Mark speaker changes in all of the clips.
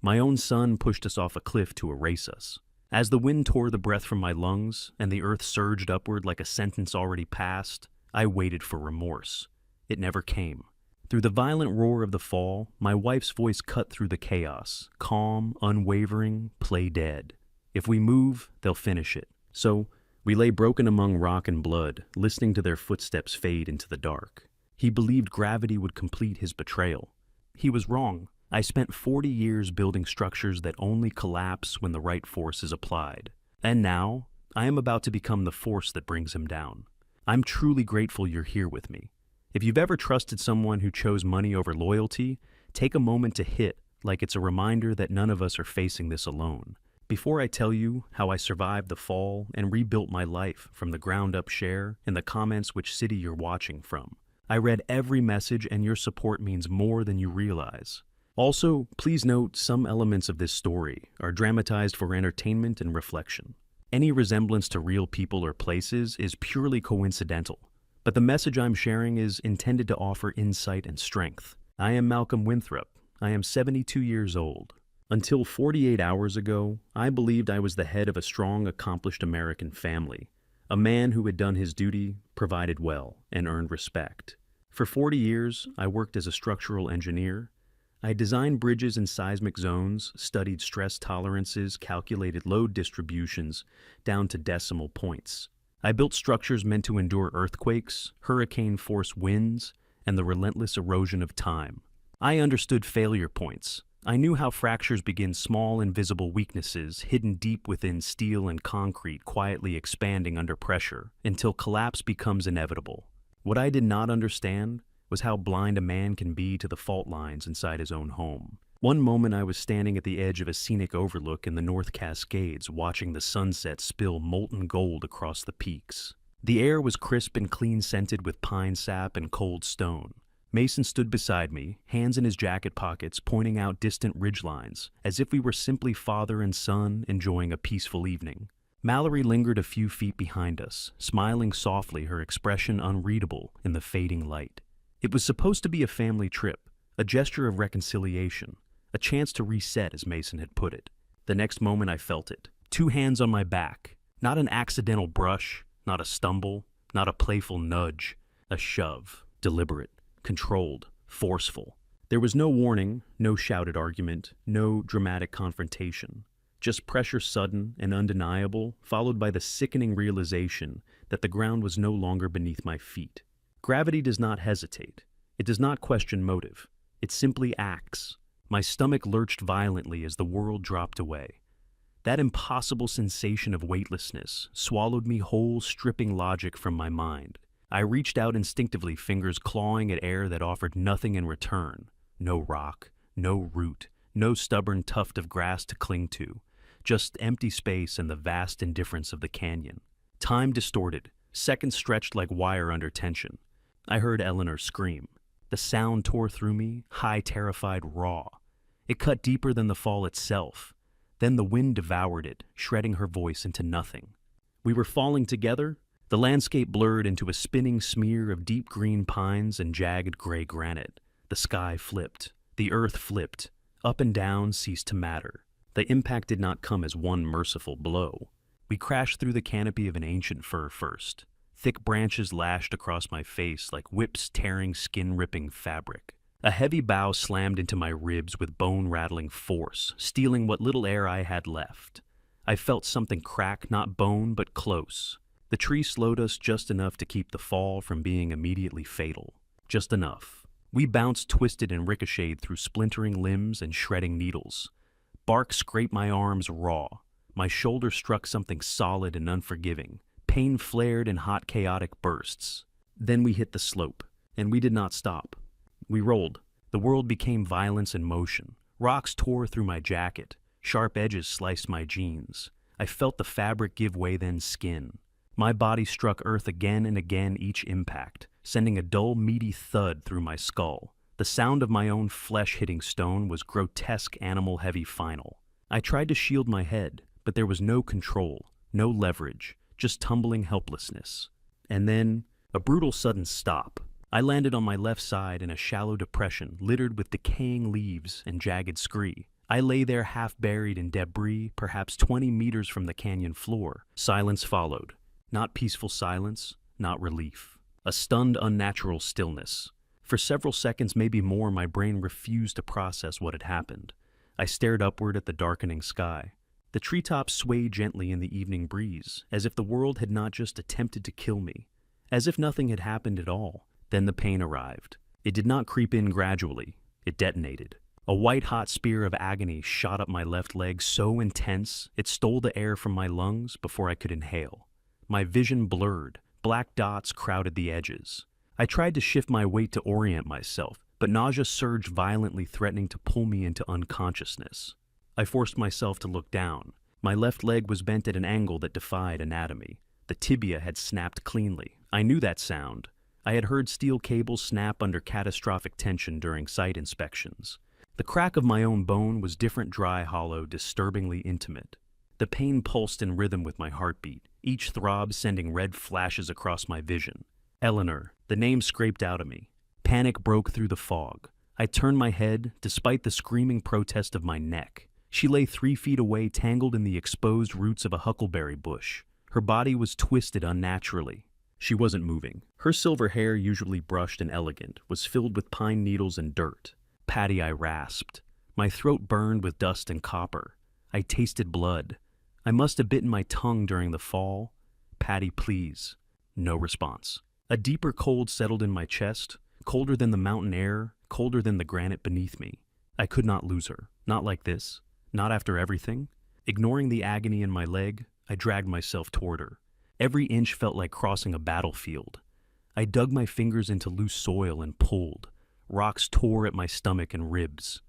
Speaker 1: My own son pushed us off a cliff to erase us. As the wind tore the breath from my lungs and the earth surged upward like a sentence already passed, I waited for remorse. It never came. Through the violent roar of the fall, my wife's voice cut through the chaos, calm, unwavering, play dead. If we move, they'll finish it. So, we lay broken among rock and blood, listening to their footsteps fade into the dark. He believed gravity would complete his betrayal. He was wrong. I spent 40 years building structures that only collapse when the right force is applied. And now, I am about to become the force that brings him down. I'm truly grateful you're here with me. If you've ever trusted someone who chose money over loyalty, take a moment to hit like it's a reminder that none of us are facing this alone. Before I tell you how I survived the fall and rebuilt my life from the ground up, share in the comments which city you're watching from. I read every message and your support means more than you realize. Also, please note some elements of this story are dramatized for entertainment and reflection. Any resemblance to real people or places is purely coincidental, but the message I'm sharing is intended to offer insight and strength. I am Malcolm Winthrop. I am 72 years old. Until 48 hours ago, I believed I was the head of a strong, accomplished American family, a man who had done his duty, provided well, and earned respect. For 40 years, I worked as a structural engineer. I designed bridges in seismic zones, studied stress tolerances, calculated load distributions down to decimal points. I built structures meant to endure earthquakes, hurricane-force winds, and the relentless erosion of time. I understood failure points. I knew how fractures begin small, invisible weaknesses hidden deep within steel and concrete, quietly expanding under pressure until collapse becomes inevitable. What I did not understand was how blind a man can be to the fault lines inside his own home. One moment I was standing at the edge of a scenic overlook in the North Cascades, watching the sunset spill molten gold across the peaks. The air was crisp and clean-scented with pine sap and cold stone. Mason stood beside me, hands in his jacket pockets, pointing out distant ridgelines, as if we were simply father and son enjoying a peaceful evening. Mallory lingered a few feet behind us, smiling softly, her expression unreadable in the fading light. It was supposed to be a family trip, a gesture of reconciliation, a chance to reset, as Mason had put it. The next moment I felt it. 2 hands on my back. Not an accidental brush, not a stumble, not a playful nudge. A shove. Deliberate, controlled, forceful. There was no warning, no shouted argument, no dramatic confrontation. Just pressure sudden and undeniable, followed by the sickening realization that the ground was no longer beneath my feet. Gravity does not hesitate. It does not question motive. It simply acts. My stomach lurched violently as the world dropped away. That impossible sensation of weightlessness swallowed me whole, stripping logic from my mind. I reached out instinctively, fingers clawing at air that offered nothing in return. No rock, no root, no stubborn tuft of grass to cling to. Just empty space and the vast indifference of the canyon. Time distorted, seconds stretched like wire under tension. I heard Eleanor scream. The sound tore through me, high, terrified, raw. It cut deeper than the fall itself. Then the wind devoured it, shredding her voice into nothing. We were falling together. The landscape blurred into a spinning smear of deep green pines and jagged gray granite. The sky flipped. The earth flipped. Up and down ceased to matter. The impact did not come as one merciful blow. We crashed through the canopy of an ancient fir first. Thick branches lashed across my face like whips tearing skin-ripping fabric. A heavy bough slammed into my ribs with bone-rattling force, stealing what little air I had left. I felt something crack, not bone, but close. The tree slowed us just enough to keep the fall from being immediately fatal. Just enough. We bounced, twisted, and ricocheted through splintering limbs and shredding needles. Bark scraped my arms raw. My shoulder struck something solid and unforgiving. Pain flared in hot, chaotic bursts. Then we hit the slope, and we did not stop. We rolled. The world became violence and motion. Rocks tore through my jacket. Sharp edges sliced my jeans. I felt the fabric give way, then skin. My body struck earth again and again, each impact, sending a dull, meaty thud through my skull. The sound of my own flesh hitting stone was grotesque, animal-heavy final. I tried to shield my head, but there was no control, no leverage, just tumbling helplessness. And then, a brutal sudden stop. I landed on my left side in a shallow depression littered with decaying leaves and jagged scree. I lay there half buried in debris, perhaps 20 meters from the canyon floor. Silence followed. Not peaceful silence, not relief. A stunned, unnatural stillness. For several seconds, maybe more, my brain refused to process what had happened. I stared upward at the darkening sky. The treetops swayed gently in the evening breeze, as if the world had not just attempted to kill me, as if nothing had happened at all. Then the pain arrived. It did not creep in gradually. It detonated. A white-hot spear of agony shot up my left leg so intense it stole the air from my lungs before I could inhale. My vision blurred. Black dots crowded the edges. I tried to shift my weight to orient myself, but nausea surged violently, threatening to pull me into unconsciousness. I forced myself to look down. My left leg was bent at an angle that defied anatomy. The tibia had snapped cleanly. I knew that sound. I had heard steel cables snap under catastrophic tension during site inspections. The crack of my own bone was different, dry, hollow, disturbingly intimate. The pain pulsed in rhythm with my heartbeat, each throb sending red flashes across my vision. Eleanor, the name scraped out of me. Panic broke through the fog. I turned my head, despite the screaming protest of my neck. She lay 3 feet away, tangled in the exposed roots of a huckleberry bush. Her body was twisted unnaturally. She wasn't moving. Her silver hair, usually brushed and elegant, was filled with pine needles and dirt. Patty, I rasped. My throat burned with dust and copper. I tasted blood. I must have bitten my tongue during the fall. Patty, please. No response. A deeper cold settled in my chest, colder than the mountain air, colder than the granite beneath me. I could not lose her. Not like this. Not after everything. Ignoring the agony in my leg, I dragged myself toward her. Every inch felt like crossing a battlefield. I dug my fingers into loose soil and pulled. Rocks tore at my stomach and ribs.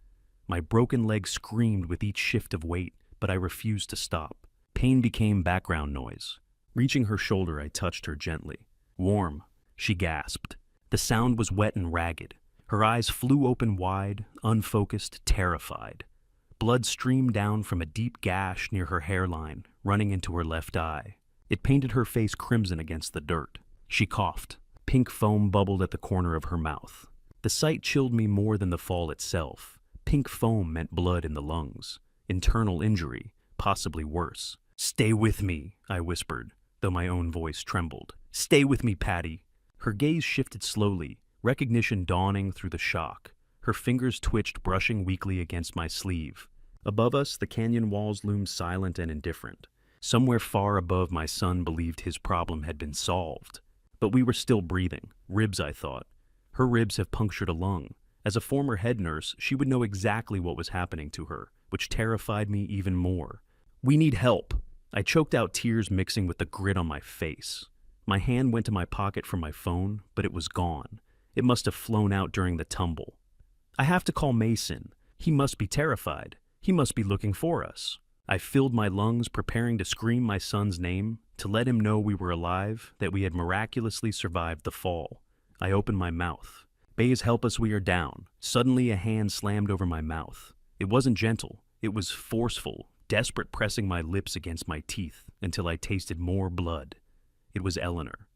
Speaker 1: My broken leg screamed with each shift of weight, but I refused to stop. Pain became background noise. Reaching her shoulder, I touched her gently. Warm, she gasped. The sound was wet and ragged. Her eyes flew open wide, unfocused, terrified. Blood streamed down from a deep gash near her hairline, running into her left eye. It painted her face crimson against the dirt. She coughed. Pink foam bubbled at the corner of her mouth. The sight chilled me more than the fall itself. Pink foam meant blood in the lungs. Internal injury, possibly worse. "Stay with me," I whispered, though my own voice trembled. "Stay with me, Patty." Her gaze shifted slowly, recognition dawning through the shock. Her fingers twitched, brushing weakly against my sleeve. Above us, the canyon walls loomed silent and indifferent. Somewhere far above, my son believed his problem had been solved. But we were still breathing. Ribs, I thought. Her ribs have punctured a lung. As a former head nurse, she would know exactly what was happening to her, which terrified me even more. "We need help." I choked out tears mixing with the grit on my face. My hand went to my pocket for my phone, but it was gone. It must have flown out during the tumble. "I have to call Mason. He must be terrified. He must be looking for us." I filled my lungs, preparing to scream my son's name, to let him know we were alive, that we had miraculously survived the fall. I opened my mouth. "Bays, help us, we are down." Suddenly a hand slammed over my mouth. It wasn't gentle. It was forceful, desperate, pressing my lips against my teeth until I tasted more blood. It was Eleanor.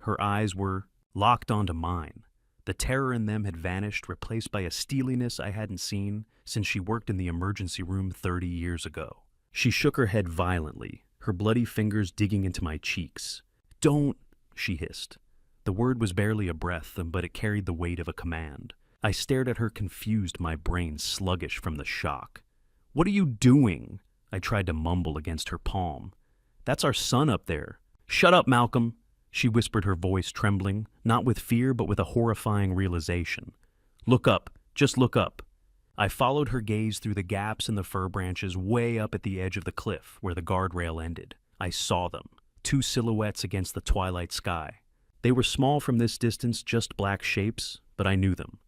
Speaker 1: Her eyes were locked onto mine. The terror in them had vanished, replaced by a steeliness I hadn't seen since she worked in the emergency room 30 years ago. She shook her head violently, her bloody fingers digging into my cheeks. "Don't," she hissed. The word was barely a breath, but it carried the weight of a command. I stared at her confused, my brain sluggish from the shock. "What are you doing?" I tried to mumble against her palm. "That's our son up there." "Shut up, Malcolm," she whispered, her voice trembling, not with fear but with a horrifying realization. "Look up. Just look up." I followed her gaze through the gaps in the fir branches way up at the edge of the cliff where the guardrail ended. I saw them, 2 silhouettes against the twilight sky. They were small from this distance, just black shapes, but I knew them.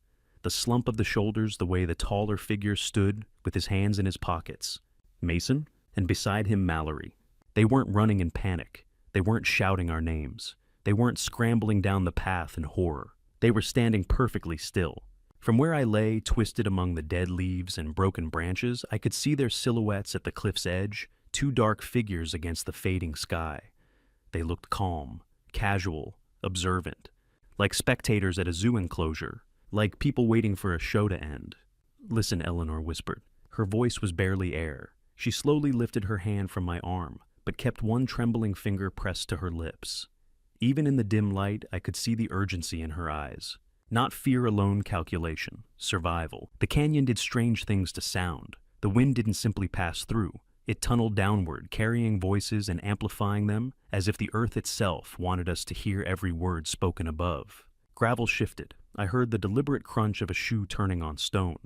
Speaker 1: The slump of the shoulders, the way the taller figure stood with his hands in his pockets. Mason, and beside him Mallory. They weren't running in panic. They weren't shouting our names. They weren't scrambling down the path in horror. They were standing perfectly still. From where I lay, twisted among the dead leaves and broken branches, I could see their silhouettes at the cliff's edge, 2 dark figures against the fading sky. They looked calm, casual, observant, like spectators at a zoo enclosure, like people waiting for a show to end. "Listen," Eleanor whispered. Her voice was barely air. She slowly lifted her hand from my arm, but kept one trembling finger pressed to her lips. Even in the dim light, I could see the urgency in her eyes. Not fear alone, calculation, survival. The canyon did strange things to sound. The wind didn't simply pass through. It tunneled downward, carrying voices and amplifying them, as if the earth itself wanted us to hear every word spoken above. Gravel shifted. I heard the deliberate crunch of a shoe turning on stone.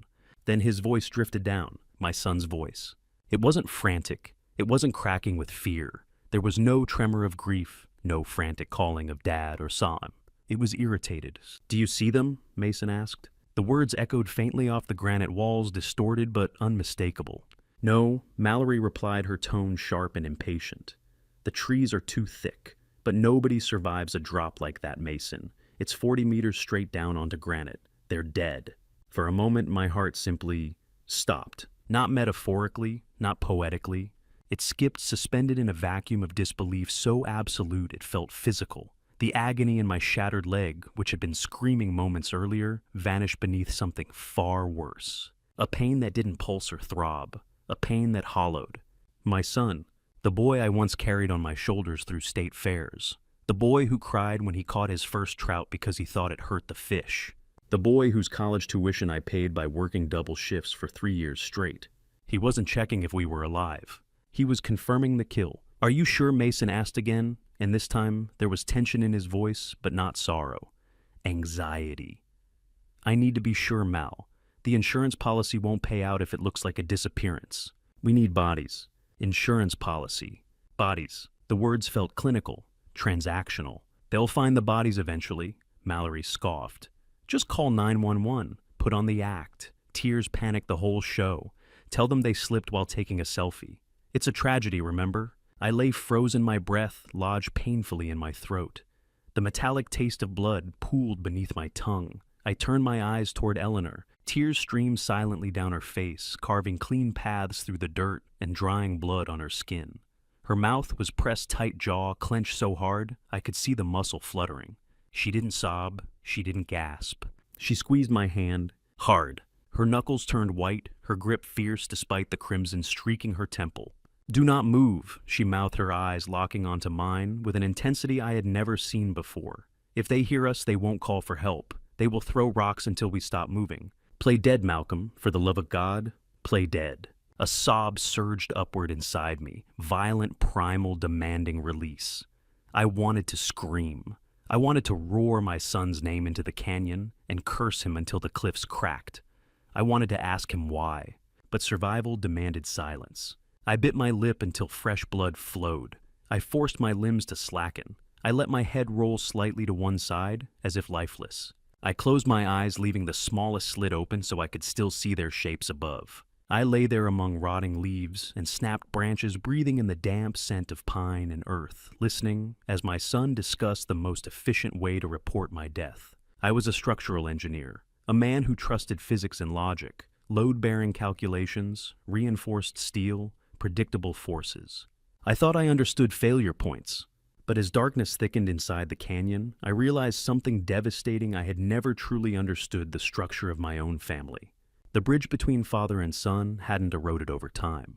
Speaker 1: Then his voice drifted down, my son's voice. It wasn't frantic. It wasn't cracking with fear. There was no tremor of grief, no frantic calling of Dad or Sam. It was irritated. "Do you see them?" Mason asked. The words echoed faintly off the granite walls, distorted but unmistakable. "No," Mallory replied, her tone sharp and impatient. "The trees are too thick, but nobody survives a drop like that, Mason. It's 40 meters straight down onto granite. They're dead." For a moment, my heart simply stopped. Not metaphorically, not poetically. It skipped, suspended in a vacuum of disbelief so absolute it felt physical. The agony in my shattered leg, which had been screaming moments earlier, vanished beneath something far worse. A pain that didn't pulse or throb. A pain that hollowed. My son, the boy I once carried on my shoulders through state fairs. The boy who cried when he caught his first trout because he thought it hurt the fish. The boy whose college tuition I paid by working double shifts for 3 years straight. He wasn't checking if we were alive. He was confirming the kill. "Are you sure?" Mason asked again, and this time there was tension in his voice, but not sorrow. Anxiety. "I need to be sure, Mal. The insurance policy won't pay out if it looks like a disappearance. We need bodies. Insurance policy. Bodies." The words felt clinical, transactional. "They'll find the bodies eventually," Mallory scoffed. "Just call 911, put on the act. Tears panicked the whole show. Tell them they slipped while taking a selfie. It's a tragedy, remember?" I lay frozen, my breath lodged painfully in my throat. The metallic taste of blood pooled beneath my tongue. I turned my eyes toward Eleanor. Tears streamed silently down her face, carving clean paths through the dirt and drying blood on her skin. Her mouth was pressed tight, jaw clenched so hard I could see the muscle fluttering. She didn't sob. She didn't gasp. She squeezed my hand hard. Her knuckles turned white, her grip fierce despite the crimson streaking her temple. "Do not move," she mouthed, her eyes locking onto mine with an intensity I had never seen before. "If they hear us, they won't call for help. They will throw rocks until we stop moving. Play dead, Malcolm, for the love of God, play dead." A sob surged upward inside me, violent, primal, demanding release. I wanted to scream. I wanted to roar my son's name into the canyon and curse him until the cliffs cracked. I wanted to ask him why, but survival demanded silence. I bit my lip until fresh blood flowed. I forced my limbs to slacken. I let my head roll slightly to one side, as if lifeless. I closed my eyes, leaving the smallest slit open so I could still see their shapes above. I lay there among rotting leaves and snapped branches, breathing in the damp scent of pine and earth, listening as my son discussed the most efficient way to report my death. I was a structural engineer, a man who trusted physics and logic, load-bearing calculations, reinforced steel, predictable forces. I thought I understood failure points, but as darkness thickened inside the canyon, I realized something devastating. I had never truly understood the structure of my own family. The bridge between father and son hadn't eroded over time.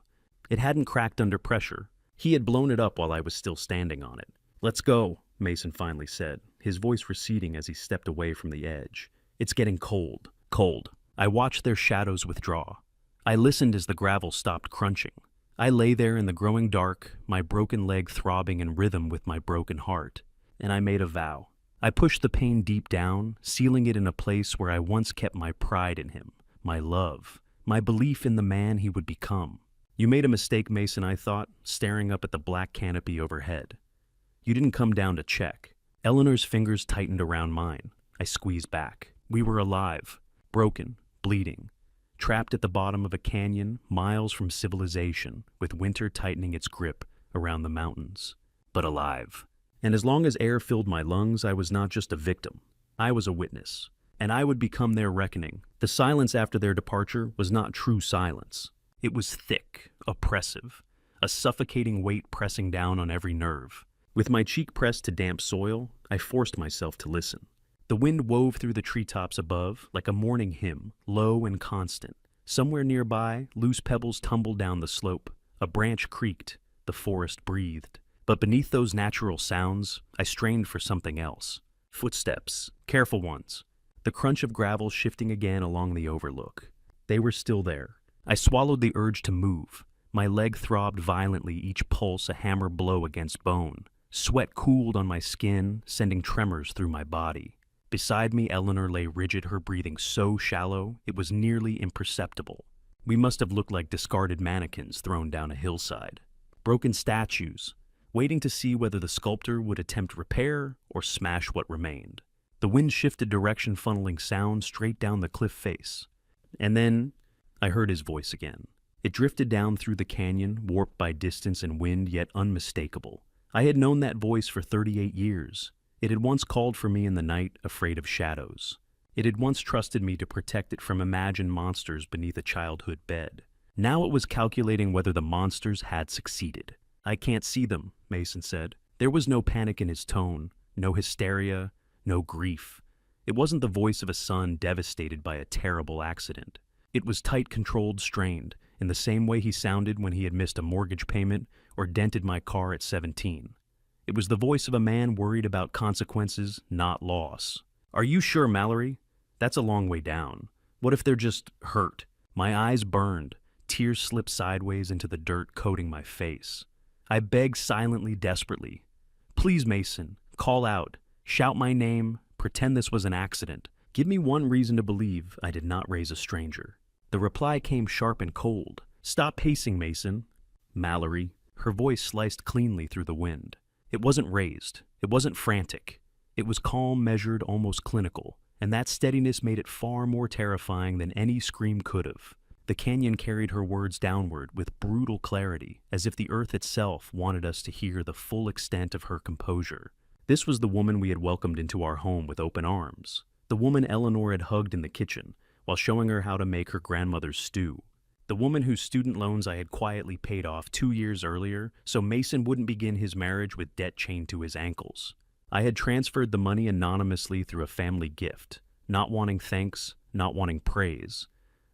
Speaker 1: It hadn't cracked under pressure. He had blown it up while I was still standing on it. "Let's go," Mason finally said, his voice receding as he stepped away from the edge. "It's getting cold. Cold." I watched their shadows withdraw. I listened as the gravel stopped crunching. I lay there in the growing dark, my broken leg throbbing in rhythm with my broken heart, and I made a vow. I pushed the pain deep down, sealing it in a place where I once kept my pride in him, my love, my belief in the man he would become. "You made a mistake, Mason," I thought, staring up at the black canopy overhead. "You didn't come down to check." Eleanor's fingers tightened around mine. I squeezed back. We were alive, broken, bleeding, trapped at the bottom of a canyon, miles from civilization, with winter tightening its grip around the mountains. But alive. And as long as air filled my lungs, I was not just a victim. I was a witness. And I would become their reckoning. The silence after their departure was not true silence. It was thick, oppressive, a suffocating weight pressing down on every nerve. With my cheek pressed to damp soil, I forced myself to listen. The wind wove through the treetops above like a morning hymn, low and constant. Somewhere nearby, loose pebbles tumbled down the slope. A branch creaked. The forest breathed. But beneath those natural sounds, I strained for something else. Footsteps, careful ones. The crunch of gravel shifting again along the overlook. They were still there. I swallowed the urge to move. My leg throbbed violently, each pulse a hammer blow against bone. Sweat cooled on my skin, sending tremors through my body. Beside me, Eleanor lay rigid, her breathing so shallow it was nearly imperceptible. We must have looked like discarded mannequins thrown down a hillside. Broken statues, waiting to see whether the sculptor would attempt repair or smash what remained. The wind shifted direction, funneling sound straight down the cliff face. And then I heard his voice again. It drifted down through the canyon, warped by distance and wind, yet unmistakable. I had known that voice for 38 years. It had once called for me in the night, afraid of shadows. It had once trusted me to protect it from imagined monsters beneath a childhood bed. Now it was calculating whether the monsters had succeeded. "I can't see them," Mason said. There was no panic in his tone, no hysteria, no grief. It wasn't the voice of a son devastated by a terrible accident. It was tight, controlled, strained, in the same way he sounded when he had missed a mortgage payment or dented my car at 17. It was the voice of a man worried about consequences, not loss. "Are you sure, Mallory? That's a long way down. What if they're just hurt?" My eyes burned. Tears slipped sideways into the dirt coating my face. I begged silently, desperately. "Please, Mason, call out. Shout my name. Pretend this was an accident. Give me one reason to believe I did not raise a stranger." The reply came sharp and cold. "Stop pacing, Mason." "Mallory." Her voice sliced cleanly through the wind. It wasn't raised. It wasn't frantic. It was calm, measured, almost clinical, and that steadiness made it far more terrifying than any scream could have. The canyon carried her words downward with brutal clarity, as if the earth itself wanted us to hear the full extent of her composure. This was the woman we had welcomed into our home with open arms. The woman Eleanor had hugged in the kitchen, while showing her how to make her grandmother's stew. The woman whose student loans I had quietly paid off 2 years earlier, so Mason wouldn't begin his marriage with debt chained to his ankles. I had transferred the money anonymously through a family gift, not wanting thanks, not wanting praise.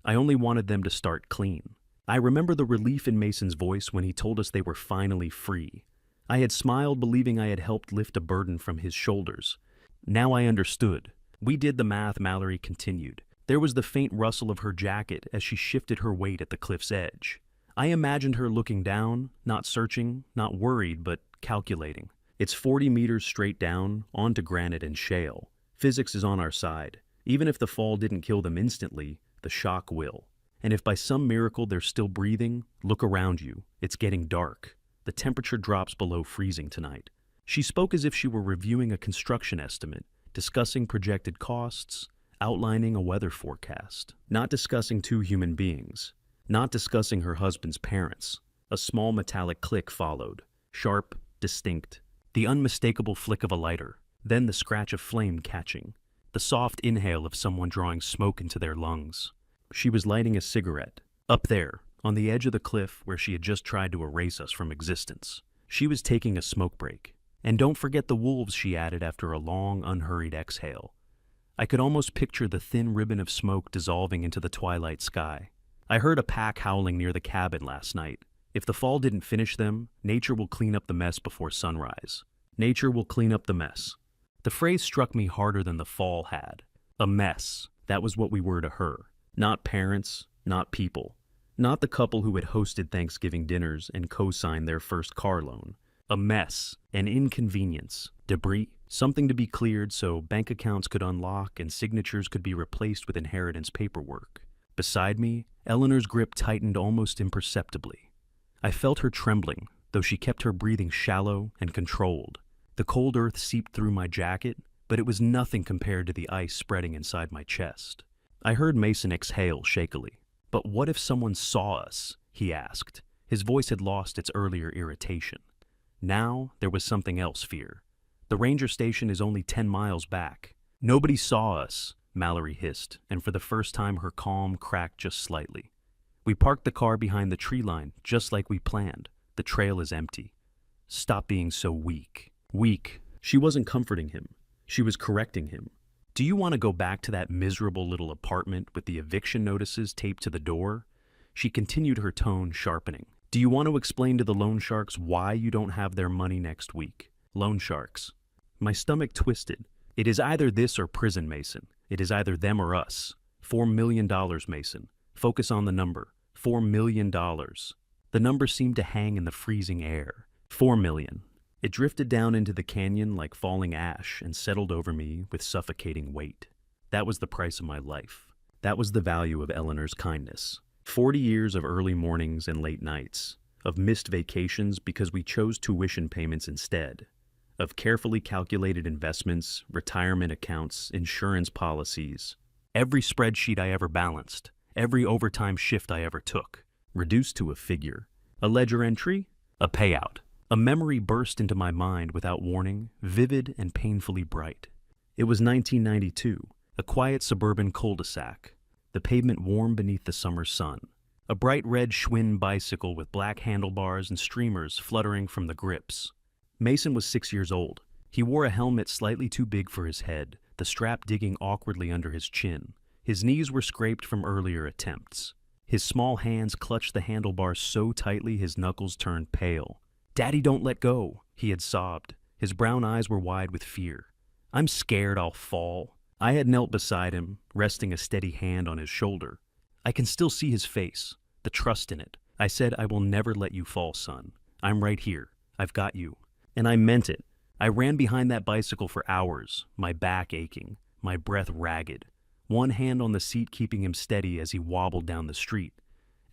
Speaker 1: I only wanted them to start clean. I remember the relief in Mason's voice when he told us they were finally free. I had smiled, believing I had helped lift a burden from his shoulders. Now I understood. "We did the math," Mallory continued. There was the faint rustle of her jacket as she shifted her weight at the cliff's edge. I imagined her looking down, not searching, not worried, but calculating. It's 40 meters straight down, onto granite and shale. Physics is on our side. Even if the fall didn't kill them instantly, the shock will. And if by some miracle they're still breathing, look around you. It's getting dark. The temperature drops below freezing tonight. She spoke as if she were reviewing a construction estimate, discussing projected costs, outlining a weather forecast, not discussing two human beings, not discussing her husband's parents. A small metallic click followed, sharp, distinct, the unmistakable flick of a lighter, then the scratch of flame catching, the soft inhale of someone drawing smoke into their lungs. She was lighting a cigarette, up there, on the edge of the cliff where she had just tried to erase us from existence. She was taking a smoke break. "And don't forget the wolves," she added after a long, unhurried exhale. I could almost picture the thin ribbon of smoke dissolving into the twilight sky. "I heard a pack howling near the cabin last night. If the fall didn't finish them, nature will clean up the mess before sunrise. Nature will clean up the mess." The phrase struck me harder than the fall had. A mess. That was what we were to her. Not parents, not people. Not the couple who had hosted Thanksgiving dinners and co-signed their first car loan. A mess, an inconvenience, debris, something to be cleared so bank accounts could unlock and signatures could be replaced with inheritance paperwork. Beside me, Eleanor's grip tightened almost imperceptibly. I felt her trembling, though she kept her breathing shallow and controlled. The cold earth seeped through my jacket, but it was nothing compared to the ice spreading inside my chest. I heard Mason exhale shakily. "But what if someone saw us?" he asked. His voice had lost its earlier irritation. Now there was something else fear. "The ranger station is only 10 miles back." "Nobody saw us," Mallory hissed, and for the first time her calm cracked just slightly. "We parked the car behind the tree line, just like we planned. The trail is empty." "Stop being so weak." Weak. She wasn't comforting him. She was correcting him. Do you want to go back to that miserable little apartment with the eviction notices taped to the door? She continued, her tone sharpening. Do you want to explain to the loan sharks why you don't have their money next week? Loan sharks. My stomach twisted. It is either this or prison, Mason. It is either them or us. $4 million, Mason. Focus on the number. $4 million. The number seemed to hang in the freezing air. 4 million. It drifted down into the canyon like falling ash and settled over me with suffocating weight. That was the price of my life. That was the value of Eleanor's kindness. 40 years of early mornings and late nights, of missed vacations because we chose tuition payments instead, of carefully calculated investments, retirement accounts, insurance policies. Every spreadsheet I ever balanced, every overtime shift I ever took, reduced to a figure. A ledger entry, a payout. A memory burst into my mind without warning, vivid and painfully bright. It was 1992, a quiet suburban cul-de-sac, the pavement warm beneath the summer sun. A bright red Schwinn bicycle with black handlebars and streamers fluttering from the grips. Mason was 6 years old. He wore a helmet slightly too big for his head, the strap digging awkwardly under his chin. His knees were scraped from earlier attempts. His small hands clutched the handlebars so tightly his knuckles turned pale. "Daddy, don't let go," he had sobbed. His brown eyes were wide with fear. "I'm scared I'll fall." I had knelt beside him, resting a steady hand on his shoulder. I can still see his face, the trust in it. I said, "I will never let you fall, son. I'm right here. I've got you." And I meant it. I ran behind that bicycle for hours, my back aching, my breath ragged, one hand on the seat keeping him steady as he wobbled down the street.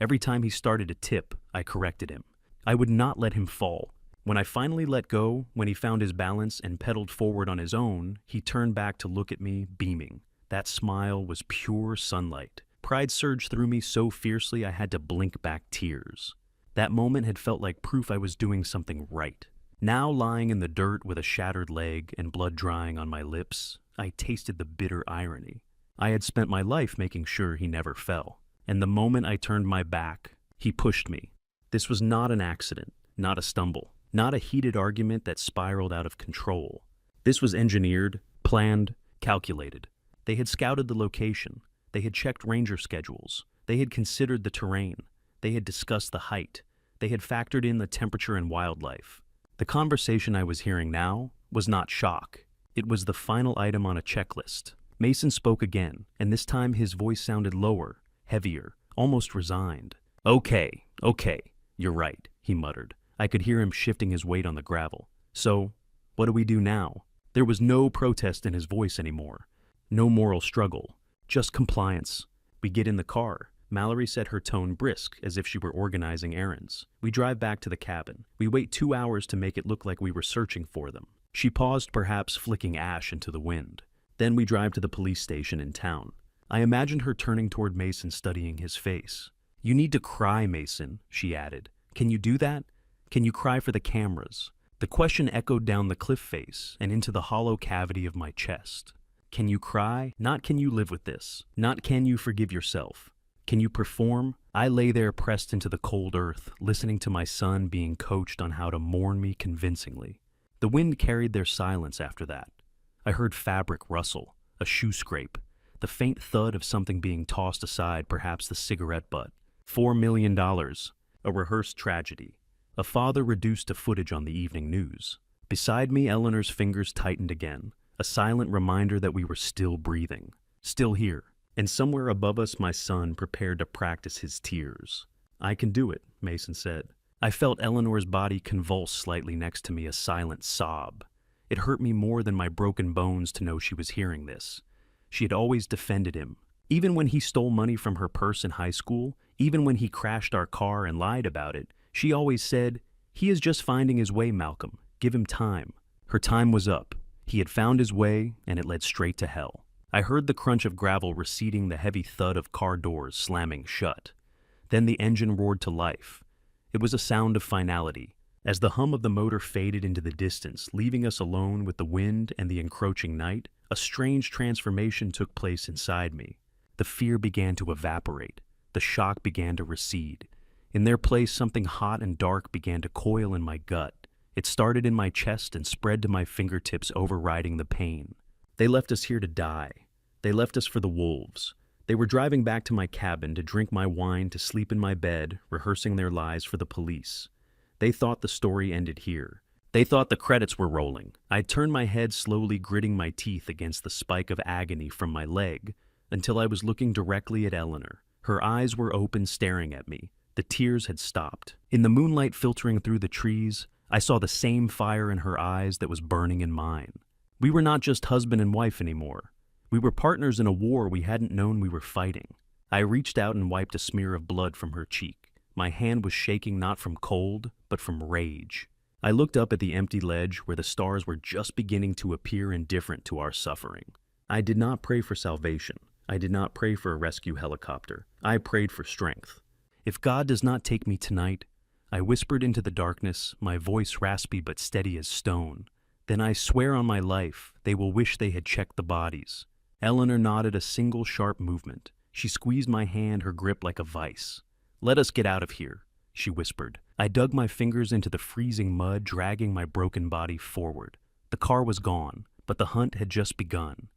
Speaker 1: Every time he started to tip, I corrected him. I would not let him fall. When I finally let go, when he found his balance and pedaled forward on his own, he turned back to look at me, beaming. That smile was pure sunlight. Pride surged through me so fiercely I had to blink back tears. That moment had felt like proof I was doing something right. Now, lying in the dirt with a shattered leg and blood drying on my lips, I tasted the bitter irony. I had spent my life making sure he never fell. And the moment I turned my back, he pushed me. This was not an accident, not a stumble, not a heated argument that spiraled out of control. This was engineered, planned, calculated. They had scouted the location. They had checked ranger schedules. They had considered the terrain. They had discussed the height. They had factored in the temperature and wildlife. The conversation I was hearing now was not shock. It was the final item on a checklist. Mason spoke again, and this time his voice sounded lower, heavier, almost resigned. Okay, you're right, he muttered. I could hear him shifting his weight on the gravel. So, what do we do now? There was no protest in his voice anymore. No moral struggle. Just compliance. We get in the car. Mallory said, her tone brisk, as if she were organizing errands. We drive back to the cabin. We wait 2 hours to make it look like we were searching for them. She paused, perhaps flicking ash into the wind. Then we drive to the police station in town. I imagined her turning toward Mason, studying his face. "You need to cry, Mason," she added. "Can you do that? Can you cry for the cameras?" The question echoed down the cliff face and into the hollow cavity of my chest. Can you cry? Not can you live with this. Not can you forgive yourself. Can you perform? I lay there pressed into the cold earth, listening to my son being coached on how to mourn me convincingly. The wind carried their silence after that. I heard fabric rustle, a shoe scrape, the faint thud of something being tossed aside, perhaps the cigarette butt. $4 million, a rehearsed tragedy. A father reduced to footage on the evening news. Beside me, Eleanor's fingers tightened again, a silent reminder that we were still breathing, still here. And somewhere above us, my son prepared to practice his tears. "I can do it," Mason said. I felt Eleanor's body convulse slightly next to me, a silent sob. It hurt me more than my broken bones to know she was hearing this. She had always defended him. Even when he stole money from her purse in high school, even when he crashed our car and lied about it, she always said, "He is just finding his way, Malcolm. Give him time." Her time was up. He had found his way, and it led straight to hell. I heard the crunch of gravel receding, the heavy thud of car doors slamming shut. Then the engine roared to life. It was a sound of finality. As the hum of the motor faded into the distance, leaving us alone with the wind and the encroaching night, a strange transformation took place inside me. The fear began to evaporate. The shock began to recede. In their place, something hot and dark began to coil in my gut. It started in my chest and spread to my fingertips, overriding the pain. They left us here to die. They left us for the wolves. They were driving back to my cabin to drink my wine, to sleep in my bed, rehearsing their lies for the police. They thought the story ended here. They thought the credits were rolling. I turned my head slowly, gritting my teeth against the spike of agony from my leg, until I was looking directly at Eleanor. Her eyes were open, staring at me. The tears had stopped. In the moonlight filtering through the trees, I saw the same fire in her eyes that was burning in mine. We were not just husband and wife anymore. We were partners in a war we hadn't known we were fighting. I reached out and wiped a smear of blood from her cheek. My hand was shaking, not from cold, but from rage. I looked up at the empty ledge where the stars were just beginning to appear indifferent to our suffering. I did not pray for salvation. I did not pray for a rescue helicopter. I prayed for strength. If God does not take me tonight, I whispered into the darkness, my voice raspy but steady as stone, then I swear on my life they will wish they had checked the bodies. Eleanor nodded a single sharp movement. She squeezed my hand, her grip like a vice. "Let us get out of here," she whispered. I dug my fingers into the freezing mud, dragging my broken body forward. The car was gone, but the hunt had just begun.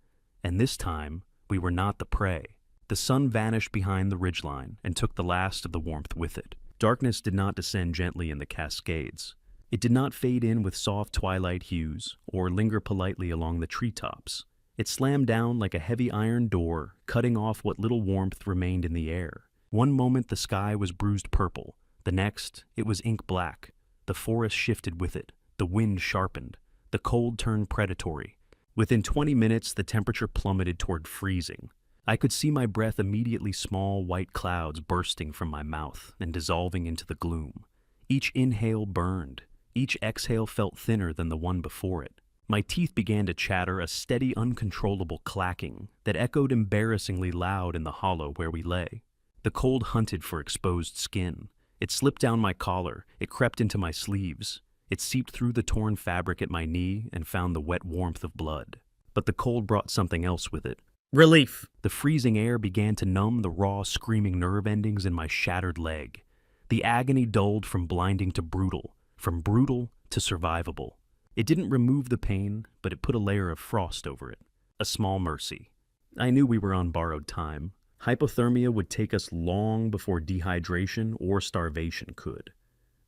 Speaker 1: And this time, we were not the prey. The sun vanished behind the ridgeline and took the last of the warmth with it. Darkness did not descend gently in the Cascades. It did not fade in with soft twilight hues or linger politely along the treetops. It slammed down like a heavy iron door, cutting off what little warmth remained in the air. One moment the sky was bruised purple. The next, it was ink black. The forest shifted with it. The wind sharpened. The cold turned predatory. Within 20 minutes, the temperature plummeted toward freezing. I could see my breath, immediately small white clouds bursting from my mouth and dissolving into the gloom. Each inhale burned. Each exhale felt thinner than the one before it. My teeth began to chatter, a steady, uncontrollable clacking that echoed embarrassingly loud in the hollow where we lay. The cold hunted for exposed skin. It slipped down my collar. It crept into my sleeves. It seeped through the torn fabric at my knee and found the wet warmth of blood. But the cold brought something else with it. Relief! The freezing air began to numb the raw, screaming nerve endings in my shattered leg. The agony dulled from blinding to brutal, from brutal to survivable. It didn't remove the pain, but it put a layer of frost over it. A small mercy. I knew we were on borrowed time. Hypothermia would take us long before dehydration or starvation could.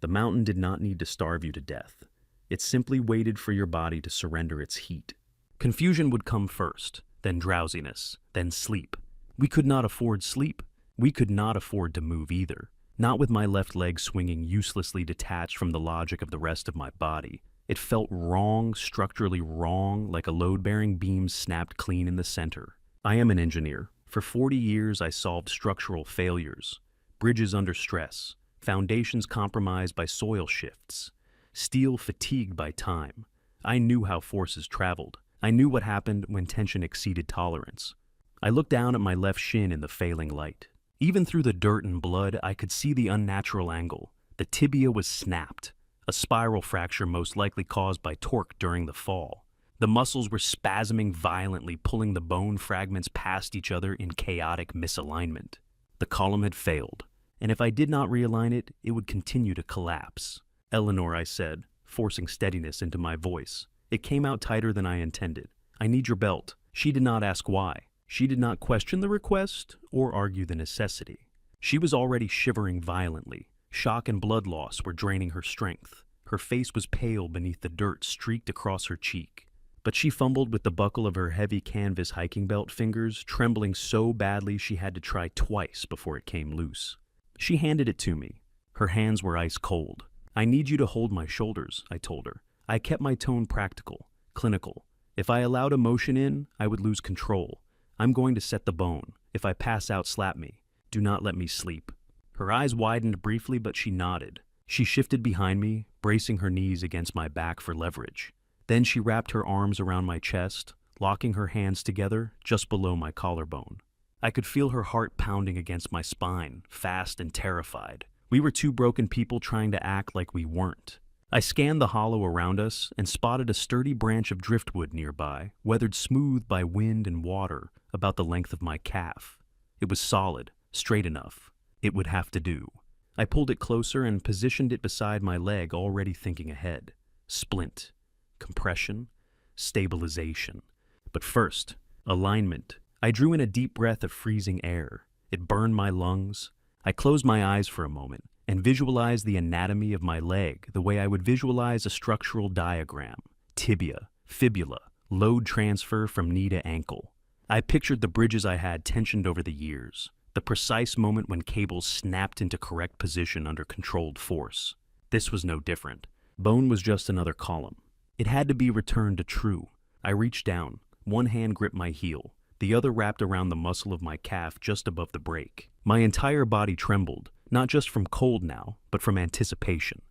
Speaker 1: The mountain did not need to starve you to death. It simply waited for your body to surrender its heat. Confusion would come first, then drowsiness, then sleep. We could not afford sleep. We could not afford to move either. Not with my left leg swinging uselessly detached from the logic of the rest of my body. It felt wrong, structurally wrong, like a load-bearing beam snapped clean in the center. I am an engineer. For 40 years, I solved structural failures, bridges under stress, foundations compromised by soil shifts, steel fatigued by time. I knew how forces traveled. I knew what happened when tension exceeded tolerance. I looked down at my left shin in the failing light. Even through the dirt and blood, I could see the unnatural angle. The tibia was snapped, a spiral fracture most likely caused by torque during the fall. The muscles were spasming violently, pulling the bone fragments past each other in chaotic misalignment. The column had failed, and if I did not realign it, it would continue to collapse. "Eleanor," I said, forcing steadiness into my voice. It came out tighter than I intended. "I need your belt." She did not ask why. She did not question the request or argue the necessity. She was already shivering violently. Shock and blood loss were draining her strength. Her face was pale beneath the dirt streaked across her cheek. But she fumbled with the buckle of her heavy canvas hiking belt fingers, trembling so badly she had to try twice before it came loose. She handed it to me. Her hands were ice cold. "I need you to hold my shoulders," I told her. I kept my tone practical, clinical. If I allowed emotion in, I would lose control. "I'm going to set the bone. If I pass out, slap me. Do not let me sleep." Her eyes widened briefly, but she nodded. She shifted behind me, bracing her knees against my back for leverage. Then she wrapped her arms around my chest, locking her hands together just below my collarbone. I could feel her heart pounding against my spine, fast and terrified. We were two broken people trying to act like we weren't. I scanned the hollow around us and spotted a sturdy branch of driftwood nearby, weathered smooth by wind and water, about the length of my calf. It was solid, straight enough. It would have to do. I pulled it closer and positioned it beside my leg, already thinking ahead. Splint. Compression. Stabilization. But first, alignment. I drew in a deep breath of freezing air. It burned my lungs. I closed my eyes for a moment and visualized the anatomy of my leg the way I would visualize a structural diagram: tibia, fibula, load transfer from knee to ankle. I pictured the bridges I had tensioned over the years, the precise moment when cables snapped into correct position under controlled force. This was no different. Bone was just another column. It had to be returned to true. I reached down. One hand gripped my heel. The other wrapped around the muscle of my calf just above the break. My entire body trembled, not just from cold now, but from anticipation.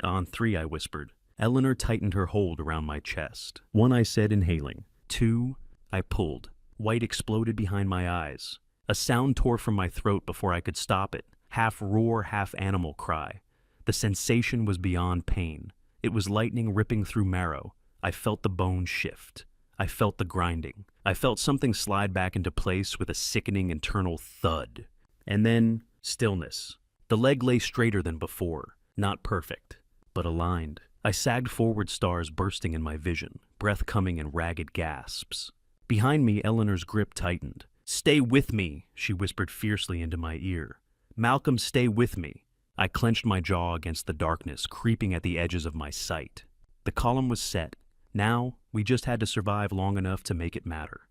Speaker 1: "On three," I whispered. Eleanor tightened her hold around my chest. "One," I said, inhaling. "Two," I pulled. White exploded behind my eyes. A sound tore from my throat before I could stop it, half roar, half animal cry. The sensation was beyond pain. It was lightning ripping through marrow. I felt the bone shift. I felt the grinding. I felt something slide back into place with a sickening internal thud. And then, stillness. The leg lay straighter than before. Not perfect, but aligned. I sagged forward, stars bursting in my vision, breath coming in ragged gasps. Behind me, Eleanor's grip tightened. "Stay with me," she whispered fiercely into my ear. "Malcolm, stay with me." I clenched my jaw against the darkness, creeping at the edges of my sight. The column was set. Now, we just had to survive long enough to make it matter.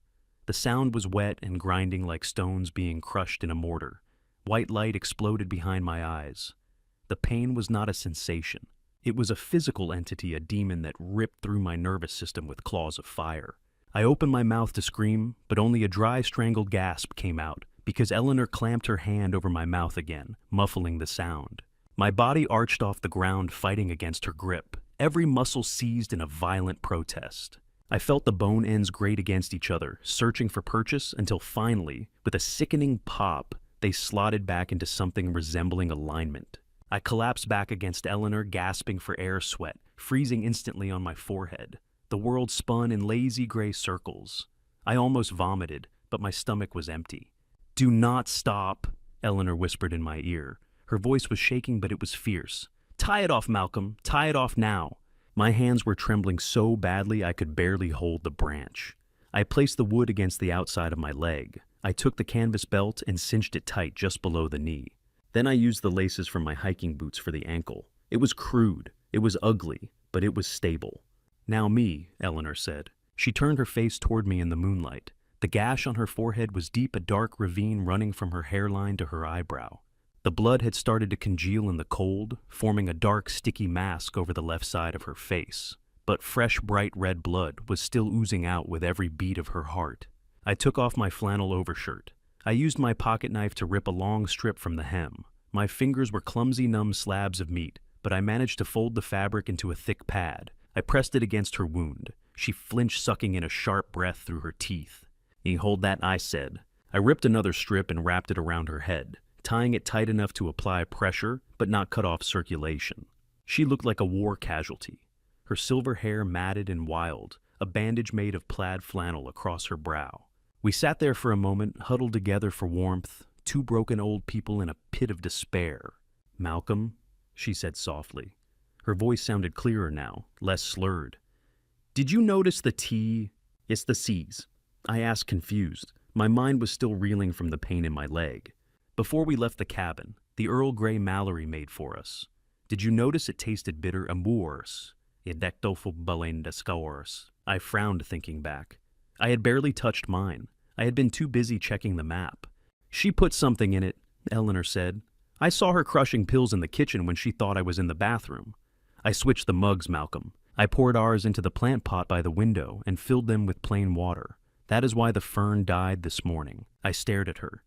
Speaker 1: The sound was wet and grinding like stones being crushed in a mortar. White light exploded behind my eyes. The pain was not a sensation. It was a physical entity, a demon that ripped through my nervous system with claws of fire. I opened my mouth to scream, but only a dry, strangled gasp came out, because Eleanor clamped her hand over my mouth again, muffling the sound. My body arched off the ground, fighting against her grip, every muscle seized in a violent protest. I felt the bone ends grate against each other, searching for purchase, until finally, with a sickening pop, they slotted back into something resembling alignment. I collapsed back against Eleanor, gasping for air, sweat freezing instantly on my forehead. The world spun in lazy gray circles. I almost vomited, but my stomach was empty. "Do not stop," Eleanor whispered in my ear. Her voice was shaking, but it was fierce. "Tie it off, Malcolm. Tie it off now." My hands were trembling so badly I could barely hold the branch. I placed the wood against the outside of my leg. I took the canvas belt and cinched it tight just below the knee. Then I used the laces from my hiking boots for the ankle. It was crude. It was ugly, but it was stable. "Now me," Eleanor said. She turned her face toward me in the moonlight. The gash on her forehead was deep, a dark ravine running from her hairline to her eyebrow. The blood had started to congeal in the cold, forming a dark, sticky mask over the left side of her face. But fresh, bright red blood was still oozing out with every beat of her heart. I took off my flannel overshirt. I used my pocket knife to rip a long strip from the hem. My fingers were clumsy, numb slabs of meat, but I managed to fold the fabric into a thick pad. I pressed it against her wound. She flinched, sucking in a sharp breath through her teeth. "You hold that," I said. I ripped another strip and wrapped it around her head, tying it tight enough to apply pressure but not cut off circulation. She looked like a war casualty. Her silver hair matted and wild, a bandage made of plaid flannel across her brow. We sat there for a moment, huddled together for warmth, two broken old people in a pit of despair. "Malcolm," she said softly. Her voice sounded clearer now, less slurred. "Did you notice the T? It's the C's." I asked, confused. My mind was still reeling from the pain in my leg. "Before we left the cabin, the Earl Grey Mallory made for us. Did you notice it tasted bitter? Amours. I frowned, thinking back. I had barely touched mine. I had been too busy checking the map. "She put something in it," Eleanor said. "I saw her crushing pills in the kitchen when she thought I was in the bathroom." I switched the mugs, Malcolm. I poured ours into the plant pot by the window and filled them with plain water. "That is why the fern died this morning." I stared at her.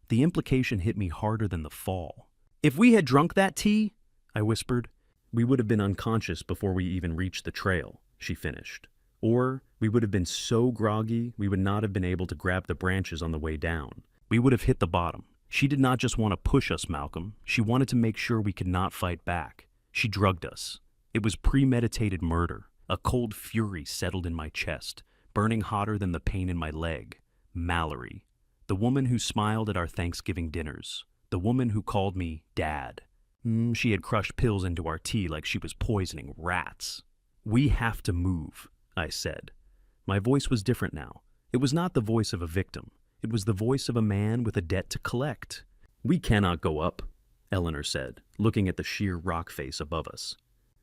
Speaker 1: The implication hit me harder than the fall. "If we had drunk that tea," I whispered, "we would have been unconscious before we even reached the trail," she finished. "Or we would have been so groggy we would not have been able to grab the branches on the way down. We would have hit the bottom." She did not just want to push us, Malcolm. She wanted to make sure we could not fight back. She drugged us. It was premeditated murder. A cold fury settled in my chest, burning hotter than the pain in my leg. Mallory. The woman who smiled at our Thanksgiving dinners. The woman who called me Dad. She had crushed pills into our tea like she was poisoning rats. "We have to move," I said. My voice was different now. It was not the voice of a victim. It was the voice of a man with a debt to collect. "We cannot go up," Eleanor said, looking at the sheer rock face above us.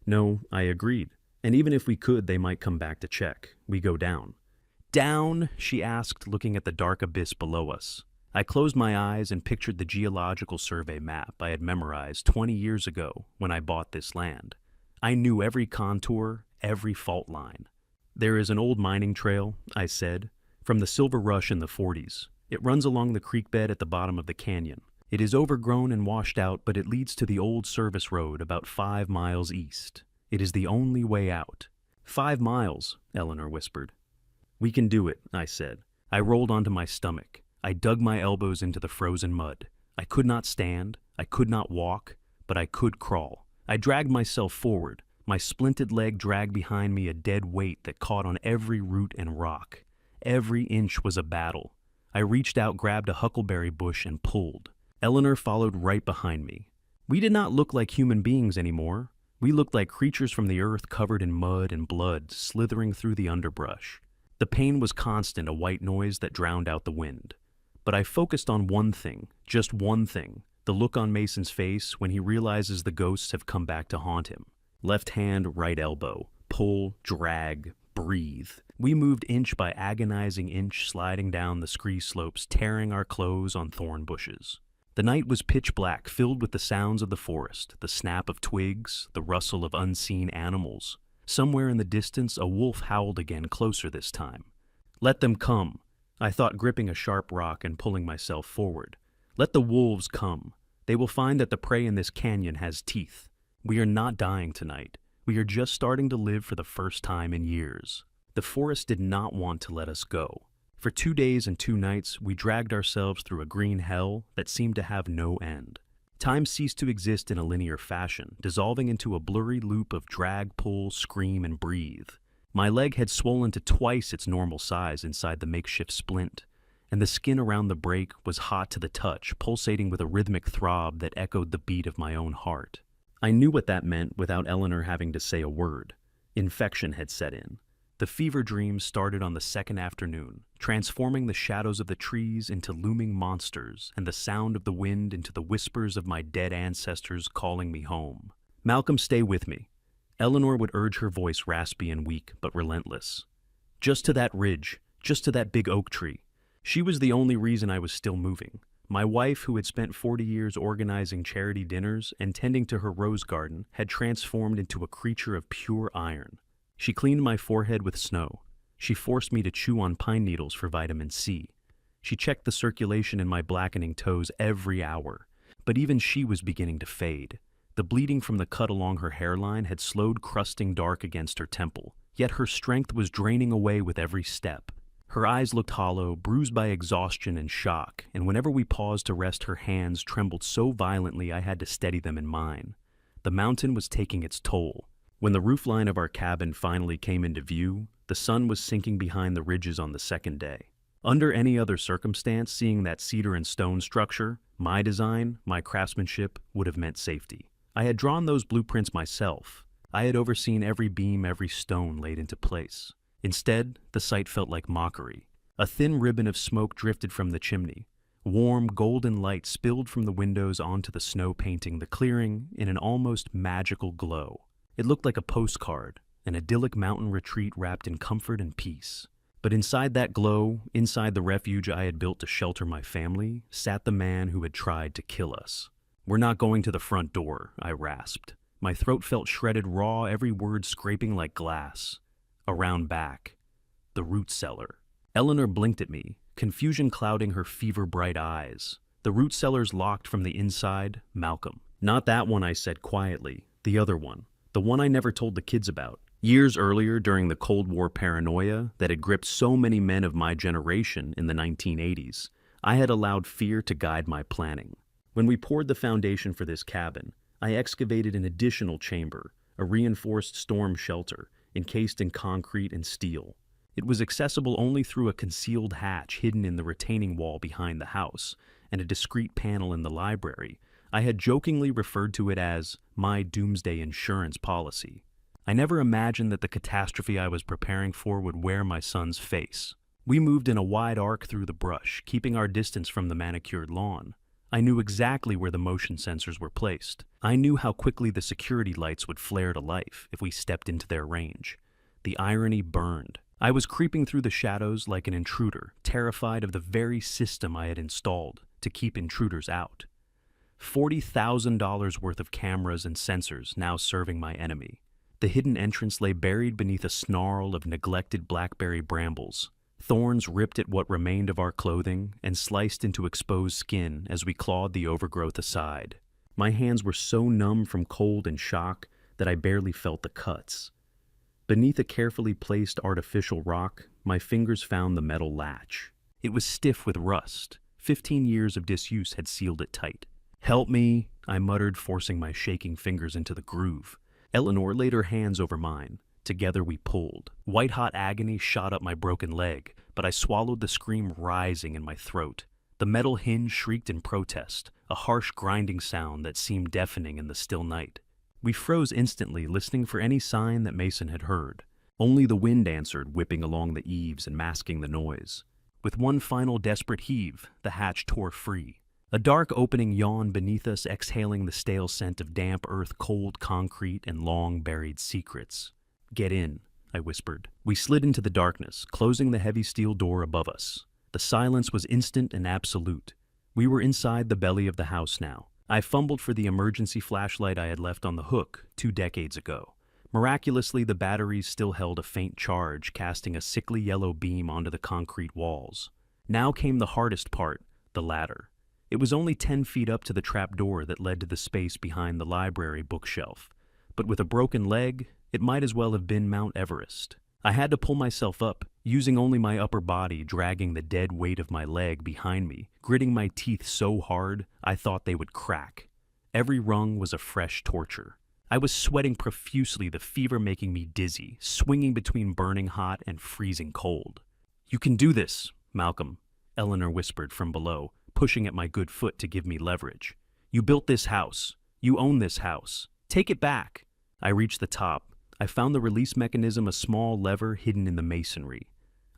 Speaker 1: No, I agreed. And even if we could, they might come back to check. We go down. "Down?" she asked, looking at the dark abyss below us. I closed my eyes and pictured the geological survey map I had memorized 20 years ago when I bought this land. I knew every contour, every fault line. "There is an old mining trail," I said, "from the silver rush in the 40s. It runs along the creek bed at the bottom of the canyon. It is overgrown and washed out, but it leads to the old service road about 5 miles east. It is the only way out." "5 miles," Eleanor whispered. "We can do it," I said. I rolled onto my stomach. I dug my elbows into the frozen mud. I could not stand, I could not walk, but I could crawl. I dragged myself forward. My splinted leg dragged behind me a dead weight that caught on every root and rock. Every inch was a battle. I reached out, grabbed a huckleberry bush, and pulled. Eleanor followed right behind me. We did not look like human beings anymore. We looked like creatures from the earth covered in mud and blood, slithering through the underbrush. The pain was constant, a white noise that drowned out the wind. But I focused on one thing, just one thing, the look on Mason's face when he realizes the ghosts have come back to haunt him. Left hand, right elbow, pull, drag, breathe. We moved inch by agonizing inch, sliding down the scree slopes, tearing our clothes on thorn bushes. The night was pitch black, filled with the sounds of the forest, the snap of twigs, the rustle of unseen animals. Somewhere in the distance, a wolf howled again, closer this time. "Let them come," I thought, gripping a sharp rock and pulling myself forward. "Let the wolves come. They will find that the prey in this canyon has teeth. We are not dying tonight. We are just starting to live for the first time in years." The forest did not want to let us go. For 2 days and 2 nights, we dragged ourselves through a green hell that seemed to have no end. Time ceased to exist in a linear fashion, dissolving into a blurry loop of drag, pull, scream, and breathe. My leg had swollen to twice its normal size inside the makeshift splint, and the skin around the break was hot to the touch, pulsating with a rhythmic throb that echoed the beat of my own heart. I knew what that meant without Eleanor having to say a word. Infection had set in. The fever dreams started on the second afternoon, transforming the shadows of the trees into looming monsters and the sound of the wind into the whispers of my dead ancestors calling me home. "Malcolm, stay with me." Eleanor would urge, her voice raspy and weak, but relentless. "Just to that ridge, just to that big oak tree." She was the only reason I was still moving. My wife, who had spent 40 years organizing charity dinners and tending to her rose garden, had transformed into a creature of pure iron. She cleaned my forehead with snow. She forced me to chew on pine needles for vitamin C. She checked the circulation in my blackening toes every hour. But even she was beginning to fade. The bleeding from the cut along her hairline had slowed, crusting dark against her temple. Yet her strength was draining away with every step. Her eyes looked hollow, bruised by exhaustion and shock, and whenever we paused to rest, her hands trembled so violently I had to steady them in mine. The mountain was taking its toll. When the roofline of our cabin finally came into view, the sun was sinking behind the ridges on the second day. Under any other circumstance, seeing that cedar and stone structure, my design, my craftsmanship, would have meant safety. I had drawn those blueprints myself. I had overseen every beam, every stone laid into place. Instead, the sight felt like mockery. A thin ribbon of smoke drifted from the chimney. Warm, golden light spilled from the windows onto the snow, painting the clearing in an almost magical glow. It looked like a postcard, an idyllic mountain retreat wrapped in comfort and peace. But inside that glow, inside the refuge I had built to shelter my family, sat the man who had tried to kill us. "We're not going to the front door," I rasped. My throat felt shredded raw, every word scraping like glass. Around back. The root cellar. Eleanor blinked at me, confusion clouding her fever-bright eyes. "The root cellar's locked from the inside, Malcolm." "Not that one," I said quietly. "The other one. The one I never told the kids about. Years earlier, during the Cold War paranoia that had gripped so many men of my generation in the 1980s, I had allowed fear to guide my planning. When we poured the foundation for this cabin, I excavated an additional chamber, a reinforced storm shelter, encased in concrete and steel. It was accessible only through a concealed hatch hidden in the retaining wall behind the house, and a discreet panel in the library. I had jokingly referred to it as my doomsday insurance policy. I never imagined that the catastrophe I was preparing for would wear my son's face. We moved in a wide arc through the brush, keeping our distance from the manicured lawn. I knew exactly where the motion sensors were placed. I knew how quickly the security lights would flare to life if we stepped into their range. The irony burned. I was creeping through the shadows like an intruder, terrified of the very system I had installed to keep intruders out. $40,000 worth of cameras and sensors now serving my enemy. The hidden entrance lay buried beneath a snarl of neglected blackberry brambles. Thorns ripped at what remained of our clothing and sliced into exposed skin as we clawed the overgrowth aside. My hands were so numb from cold and shock that I barely felt the cuts. Beneath a carefully placed artificial rock, my fingers found the metal latch. It was stiff with rust. 15 years of disuse had sealed it tight. "Help me," I muttered, forcing my shaking fingers into the groove. Eleanor laid her hands over mine. Together we pulled. White-hot agony shot up my broken leg, but I swallowed the scream rising in my throat. The metal hinge shrieked in protest, a harsh grinding sound that seemed deafening in the still night. We froze instantly, listening for any sign that Mason had heard. Only the wind answered, whipping along the eaves and masking the noise. With one final desperate heave, the hatch tore free. A dark opening yawned beneath us, exhaling the stale scent of damp earth, cold concrete, and long-buried secrets. "Get in," I whispered. We slid into the darkness, closing the heavy steel door above us. The silence was instant and absolute. We were inside the belly of the house now. I fumbled for the emergency flashlight I had left on the hook 2 decades ago. Miraculously, the batteries still held a faint charge, casting a sickly yellow beam onto the concrete walls. Now came the hardest part, the ladder. It was only 10 feet up to the trap door that led to the space behind the library bookshelf. But with a broken leg, it might as well have been Mount Everest. I had to pull myself up, using only my upper body, dragging the dead weight of my leg behind me, gritting my teeth so hard I thought they would crack. Every rung was a fresh torture. I was sweating profusely, the fever making me dizzy, swinging between burning hot and freezing cold. "You can do this, Malcolm," Eleanor whispered from below, pushing at my good foot to give me leverage. "You built this house. You own this house. Take it back." I reached the top. I found the release mechanism, a small lever hidden in the masonry.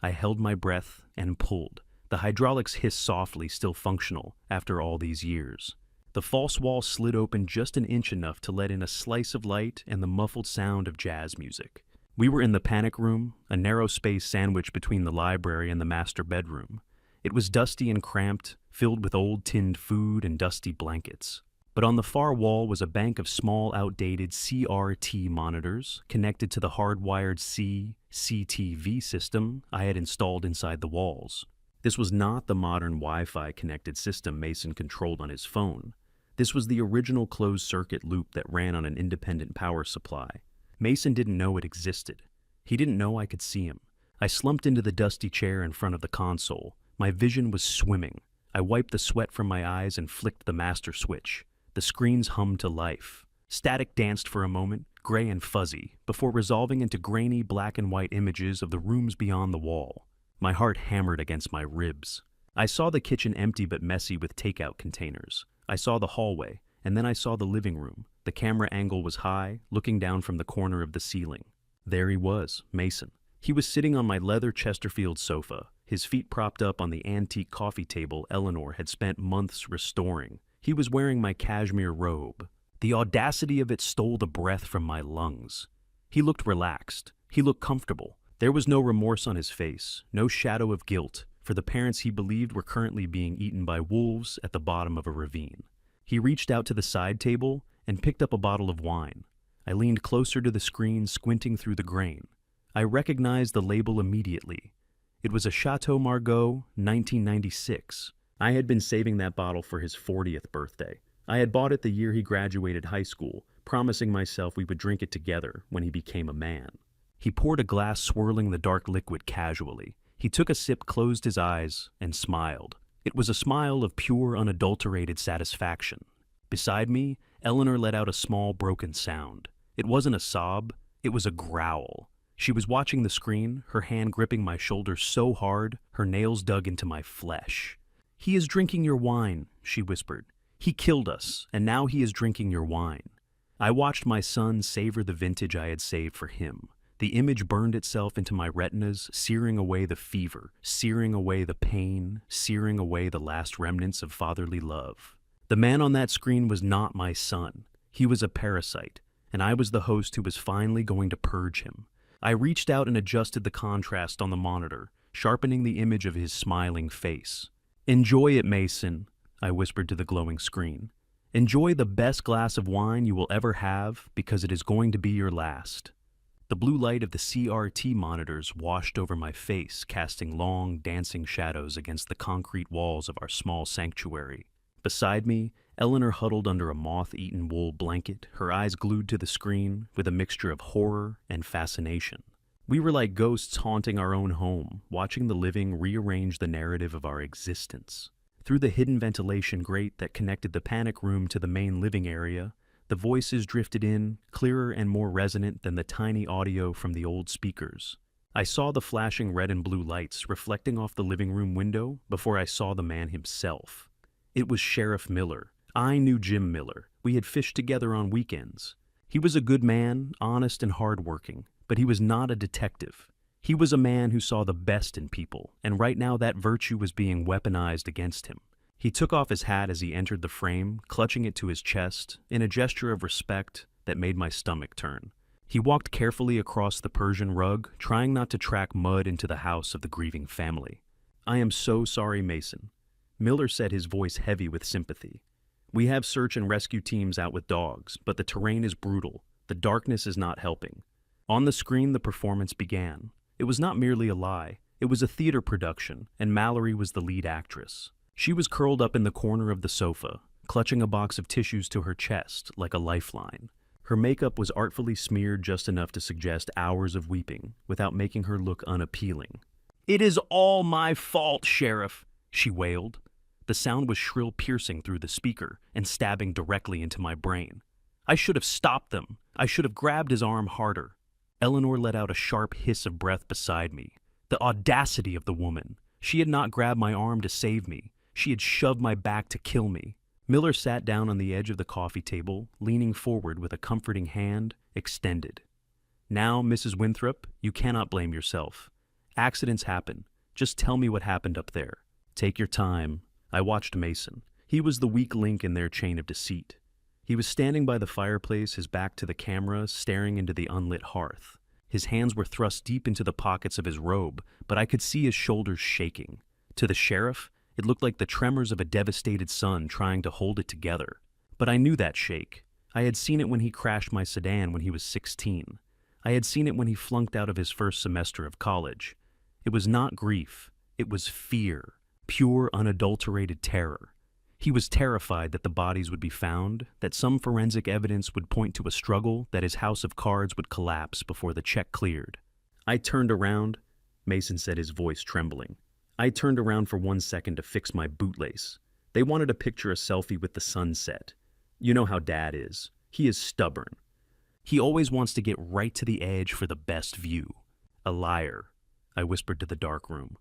Speaker 1: I held my breath and pulled. The hydraulics hissed softly, still functional after all these years. The false wall slid open just an inch enough to let in a slice of light and the muffled sound of jazz music. We were in the panic room, a narrow space sandwiched between the library and the master bedroom. It was dusty and cramped, filled with old tinned food and dusty blankets. But on the far wall was a bank of small, outdated CRT monitors connected to the hardwired CCTV system I had installed inside the walls. This was not the modern Wi-Fi connected system Mason controlled on his phone. This was the original closed-circuit loop that ran on an independent power supply. Mason didn't know it existed. He didn't know I could see him. I slumped into the dusty chair in front of the console. My vision was swimming. I wiped the sweat from my eyes and flicked the master switch. The screens hummed to life. Static danced for a moment, gray and fuzzy, before resolving into grainy black and white images of the rooms beyond the wall. My heart hammered against my ribs. I saw the kitchen empty but messy with takeout containers. I saw the hallway, and then I saw the living room. The camera angle was high, looking down from the corner of the ceiling. There he was, Mason. He was sitting on my leather Chesterfield sofa, his feet propped up on the antique coffee table Eleanor had spent months restoring. He was wearing my cashmere robe. The audacity of it stole the breath from my lungs. He looked relaxed. He looked comfortable. There was no remorse on his face, no shadow of guilt for the parents he believed were currently being eaten by wolves at the bottom of a ravine. He reached out to the side table and picked up a bottle of wine. I leaned closer to the screen, squinting through the grain. I recognized the label immediately. It was a Chateau Margaux, 1996. I had been saving that bottle for his 40th birthday. I had bought it the year he graduated high school, promising myself we would drink it together when he became a man. He poured a glass, swirling the dark liquid casually. He took a sip, closed his eyes, and smiled. It was a smile of pure, unadulterated satisfaction. Beside me, Eleanor let out a small, broken sound. It wasn't a sob, it was a growl. She was watching the screen, her hand gripping my shoulder so hard, her nails dug into my flesh. "He is drinking your wine," she whispered. "He killed us, and now he is drinking your wine." I watched my son savor the vintage I had saved for him. The image burned itself into my retinas, searing away the fever, searing away the pain, searing away the last remnants of fatherly love. The man on that screen was not my son. He was a parasite, and I was the host who was finally going to purge him. I reached out and adjusted the contrast on the monitor, sharpening the image of his smiling face. "Enjoy it, Mason," I whispered to the glowing screen. "Enjoy the best glass of wine you will ever have, because it is going to be your last." The blue light of the CRT monitors washed over my face, casting long, dancing shadows against the concrete walls of our small sanctuary. Beside me, Eleanor huddled under a moth-eaten wool blanket, her eyes glued to the screen, with a mixture of horror and fascination. We were like ghosts haunting our own home, watching the living rearrange the narrative of our existence. Through the hidden ventilation grate that connected the panic room to the main living area, the voices drifted in, clearer and more resonant than the tiny audio from the old speakers. I saw the flashing red and blue lights reflecting off the living room window before I saw the man himself. It was Sheriff Miller. I knew Jim Miller. We had fished together on weekends. He was a good man, honest and hardworking, but he was not a detective. He was a man who saw the best in people, and right now that virtue was being weaponized against him. He took off his hat as he entered the frame, clutching it to his chest, in a gesture of respect that made my stomach turn. He walked carefully across the Persian rug, trying not to track mud into the house of the grieving family. "I am so sorry, Mason." Miller said, his voice heavy with sympathy. "We have search and rescue teams out with dogs, but the terrain is brutal. The darkness is not helping." On the screen, the performance began. It was not merely a lie. It was a theater production, and Mallory was the lead actress. She was curled up in the corner of the sofa, clutching a box of tissues to her chest like a lifeline. Her makeup was artfully smeared just enough to suggest hours of weeping, without making her look unappealing. "It is all my fault, Sheriff," she wailed. The sound was shrill, piercing through the speaker and stabbing directly into my brain. "I should have stopped them. I should have grabbed his arm harder." Eleanor let out a sharp hiss of breath beside me. The audacity of the woman. She had not grabbed my arm to save me. She had shoved my back to kill me. Miller sat down on the edge of the coffee table, leaning forward with a comforting hand extended. "Now, Mrs. Winthrop, you cannot blame yourself. Accidents happen. Just tell me what happened up there. Take your time." I watched Mason. He was the weak link in their chain of deceit. He was standing by the fireplace, his back to the camera, staring into the unlit hearth. His hands were thrust deep into the pockets of his robe, but I could see his shoulders shaking. To the sheriff, it looked like the tremors of a devastated son trying to hold it together. But I knew that shake. I had seen it when he crashed my sedan when he was 16. I had seen it when he flunked out of his first semester of college. It was not grief. It was fear. Pure, unadulterated terror. He was terrified that the bodies would be found, that some forensic evidence would point to a struggle, that his house of cards would collapse before the check cleared. I turned around, Mason said, his voice trembling. I turned around for 1 second to fix my bootlace. They wanted to picture a selfie with the sunset. You know how Dad is. He is stubborn. He always wants to get right to the edge for the best view. A liar, I whispered to the dark room.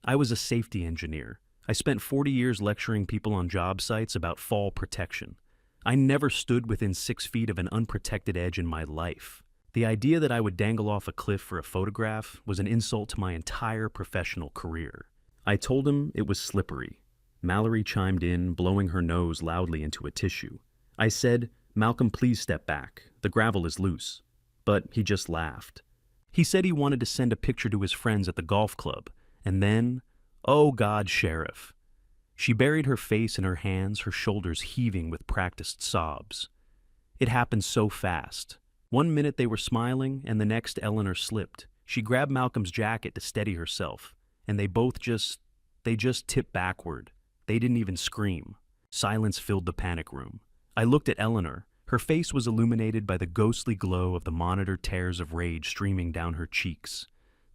Speaker 1: I was a safety engineer. I spent 40 years lecturing people on job sites about fall protection. I never stood within 6 feet of an unprotected edge in my life. The idea that I would dangle off a cliff for a photograph was an insult to my entire professional career. I told him it was slippery. Mallory chimed in, blowing her nose loudly into a tissue. I said, "Malcolm, please step back. The gravel is loose." But he just laughed. He said he wanted to send a picture to his friends at the golf club, and then, "Oh God, Sheriff." She buried her face in her hands, her shoulders heaving with practiced sobs. It happened so fast. 1 minute they were smiling, and the next Eleanor slipped. She grabbed Malcolm's jacket to steady herself, and they just tipped backward. They didn't even scream. Silence filled the panic room. I looked at Eleanor. Her face was illuminated by the ghostly glow of the monitor tears of rage streaming down her cheeks.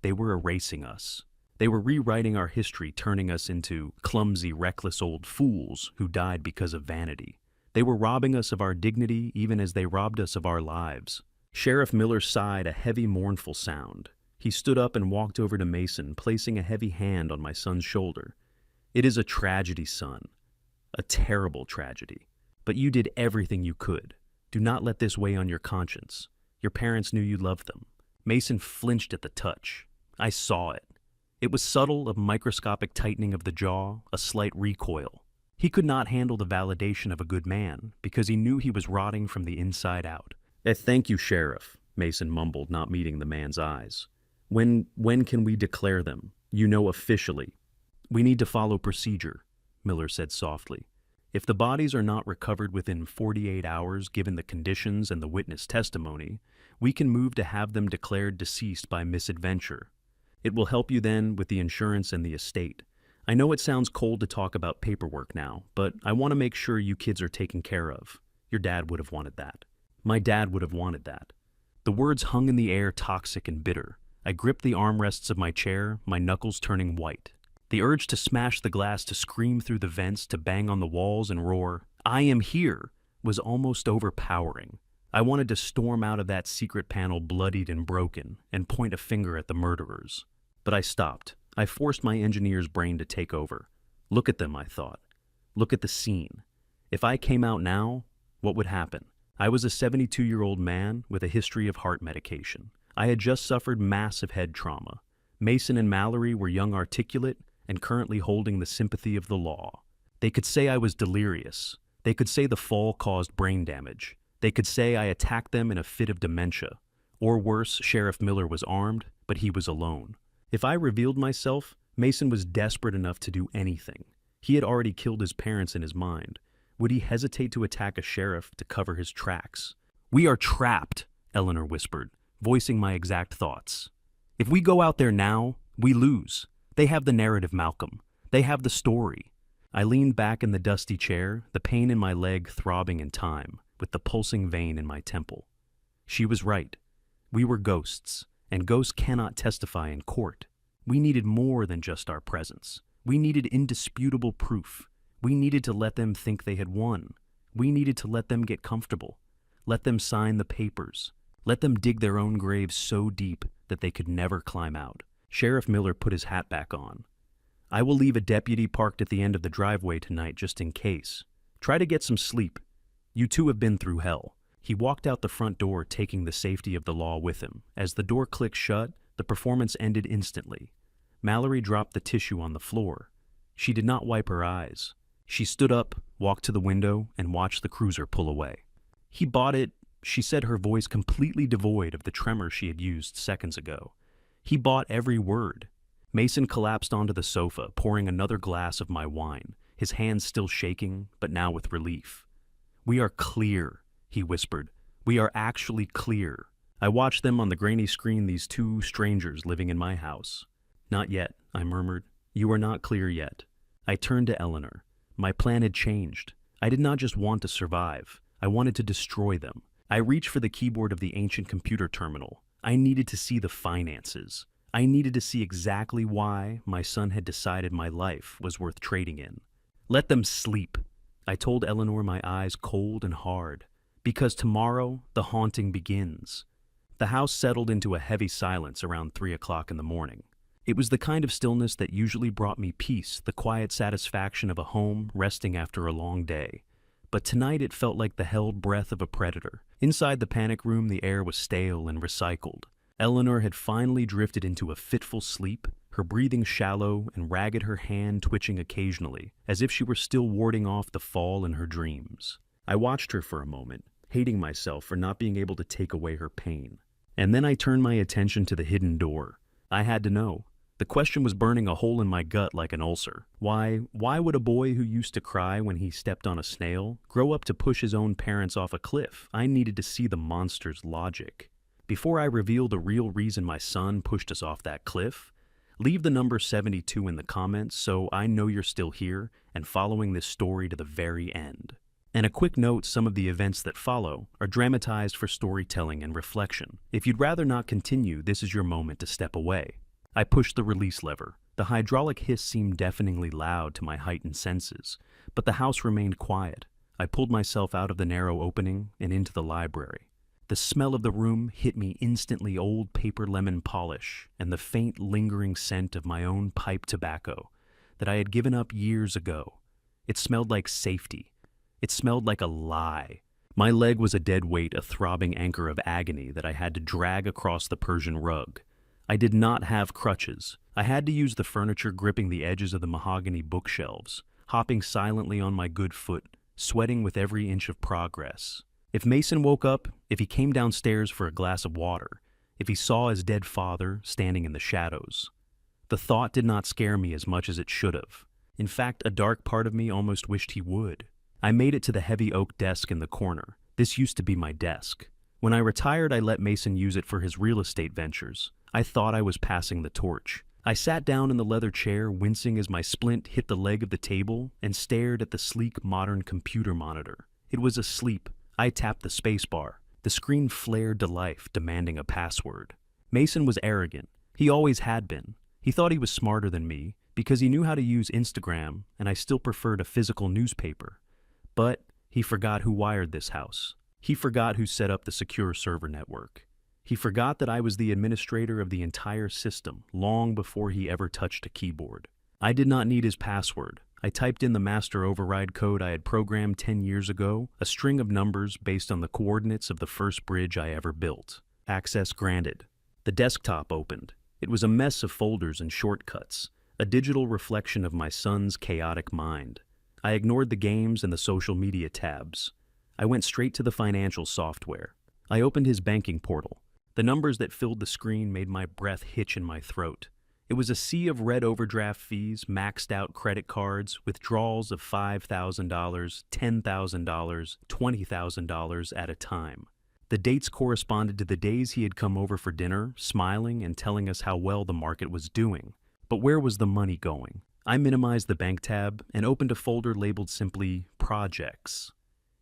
Speaker 1: They were erasing us. They were rewriting our history, turning us into clumsy, reckless old fools who died because of vanity. They were robbing us of our dignity even as they robbed us of our lives. Sheriff Miller sighed a heavy, mournful sound. He stood up and walked over to Mason, placing a heavy hand on my son's shoulder. "It is a tragedy, son. A terrible tragedy. But you did everything you could. Do not let this weigh on your conscience. Your parents knew you loved them. Mason flinched at the touch. I saw it. It was subtle, a microscopic tightening of the jaw, a slight recoil. He could not handle the validation of a good man because he knew he was rotting from the inside out. Thank you, Sheriff," Mason mumbled, not meeting the man's eyes. When can we declare them? You know, officially." "We need to follow procedure," Miller said softly. "If the bodies are not recovered within 48 hours, given the conditions and the witness testimony, we can move to have them declared deceased by misadventure. It will help you then with the insurance and the estate. I know it sounds cold to talk about paperwork now, but I want to make sure you kids are taken care of. Your dad would have wanted that. My dad would have wanted that." The words hung in the air, toxic and bitter. I gripped the armrests of my chair, my knuckles turning white. The urge to smash the glass, to scream through the vents, to bang on the walls and roar, "I am here," was almost overpowering. I wanted to storm out of that secret panel bloodied and broken and point a finger at the murderers. But I stopped. I forced my engineer's brain to take over. Look at them, I thought. Look at the scene. If I came out now, what would happen? I was a 72-year-old man with a history of heart medication. I had just suffered massive head trauma. Mason and Mallory were young, articulate, and currently holding the sympathy of the law. They could say I was delirious. They could say the fall caused brain damage. They could say I attacked them in a fit of dementia. Or worse, Sheriff Miller was armed, but he was alone. If I revealed myself, Mason was desperate enough to do anything. He had already killed his parents in his mind. Would he hesitate to attack a sheriff to cover his tracks? "We are trapped," Eleanor whispered, voicing my exact thoughts. "If we go out there now, we lose. They have the narrative, Malcolm. They have the story." I leaned back in the dusty chair, the pain in my leg throbbing in time, with the pulsing vein in my temple. She was right. We were ghosts, and ghosts cannot testify in court. We needed more than just our presence. We needed indisputable proof. We needed to let them think they had won. We needed to let them get comfortable. Let them sign the papers. Let them dig their own graves so deep that they could never climb out. Sheriff Miller put his hat back on. "I will leave a deputy parked at the end of the driveway tonight just in case. Try to get some sleep. You two have been through hell." He walked out the front door, taking the safety of the law with him. As the door clicked shut, the performance ended instantly. Mallory dropped the tissue on the floor. She did not wipe her eyes. She stood up, walked to the window, and watched the cruiser pull away. "He bought it," she said, her voice completely devoid of the tremor she had used seconds ago. "He bought every word." Mason collapsed onto the sofa, pouring another glass of my wine, his hands still shaking, but now with relief. "We are clear," he whispered. "We are actually clear. I watched them on the grainy screen, these two strangers living in my house." "Not yet," I murmured. "You are not clear yet." I turned to Eleanor. My plan had changed. I did not just want to survive. I wanted to destroy them. I reached for the keyboard of the ancient computer terminal. I needed to see the finances. I needed to see exactly why my son had decided my life was worth trading in. "Let them sleep," I told Eleanor, my eyes cold and hard. "Because tomorrow, the haunting begins." The house settled into a heavy silence around 3 o'clock in the morning. It was the kind of stillness that usually brought me peace, the quiet satisfaction of a home resting after a long day. But tonight it felt like the held breath of a predator. Inside the panic room, the air was stale and recycled. Eleanor had finally drifted into a fitful sleep, her breathing shallow and ragged, her hand twitching occasionally, as if she were still warding off the fall in her dreams. I watched her for a moment, hating myself for not being able to take away her pain. And then I turned my attention to the hidden door. I had to know. The question was burning a hole in my gut like an ulcer. Why would a boy who used to cry when he stepped on a snail grow up to push his own parents off a cliff? I needed to see the monster's logic. Before I reveal the real reason my son pushed us off that cliff, leave the number 72 in the comments so I know you're still here and following this story to the very end. And a quick note, some of the events that follow are dramatized for storytelling and reflection. If you'd rather not continue, this is your moment to step away. I pushed the release lever. The hydraulic hiss seemed deafeningly loud to my heightened senses, but the house remained quiet. I pulled myself out of the narrow opening and into the library. The smell of the room hit me instantly, old paper lemon polish and the faint lingering scent of my own pipe tobacco that I had given up years ago. It smelled like safety. It smelled like a lie. My leg was a dead weight, a throbbing anchor of agony that I had to drag across the Persian rug. I did not have crutches. I had to use the furniture gripping the edges of the mahogany bookshelves, hopping silently on my good foot, sweating with every inch of progress. If Mason woke up, if he came downstairs for a glass of water, if he saw his dead father standing in the shadows, the thought did not scare me as much as it should have. In fact, a dark part of me almost wished he would. I made it to the heavy oak desk in the corner. This used to be my desk. When I retired, I let Mason use it for his real estate ventures. I thought I was passing the torch. I sat down in the leather chair, wincing as my splint hit the leg of the table, and stared at the sleek, modern computer monitor. It was asleep. I tapped the spacebar. The screen flared to life, demanding a password. Mason was arrogant. He always had been. He thought he was smarter than me because he knew how to use Instagram, and I still preferred a physical newspaper. But he forgot who wired this house. He forgot who set up the secure server network. He forgot that I was the administrator of the entire system long before he ever touched a keyboard. I did not need his password. I typed in the master override code I had programmed 10 years ago, a string of numbers based on the coordinates of the first bridge I ever built. Access granted. The desktop opened. It was a mess of folders and shortcuts, a digital reflection of my son's chaotic mind. I ignored the games and the social media tabs. I went straight to the financial software. I opened his banking portal. The numbers that filled the screen made my breath hitch in my throat. It was a sea of red overdraft fees, maxed out credit cards, withdrawals of $5,000, $10,000, $20,000 at a time. The dates corresponded to the days he had come over for dinner, smiling and telling us how well the market was doing. But where was the money going? I minimized the bank tab and opened a folder labeled simply Projects.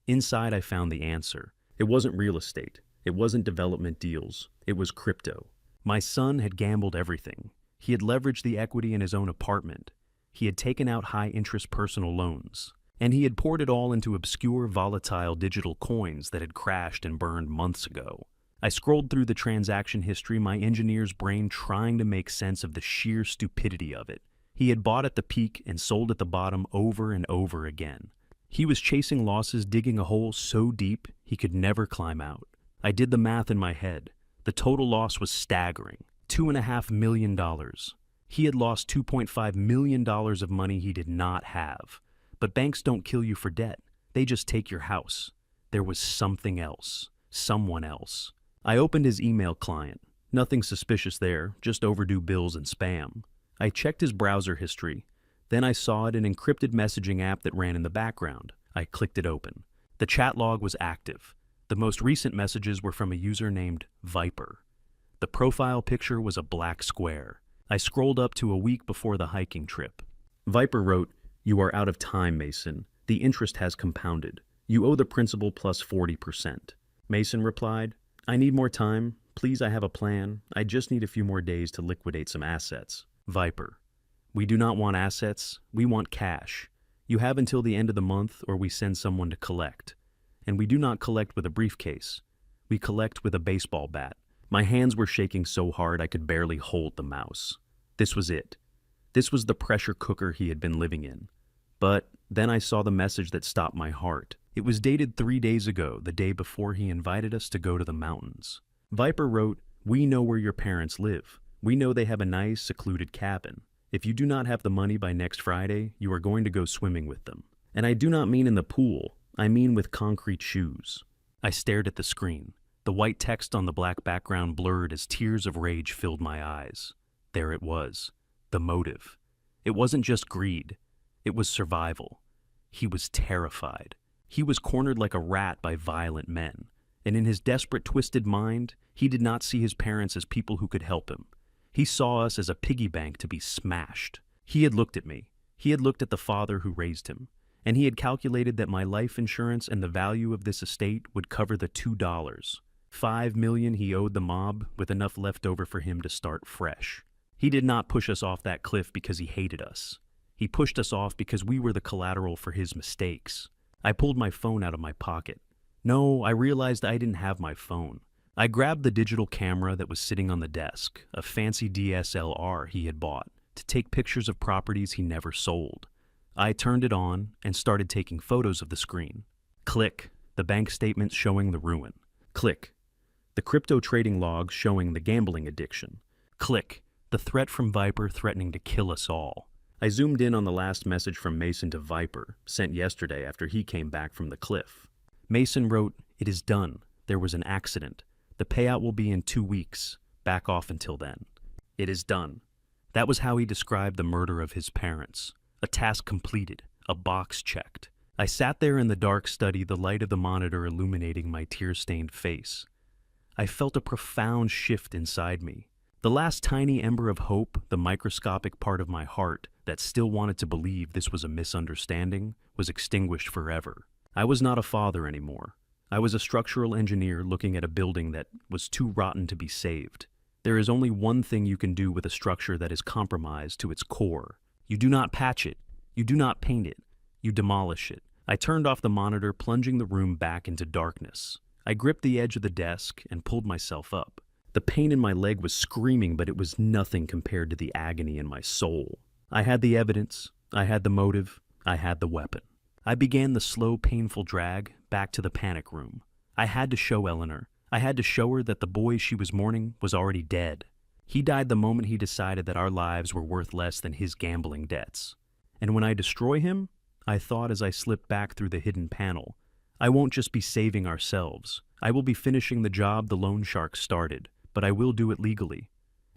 Speaker 1: Inside I found the answer. It wasn't real estate. It wasn't development deals. It was crypto. My son had gambled everything. He had leveraged the equity in his own apartment. He had taken out high-interest personal loans. And he had poured it all into obscure, volatile digital coins that had crashed and burned months ago. I scrolled through the transaction history, my engineer's brain trying to make sense of the sheer stupidity of it. He had bought at the peak and sold at the bottom over and over again. He was chasing losses, digging a hole so deep he could never climb out. I did the math in my head. The total loss was staggering. $2.5 million. He had lost $2.5 million of money he did not have. But banks don't kill you for debt. They just take your house. There was something else. Someone else. I opened his email client. Nothing suspicious there, just overdue bills and spam. I checked his browser history. Then I saw an encrypted messaging app that ran in the background. I clicked it open. The chat log was active. The most recent messages were from a user named Viper. The profile picture was a black square. I scrolled up to a week before the hiking trip. Viper wrote, "You are out of time, Mason. The interest has compounded. You owe the principal plus 40%. Mason replied, "I need more time. Please, I have a plan. I just need a few more days to liquidate some assets." Viper, "We do not want assets. We want cash. You have until the end of the month or we send someone to collect. And we do not collect with a briefcase. We collect with a baseball bat." My hands were shaking so hard I could barely hold the mouse. This was it. This was the pressure cooker he had been living in. But then I saw the message that stopped my heart. It was dated 3 days ago, the day before he invited us to go to the mountains. Viper wrote, "We know where your parents live. We know they have a nice, secluded cabin. If you do not have the money by next Friday, you are going to go swimming with them. And I do not mean in the pool. I mean with concrete shoes." I stared at the screen. The white text on the black background blurred as tears of rage filled my eyes. There it was. The motive. It wasn't just greed. It was survival. He was terrified. He was cornered like a rat by violent men. And in his desperate, twisted mind, he did not see his parents as people who could help him. He saw us as a piggy bank to be smashed. He had looked at me. He had looked at the father who raised him. And he had calculated that my life insurance and the value of this estate would cover the $2. $5 million he owed the mob, with enough left over for him to start fresh. He did not push us off that cliff because he hated us. He pushed us off because we were the collateral for his mistakes. I pulled my phone out of my pocket. No, I realized I didn't have my phone. I grabbed the digital camera that was sitting on the desk, a fancy DSLR he had bought, to take pictures of properties he never sold. I turned it on and started taking photos of the screen. Click, The bank statements showing the ruin. Click. The crypto trading logs showing the gambling addiction. Click. The threat from Viper threatening to kill us all. I zoomed in on the last message from Mason to Viper, sent yesterday after he came back from the cliff. Mason wrote, "It is done. There was an accident. The payout will be in 2 weeks. Back off until then. It is done." That was how he described the murder of his parents. A task completed, a box checked. I sat there in the dark study, the light of the monitor illuminating my tear-stained face. I felt a profound shift inside me. The last tiny ember of hope, the microscopic part of my heart that still wanted to believe this was a misunderstanding, was extinguished forever. I was not a father anymore. I was a structural engineer looking at a building that was too rotten to be saved. There is only one thing you can do with a structure that is compromised to its core. You do not patch it. You do not paint it. You demolish it. I turned off the monitor, plunging the room back into darkness. I gripped the edge of the desk and pulled myself up. The pain in my leg was screaming, but it was nothing compared to the agony in my soul. I had the evidence. I had the motive. I had the weapon. I began the slow, painful drag back to the panic room. I had to show Eleanor. I had to show her that the boy she was mourning was already dead. He died the moment he decided that our lives were worth less than his gambling debts. And when I destroy him, I thought as I slipped back through the hidden panel, I won't just be saving ourselves. I will be finishing the job the loan shark started, but I will do it legally.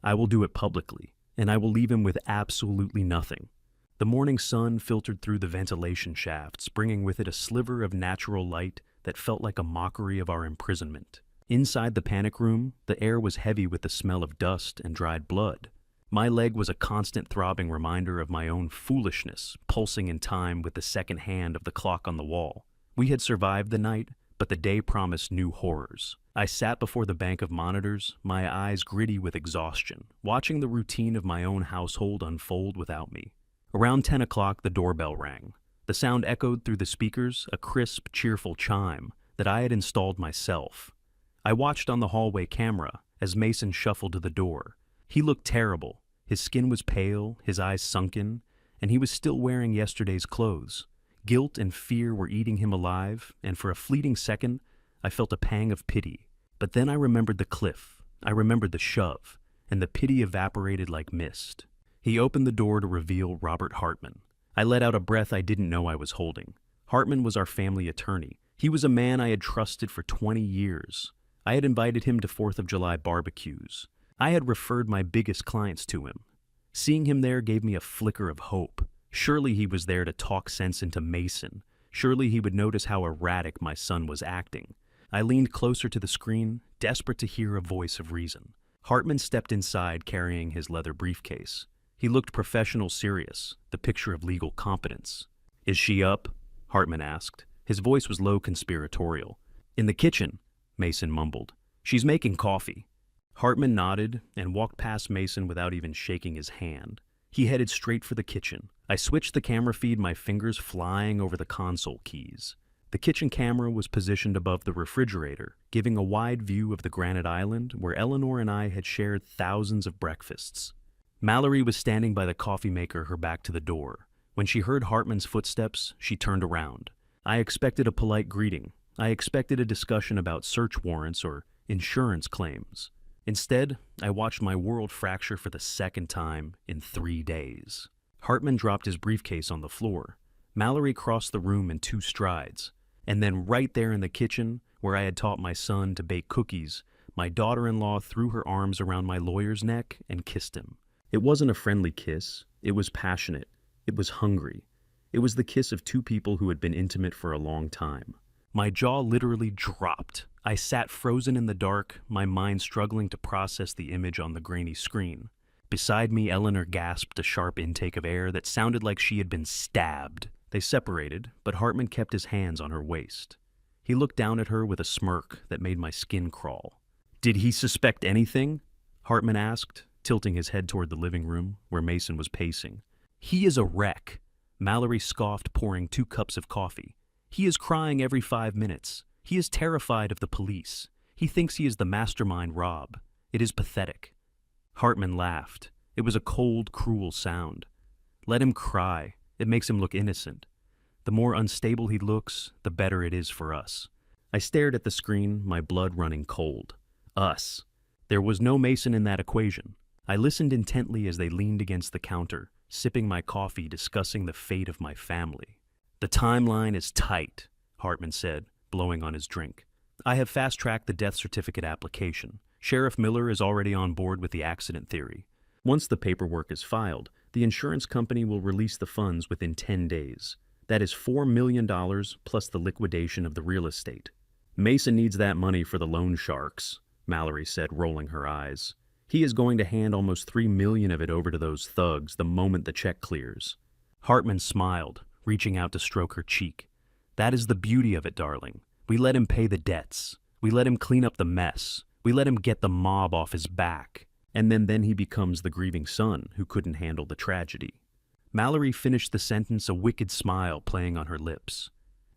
Speaker 1: I will do it publicly, and I will leave him with absolutely nothing. The morning sun filtered through the ventilation shafts, bringing with it a sliver of natural light that felt like a mockery of our imprisonment. Inside the panic room, the air was heavy with the smell of dust and dried blood. My leg was a constant throbbing reminder of my own foolishness, pulsing in time with the second hand of the clock on the wall. We had survived the night, but the day promised new horrors. I sat before the bank of monitors, my eyes gritty with exhaustion, watching the routine of my own household unfold without me. Around 10 o'clock, the doorbell rang. The sound echoed through the speakers, a crisp, cheerful chime that I had installed myself. I watched on the hallway camera as Mason shuffled to the door. He looked terrible. His skin was pale, his eyes sunken, and he was still wearing yesterday's clothes. Guilt and fear were eating him alive, and for a fleeting second, I felt a pang of pity. But then I remembered the cliff. I remembered the shove, and the pity evaporated like mist. He opened the door to reveal Robert Hartman. I let out a breath I didn't know I was holding. Hartman was our family attorney. He was a man I had trusted for 20 years. I had invited him to 4th of July barbecues. I had referred my biggest clients to him. Seeing him there gave me a flicker of hope. Surely he was there to talk sense into Mason. Surely he would notice how erratic my son was acting. I leaned closer to the screen, desperate to hear a voice of reason. Hartman stepped inside carrying his leather briefcase. He looked professional serious, the picture of legal competence. "Is she up?" Hartman asked. His voice was low conspiratorial. "In the kitchen," Mason mumbled. "She's making coffee." Hartman nodded and walked past Mason without even shaking his hand. He headed straight for the kitchen. I switched the camera feed, my fingers flying over the console keys. The kitchen camera was positioned above the refrigerator, giving a wide view of the granite island where Eleanor and I had shared thousands of breakfasts. Mallory was standing by the coffee maker, her back to the door. When she heard Hartman's footsteps, she turned around. I expected a polite greeting. I expected a discussion about search warrants or insurance claims. Instead, I watched my world fracture for the second time in 3 days. Hartman dropped his briefcase on the floor. Mallory crossed the room in 2 strides. And then right there in the kitchen, where I had taught my son to bake cookies, my daughter-in-law threw her arms around my lawyer's neck and kissed him. It wasn't a friendly kiss. It was passionate. It was hungry. It was the kiss of 2 people who had been intimate for a long time. My jaw literally dropped. I sat frozen in the dark, my mind struggling to process the image on the grainy screen. Beside me, Eleanor gasped a sharp intake of air that sounded like she had been stabbed. They separated, but Hartman kept his hands on her waist. He looked down at her with a smirk that made my skin crawl. "Did he suspect anything?" Hartman asked, tilting his head toward the living room, where Mason was pacing. "He is a wreck," Mallory scoffed, pouring 2 cups of coffee. "He is crying every 5 minutes. He is terrified of the police. He thinks he is the mastermind Rob. It is pathetic." Hartman laughed. It was a cold, cruel sound. "Let him cry. It makes him look innocent. The more unstable he looks, the better it is for us. I stared at the screen, my blood running cold. Us. There was no Mason in that equation. I listened intently as they leaned against the counter, sipping my coffee, discussing the fate of my family. The timeline is tight, Hartman said, blowing on his drink. I have fast-tracked the death certificate application. Sheriff Miller is already on board with the accident theory. Once the paperwork is filed, the insurance company will release the funds within 10 days. That is $4 million plus the liquidation of the real estate. Mason needs that money for the loan sharks, Mallory said, rolling her eyes. He is going to hand almost $3 million of it over to those thugs the moment the check clears. Hartman smiled, reaching out to stroke her cheek. That is the beauty of it, darling. We let him pay the debts. We let him clean up the mess. We let him get the mob off his back. And then he becomes the grieving son who couldn't handle the tragedy. Mallory finished the sentence, a wicked smile playing on her lips.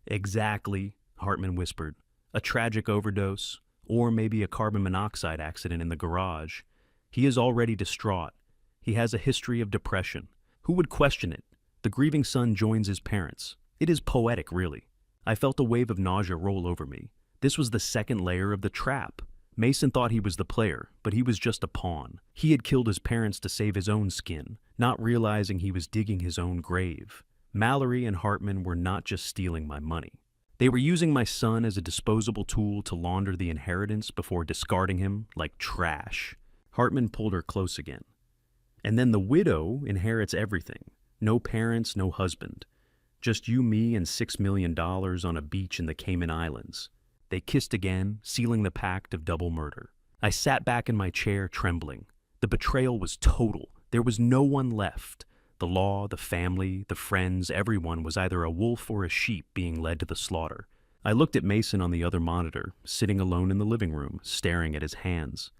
Speaker 1: Exactly, Hartman whispered. A tragic overdose, or maybe a carbon monoxide accident in the garage. He is already distraught. He has a history of depression. Who would question it? The grieving son joins his parents. It is poetic, really. I felt a wave of nausea roll over me. This was the second layer of the trap. Mason thought he was the player, but he was just a pawn. He had killed his parents to save his own skin, not realizing he was digging his own grave. Mallory and Hartman were not just stealing my money. They were using my son as a disposable tool to launder the inheritance before discarding him like trash. Hartman pulled her close again. And then the widow inherits everything. No parents, no husband. Just you, me, and $6 million on a beach in the Cayman Islands. They kissed again, sealing the pact of double murder. I sat back in my chair, trembling. The betrayal was total. There was no one left. The law, the family, the friends, everyone was either a wolf or a sheep being led to the slaughter. I looked at Mason on the other monitor, sitting alone in the living room, staring at his hands.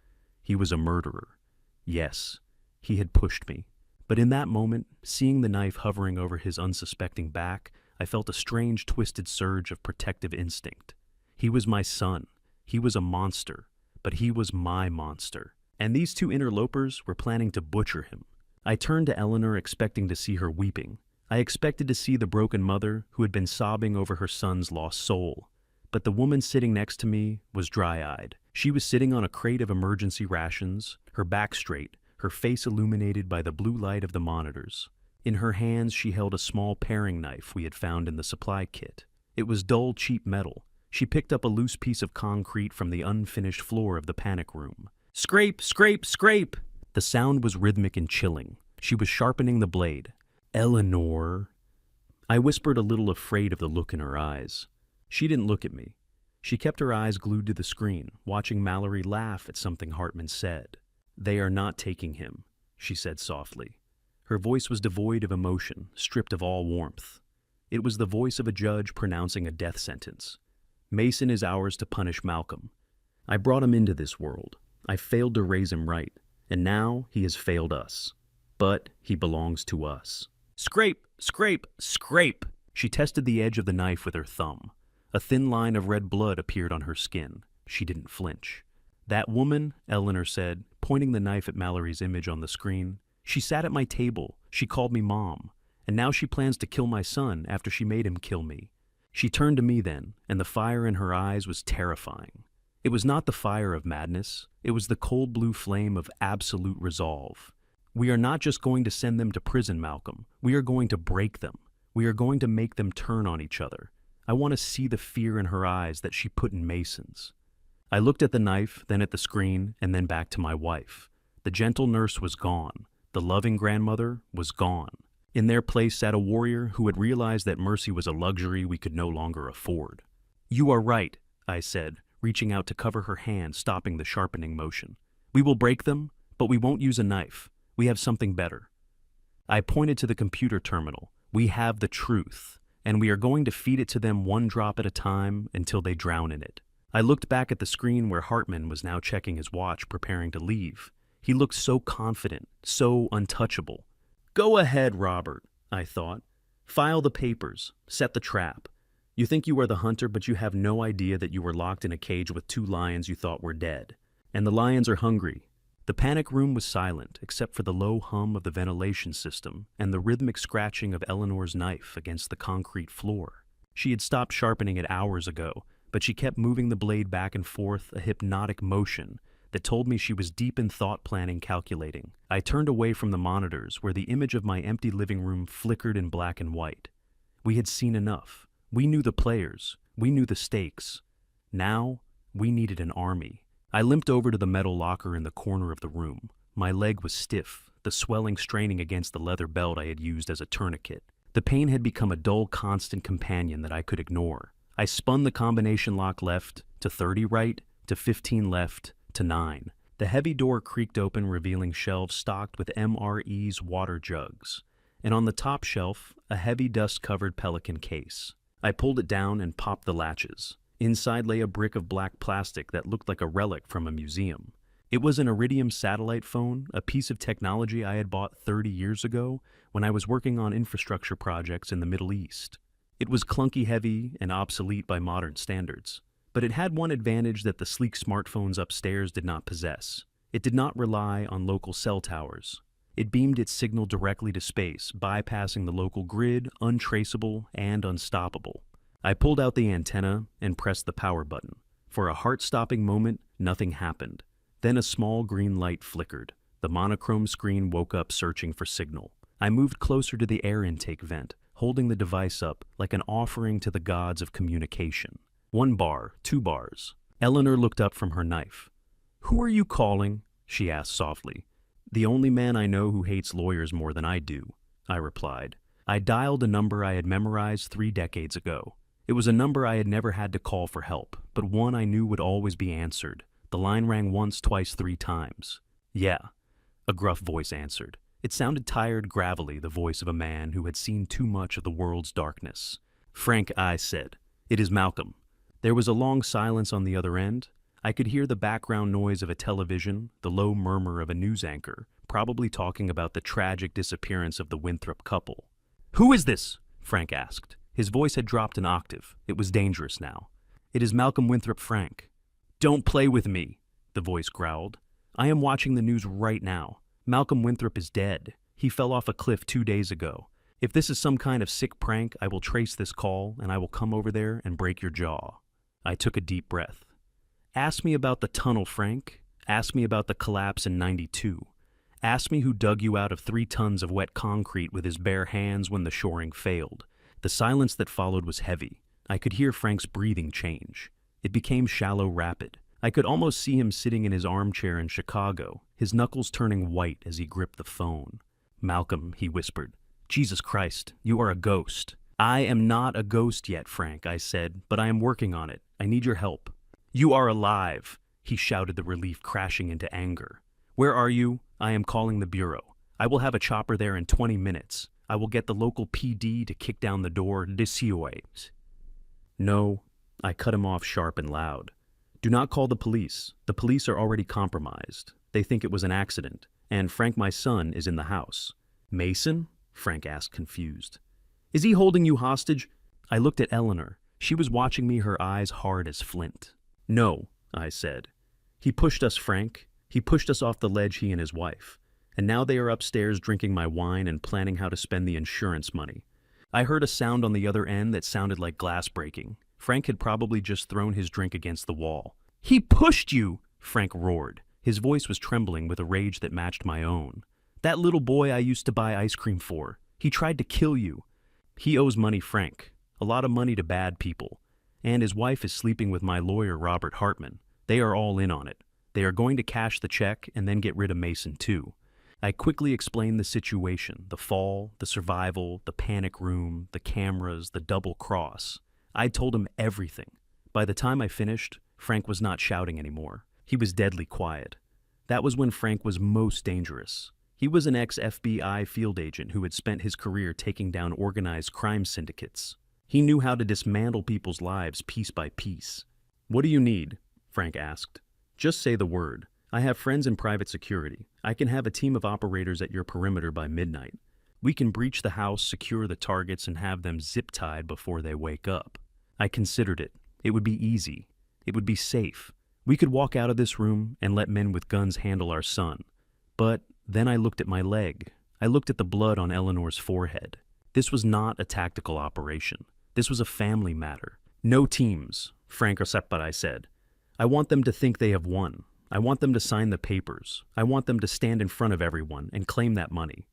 Speaker 1: He was a murderer. Yes, he had pushed me. But in that moment, seeing the knife hovering over his unsuspecting back, I felt a strange, twisted surge of protective instinct. He was my son. He was a monster. But he was my monster. And these two interlopers were planning to butcher him. I turned to Eleanor, expecting to see her weeping. I expected to see the broken mother who had been sobbing over her son's lost soul. But the woman sitting next to me was dry-eyed. She was sitting on a crate of emergency rations, her back straight, her face illuminated by the blue light of the monitors. In her hands she held a small paring knife we had found in the supply kit. It was dull, cheap metal. She picked up a loose piece of concrete from the unfinished floor of the panic room. Scrape, scrape, scrape! The sound was rhythmic and chilling. She was sharpening the blade. Eleanor. I whispered, a little afraid of the look in her eyes. She didn't look at me. She kept her eyes glued to the screen, watching Mallory laugh at something Hartman said. They are not taking him, she said softly. Her voice was devoid of emotion, stripped of all warmth. It was the voice of a judge pronouncing a death sentence. Mason is ours to punish Malcolm. I brought him into this world. I failed to raise him right, and now he has failed us. But he belongs to us. Scrape, scrape, scrape! She tested the edge of the knife with her thumb. A thin line of red blood appeared on her skin. She didn't flinch. That woman, Eleanor said, pointing the knife at Mallory's image on the screen, she sat at my table. She called me Mom. And now she plans to kill my son after she made him kill me. She turned to me then, and the fire in her eyes was terrifying. It was not the fire of madness. It was the cold blue flame of absolute resolve. We are not just going to send them to prison, Malcolm. We are going to break them. We are going to make them turn on each other. I want to see the fear in her eyes that she put in Mason's. I looked at the knife, then at the screen, and then back to my wife. The gentle nurse was gone. The loving grandmother was gone. In their place sat a warrior who had realized that mercy was a luxury we could no longer afford. You are right, I said, reaching out to cover her hand, stopping the sharpening motion. We will break them, but we won't use a knife. We have something better. I pointed to the computer terminal. We have the truth, and we are going to feed it to them one drop at a time until they drown in it. I looked back at the screen where Hartman was now checking his watch, preparing to leave. He looked so confident, so untouchable. Go ahead, Robert, I thought. File the papers. Set the trap. You think you are the hunter, but you have no idea that you were locked in a cage with 2 lions you thought were dead. And the lions are hungry. The panic room was silent, except for the low hum of the ventilation system and the rhythmic scratching of Eleanor's knife against the concrete floor. She had stopped sharpening it hours ago, but she kept moving the blade back and forth, a hypnotic motion that told me she was deep in thought planning, calculating. I turned away from the monitors where the image of my empty living room flickered in black and white. We had seen enough. We knew the players. We knew the stakes. Now, we needed an army. I limped over to the metal locker in the corner of the room. My leg was stiff, the swelling straining against the leather belt I had used as a tourniquet. The pain had become a dull, constant companion that I could ignore. I spun the combination lock left, to 30 right, to 15 left, to 9. The heavy door creaked open, revealing shelves stocked with MRE's water jugs, and on the top shelf, a heavy dust-covered Pelican case. I pulled it down and popped the latches. Inside lay a brick of black plastic that looked like a relic from a museum. It was an Iridium satellite phone, a piece of technology I had bought 30 years ago when I was working on infrastructure projects in the Middle East. It was clunky heavy and obsolete by modern standards, but it had one advantage that the sleek smartphones upstairs did not possess. It did not rely on local cell towers. It beamed its signal directly to space, bypassing the local grid, untraceable and unstoppable. I pulled out the antenna and pressed the power button. For a heart-stopping moment, nothing happened. Then a small green light flickered. The monochrome screen woke up, searching for signal. I moved closer to the air intake vent, holding the device up like an offering to the gods of communication. 1 bar, 2 bars. Eleanor looked up from her knife. "Who are you calling?" she asked softly. "The only man I know who hates lawyers more than I do," I replied. I dialed a number I had memorized 3 decades ago. It was a number I had never had to call for help, but one I knew would always be answered. The line rang once, twice, 3 times. "Yeah," a gruff voice answered. It sounded tired, gravelly, the voice of a man who had seen too much of the world's darkness. "Frank," I said. "It is Malcolm." There was a long silence on the other end. I could hear the background noise of a television, the low murmur of a news anchor, probably talking about the tragic disappearance of the Winthrop couple. "Who is this?" Frank asked. His voice had dropped an octave. It was dangerous now. "It is Malcolm Winthrop, Frank." "Don't play with me," the voice growled. "I am watching the news right now. Malcolm Winthrop is dead. He fell off a cliff 2 days ago. If this is some kind of sick prank, I will trace this call, and I will come over there and break your jaw." I took a deep breath. "Ask me about the tunnel, Frank. Ask me about the collapse in '92. Ask me who dug you out of 3 tons of wet concrete with his bare hands when the shoring failed." The silence that followed was heavy. I could hear Frank's breathing change. It became shallow, rapid. I could almost see him sitting in his armchair in Chicago, his knuckles turning white as he gripped the phone. "Malcolm," he whispered. "Jesus Christ, you are a ghost." "I am not a ghost yet, Frank," I said, "but I am working on it. I need your help." "You are alive," he shouted, the relief crashing into anger. "Where are you?" "I am calling the bureau. I will have a chopper there in 20 minutes. I will get the local PD to kick down the door. Dissuades." "No," I cut him off sharp and loud. "Do not call the police. The police are already compromised. They think it was an accident, and Frank, my son, is in the house." "Mason?" Frank asked, confused. "Is he holding you hostage?" I looked at Eleanor. She was watching me, her eyes hard as flint. "No," I said. "He pushed us, Frank. He pushed us off the ledge, he and his wife. And now they are upstairs drinking my wine and planning how to spend the insurance money." I heard a sound on the other end that sounded like glass breaking. Frank had probably just thrown his drink against the wall. "He pushed you!" Frank roared. His voice was trembling with a rage that matched my own. "That little boy I used to buy ice cream for. He tried to kill you." "He owes money, Frank. A lot of money to bad people. And his wife is sleeping with my lawyer, Robert Hartman. They are all in on it. They are going to cash the check and then get rid of Mason, too." I quickly explained the situation, the fall, the survival, the panic room, the cameras, the double cross. I told him everything. By the time I finished, Frank was not shouting anymore. He was deadly quiet. That was when Frank was most dangerous. He was an ex-FBI field agent who had spent his career taking down organized crime syndicates. He knew how to dismantle people's lives piece by piece. "What do you need?" Frank asked. "Just say the word. I have friends in private security. I can have a team of operators at your perimeter by midnight. We can breach the house, secure the targets, and have them zip-tied before they wake up." I considered it. It would be easy. It would be safe. We could walk out of this room and let men with guns handle our son. But then I looked at my leg. I looked at the blood on Eleanor's forehead. This was not a tactical operation. This was a family matter. No teams, Frank Osepare said. I want them to think they have won. I want them to sign the papers. I want them to stand in front of everyone and claim that money.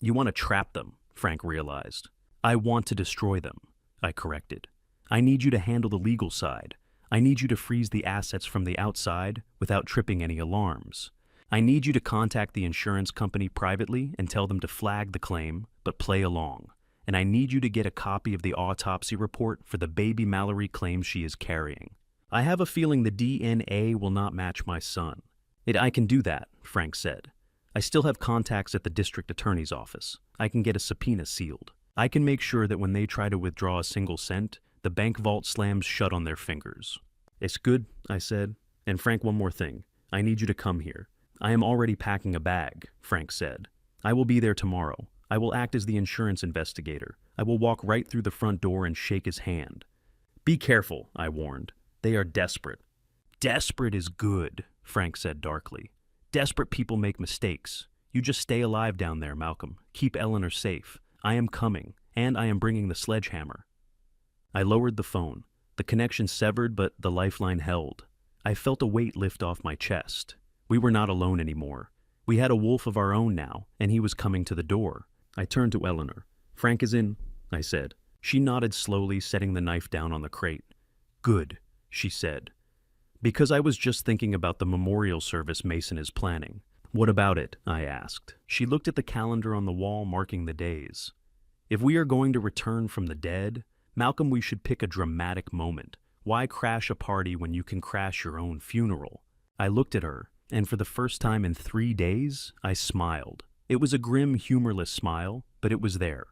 Speaker 1: You want to trap them, Frank realized. I want to destroy them, I corrected. I need you to handle the legal side. I need you to freeze the assets from the outside without tripping any alarms. I need you to contact the insurance company privately and tell them to flag the claim, but play along. And I need you to get a copy of the autopsy report for the baby Mallory claims she is carrying. I have a feeling the DNA will not match my son. I can do that, Frank said. I still have contacts at the district attorney's office. I can get a subpoena sealed. I can make sure that when they try to withdraw a single cent, the bank vault slams shut on their fingers. It's good, I said. And Frank, one more thing. I need you to come here. I am already packing a bag, Frank said. I will be there tomorrow. I will act as the insurance investigator. I will walk right through the front door and shake his hand. Be careful, I warned. They are desperate. Desperate is good, Frank said darkly. Desperate people make mistakes. You just stay alive down there, Malcolm. Keep Eleanor safe. I am coming, and I am bringing the sledgehammer. I lowered the phone. The connection severed, but the lifeline held. I felt a weight lift off my chest. We were not alone anymore. We had a wolf of our own now, and he was coming to the door. I turned to Eleanor. Frank is in, I said. She nodded slowly, setting the knife down on the crate. Good, she said. Because I was just thinking about the memorial service Mason is planning. What about it? I asked. She looked at the calendar on the wall marking the days. If we are going to return from the dead, Malcolm, we should pick a dramatic moment. Why crash a party when you can crash your own funeral? I looked at her, and for the first time in 3 days, I smiled. It was a grim, humorless smile, but it was there.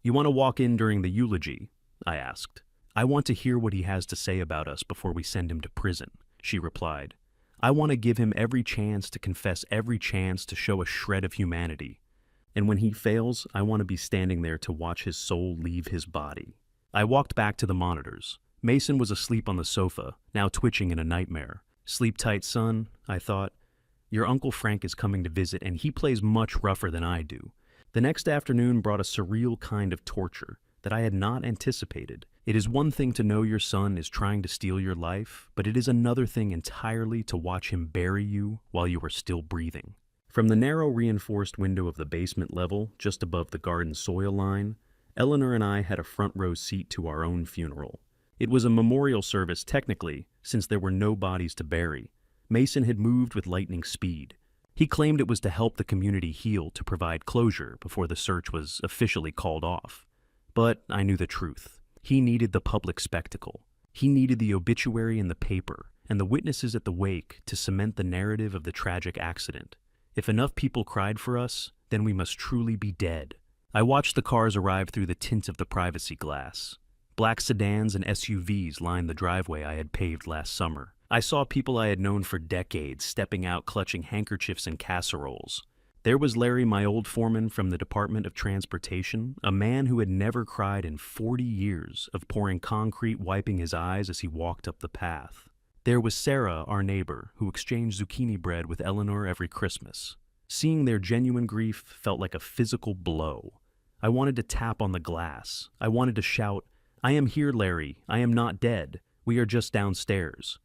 Speaker 1: You want to walk in during the eulogy? I asked. I want to hear what he has to say about us before we send him to prison, she replied. I want to give him every chance to confess, every chance to show a shred of humanity. And when he fails, I want to be standing there to watch his soul leave his body. I walked back to the monitors. Mason was asleep on the sofa, now twitching in a nightmare. Sleep tight, son, I thought. Your Uncle Frank is coming to visit, and he plays much rougher than I do. The next afternoon brought a surreal kind of torture that I had not anticipated. It is one thing to know your son is trying to steal your life, but it is another thing entirely to watch him bury you while you are still breathing. From the narrow reinforced window of the basement level, just above the garden soil line, Eleanor and I had a front row seat to our own funeral. It was a memorial service technically, since there were no bodies to bury. Mason had moved with lightning speed. He claimed it was to help the community heal, to provide closure before the search was officially called off. But I knew the truth. He needed the public spectacle. He needed the obituary in the paper and the witnesses at the wake to cement the narrative of the tragic accident. If enough people cried for us, then we must truly be dead. I watched the cars arrive through the tint of the privacy glass. Black sedans and SUVs lined the driveway I had paved last summer. I saw people I had known for decades stepping out clutching handkerchiefs and casseroles. There was Larry, my old foreman from the Department of Transportation, a man who had never cried in 40 years of pouring concrete, wiping his eyes as he walked up the path. There was Sarah, our neighbor, who exchanged zucchini bread with Eleanor every Christmas. Seeing their genuine grief felt like a physical blow. I wanted to tap on the glass. I wanted to shout, "I am here, Larry. I am not dead. We are just downstairs."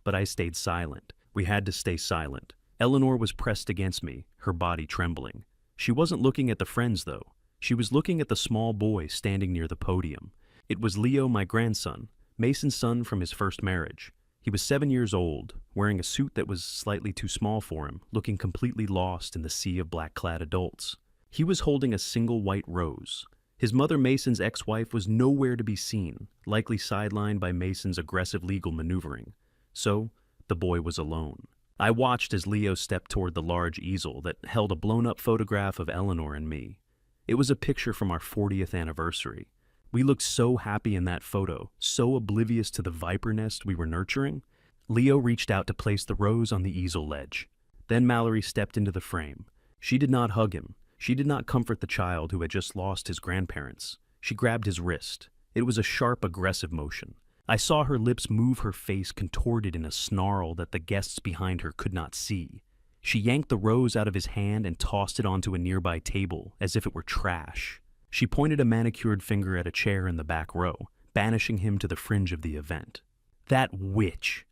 Speaker 1: But I stayed silent. We had to stay silent. Eleanor was pressed against me, her body trembling. She wasn't looking at the friends, though. She was looking at the small boy standing near the podium. It was Leo, my grandson, Mason's son from his first marriage. He was 7 years old, wearing a suit that was slightly too small for him, looking completely lost in the sea of black-clad adults. He was holding a single white rose. His mother, Mason's ex-wife, was nowhere to be seen, likely sidelined by Mason's aggressive legal maneuvering. So, the boy was alone. I watched as Leo stepped toward the large easel that held a blown-up photograph of Eleanor and me. It was a picture from our 40th anniversary. We looked so happy in that photo, so oblivious to the viper nest we were nurturing. Leo reached out to place the rose on the easel ledge. Then Mallory stepped into the frame. She did not hug him. She did not comfort the child who had just lost his grandparents. She grabbed his wrist. It was a sharp, aggressive motion. I saw her lips move, her face contorted in a snarl that the guests behind her could not see. She yanked the rose out of his hand and tossed it onto a nearby table as if it were trash. She pointed a manicured finger at a chair in the back row. banishing him to the fringe of the event. That witch!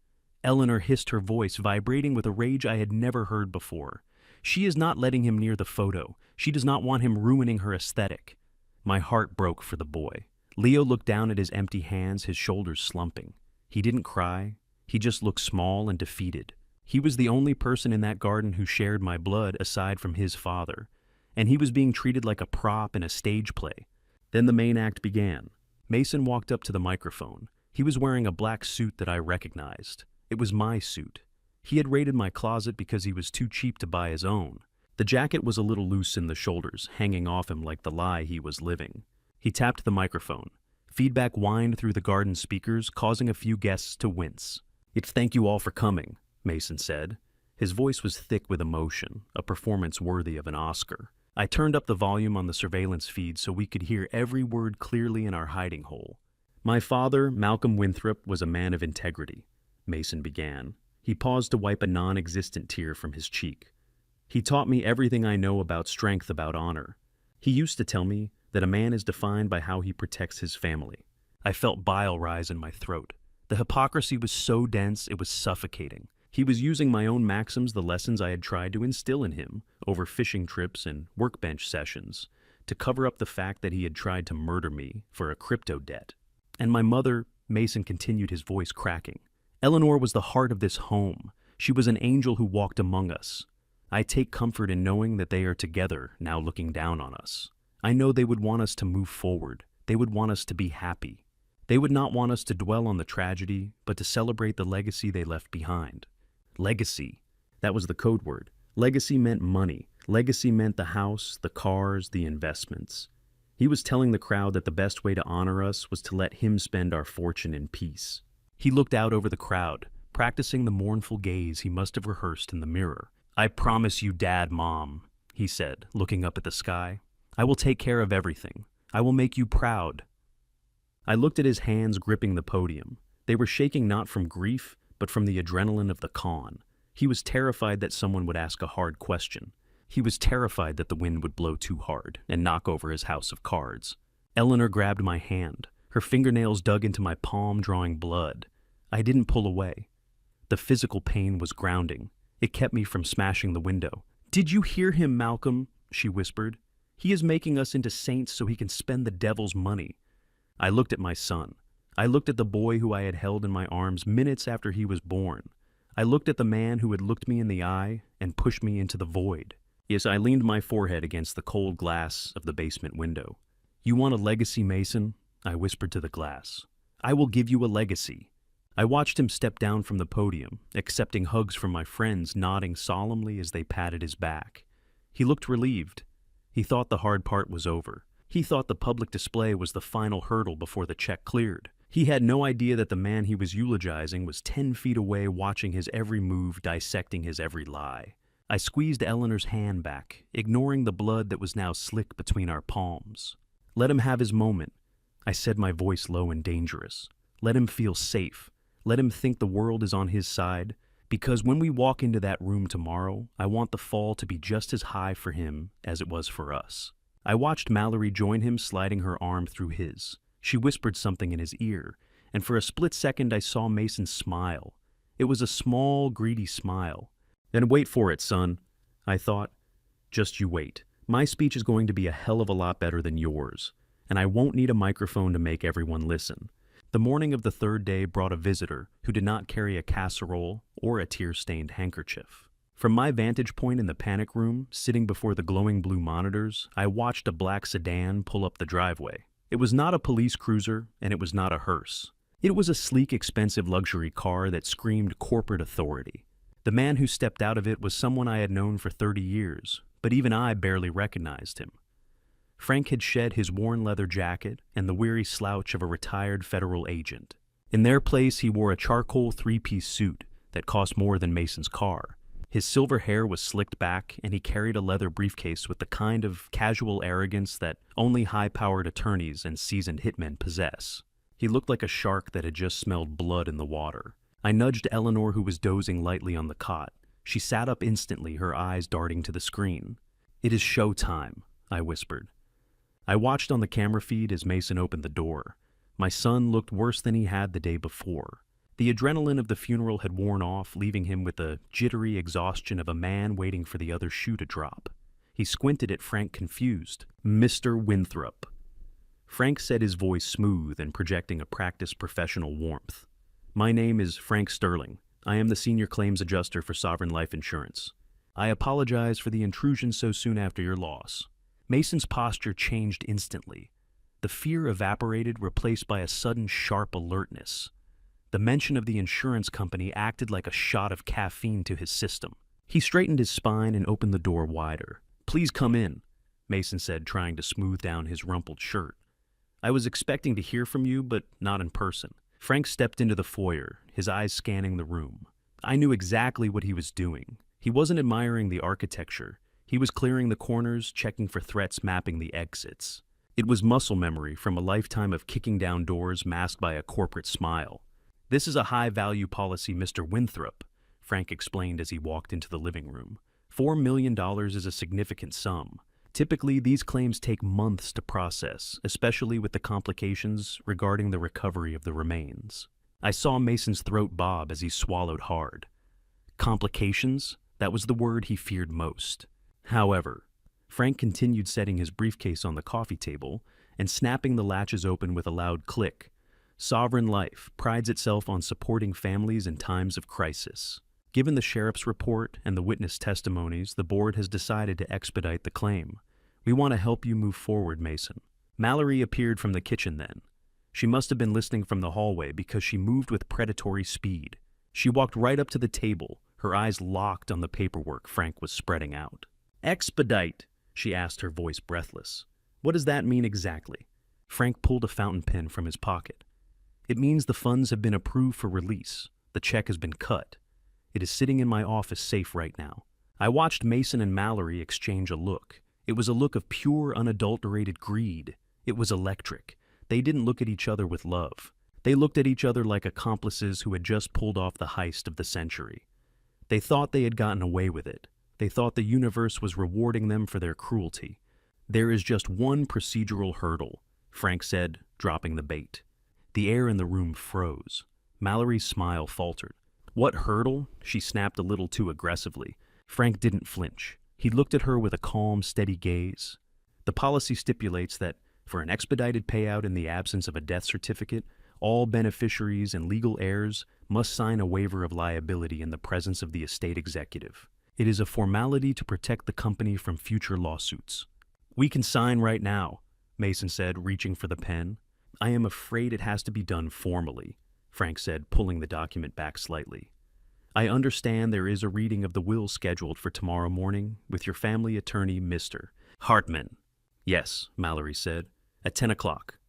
Speaker 1: Eleanor hissed, her voice vibrating with a rage I had never heard before. She is not letting him near the photo. She does not want him ruining her aesthetic. My heart broke for the boy. Leo looked down at his empty hands, his shoulders slumping. He didn't cry. He just looked small and defeated. He was the only person in that garden who shared my blood aside from his father, and he was being treated like a prop in a stage play. Then the main act began. Mason walked up to the microphone. He was wearing a black suit that I recognized. It was my suit. He had raided my closet because he was too cheap to buy his own. The jacket was a little loose in the shoulders, hanging off him like the lie he was living. He tapped the microphone. Feedback whined through the garden speakers, causing a few guests to wince. "It's thank you all for coming," Mason said. His voice was thick with emotion, a performance worthy of an Oscar. I turned up the volume on the surveillance feed so we could hear every word clearly in our hiding hole. "My father, Malcolm Winthrop, was a man of integrity," Mason began. He paused to wipe a non-existent tear from his cheek. "He taught me everything I know about strength, about honor. He used to tell me that a man is defined by how he protects his family." I felt bile rise in my throat. The hypocrisy was so dense it was suffocating. He was using my own maxims, the lessons I had tried to instill in him over fishing trips and workbench sessions, to cover up the fact that he had tried to murder me for a crypto debt. "And my mother," Mason continued, his voice cracking. "Eleanor was the heart of this home. She was an angel who walked among us. I take comfort in knowing that they are together now looking down on us. I know they would want us to move forward. They would want us to be happy. They would not want us to dwell on the tragedy, but to celebrate the legacy they left behind." Legacy. That was the code word. Legacy meant money. Legacy meant the house, the cars, the investments. He was telling the crowd that the best way to honor us was to let him spend our fortune in peace. He looked out over the crowd, practicing the mournful gaze he must have rehearsed in the mirror. "I promise you, Dad, Mom," he said, looking up at the sky. "I will take care of everything. I will make you proud." I looked at his hands gripping the podium. They were shaking not from grief, but from the adrenaline of the con. He was terrified that someone would ask a hard question. He was terrified that the wind would blow too hard and knock over his house of cards. Eleanor grabbed my hand. Her fingernails dug into my palm, drawing blood. I didn't pull away. The physical pain was grounding. It kept me from smashing the window. "Did you hear him, Malcolm?" she whispered. "He is making us into saints so he can spend the devil's money." I looked at my son. I looked at the boy who I had held in my arms minutes after he was born. I looked at the man who had looked me in the eye and pushed me into the void. Yes, I leaned my forehead against the cold glass of the basement window. "You want a legacy, Mason?" I whispered to the glass. "I will give you a legacy." I watched him step down from the podium, accepting hugs from my friends, nodding solemnly as they patted his back. He looked relieved. He thought the hard part was over. He thought the public display was the final hurdle before the check cleared. He had no idea that the man he was eulogizing was 10 feet away, watching his every move, dissecting his every lie. I squeezed Eleanor's hand back, ignoring the blood that was now slick between our palms. "Let him have his moment," I said, my voice low and dangerous. "Let him feel safe. Let him think the world is on his side, because when we walk into that room tomorrow, I want the fall to be just as high for him as it was for us." I watched Mallory join him, sliding her arm through his. She whispered something in his ear, and for a split second I saw Mason smile. It was a small, greedy smile. "Then wait for it, son," I thought. "Just you wait. My speech is going to be a hell of a lot better than yours, and I won't need a microphone to make everyone listen." The morning of the third day brought a visitor who did not carry a casserole or a tear-stained handkerchief. From my vantage point in the panic room, sitting before the glowing blue monitors, I watched a black sedan pull up the driveway. It was not a police cruiser, and it was not a hearse. It was a sleek, expensive luxury car that screamed corporate authority. The man who stepped out of it was someone I had known for 30 years, but even I barely recognized him. Frank had shed his worn leather jacket and the weary slouch of a retired federal agent. In their place, he wore a charcoal three-piece suit that cost more than Mason's car. His silver hair was slicked back, and he carried a leather briefcase with the kind of casual arrogance that only high-powered attorneys and seasoned hitmen possess. He looked like a shark that had just smelled blood in the water. I nudged Eleanor, who was dozing lightly on the cot. She sat up instantly, her eyes darting to the screen. "It is show time," I whispered. I watched on the camera feed as Mason opened the door. My son looked worse than he had the day before. The adrenaline of the funeral had worn off, leaving him with the jittery exhaustion of a man waiting for the other shoe to drop. He squinted at Frank, confused. "Mr. Winthrop." Frank said, his voice smooth and projecting a practiced professional warmth. "My name is Frank Sterling. I am the senior claims adjuster for Sovereign Life Insurance. I apologize for the intrusion so soon after your loss." Mason's posture changed instantly. The fear evaporated, replaced by a sudden sharp alertness. The mention of the insurance company acted like a shot of caffeine to his system. He straightened his spine and opened the door wider. "Please come in," Mason said, trying to smooth down his rumpled shirt. "I was expecting to hear from you, but not in person." Frank stepped into the foyer, his eyes scanning the room. I knew exactly what he was doing. He wasn't admiring the architecture. He was clearing the corners, checking for threats, mapping the exits. It was muscle memory from a lifetime of kicking down doors masked by a corporate smile. "This is a high-value policy, Mr. Winthrop," Frank explained as he walked into the living room. $4 million is a significant sum. Typically, these claims take months to process, especially with the complications regarding the recovery of the remains. I saw Mason's throat bob as he swallowed hard. Complications? That was the word he feared most. However, Frank continued setting his briefcase on the coffee table and snapping the latches open with a loud click. Sovereign Life prides itself on supporting families in times of crisis. Given the sheriff's report and the witness testimonies, the board has decided to expedite the claim. "We want to help you move forward, Mason." Mallory appeared from the kitchen then. She must have been listening from the hallway because she moved with predatory speed. She walked right up to the table, her eyes locked on the paperwork Frank was spreading out. "Expedite," she asked, her voice breathless. "What does that mean exactly?" Frank pulled a fountain pen from his pocket. "It means the funds have been approved for release. The check has been cut. It is sitting in my office safe right now." I watched Mason and Mallory exchange a look. It was a look of pure, unadulterated greed. It was electric. They didn't look at each other with love. They looked at each other like accomplices who had just pulled off the heist of the century. They thought they had gotten away with it. They thought the universe was rewarding them for their cruelty. "There is just one procedural hurdle," Frank said, dropping the bait. The air in the room froze. Mallory's smile faltered. "What hurdle?" she snapped a little too aggressively. Frank didn't flinch. He looked at her with a calm, steady gaze. "The policy stipulates that, for an expedited payout in the absence of a death certificate, all beneficiaries and legal heirs must sign a waiver of liability in the presence of the estate executive. It is a formality to protect the company from future lawsuits." "We can sign right now," Mason said, reaching for the pen. "I am afraid it has to be done formally," Frank said, pulling the document back slightly. "I understand there is a reading of the will scheduled for tomorrow morning with your family attorney, Mr. Hartman." "Yes," Mallory said, "at 10 o'clock.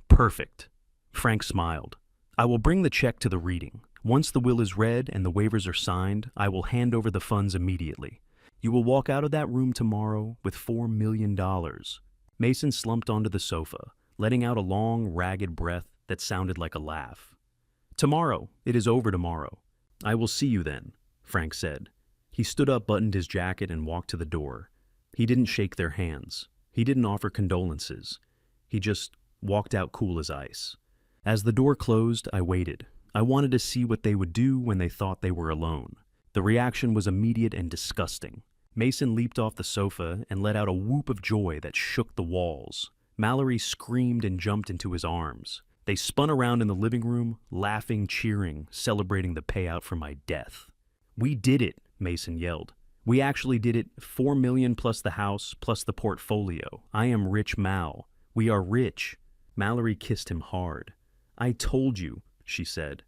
Speaker 1: "Perfect." Frank smiled. "I will bring the check to the reading. Once the will is read and the waivers are signed, I will hand over the funds immediately. You will walk out of that room tomorrow with $4 million. Mason slumped onto the sofa, letting out a long, ragged breath that sounded like a laugh. "Tomorrow. It is over tomorrow. I will see you then," Frank said. He stood up, buttoned his jacket, and walked to the door. He didn't shake their hands. He didn't offer condolences. He just walked out cool as ice. As the door closed, I waited. I wanted to see what they would do when they thought they were alone. The reaction was immediate and disgusting. Mason leaped off the sofa and let out a whoop of joy that shook the walls. Mallory screamed and jumped into his arms. They spun around in the living room, laughing, cheering, celebrating the payout for my death. "We did it," Mason yelled. "We actually did it. 4 million plus the house, plus the portfolio. I am rich Mal. We are rich." Mallory kissed him hard. "I told you," she said.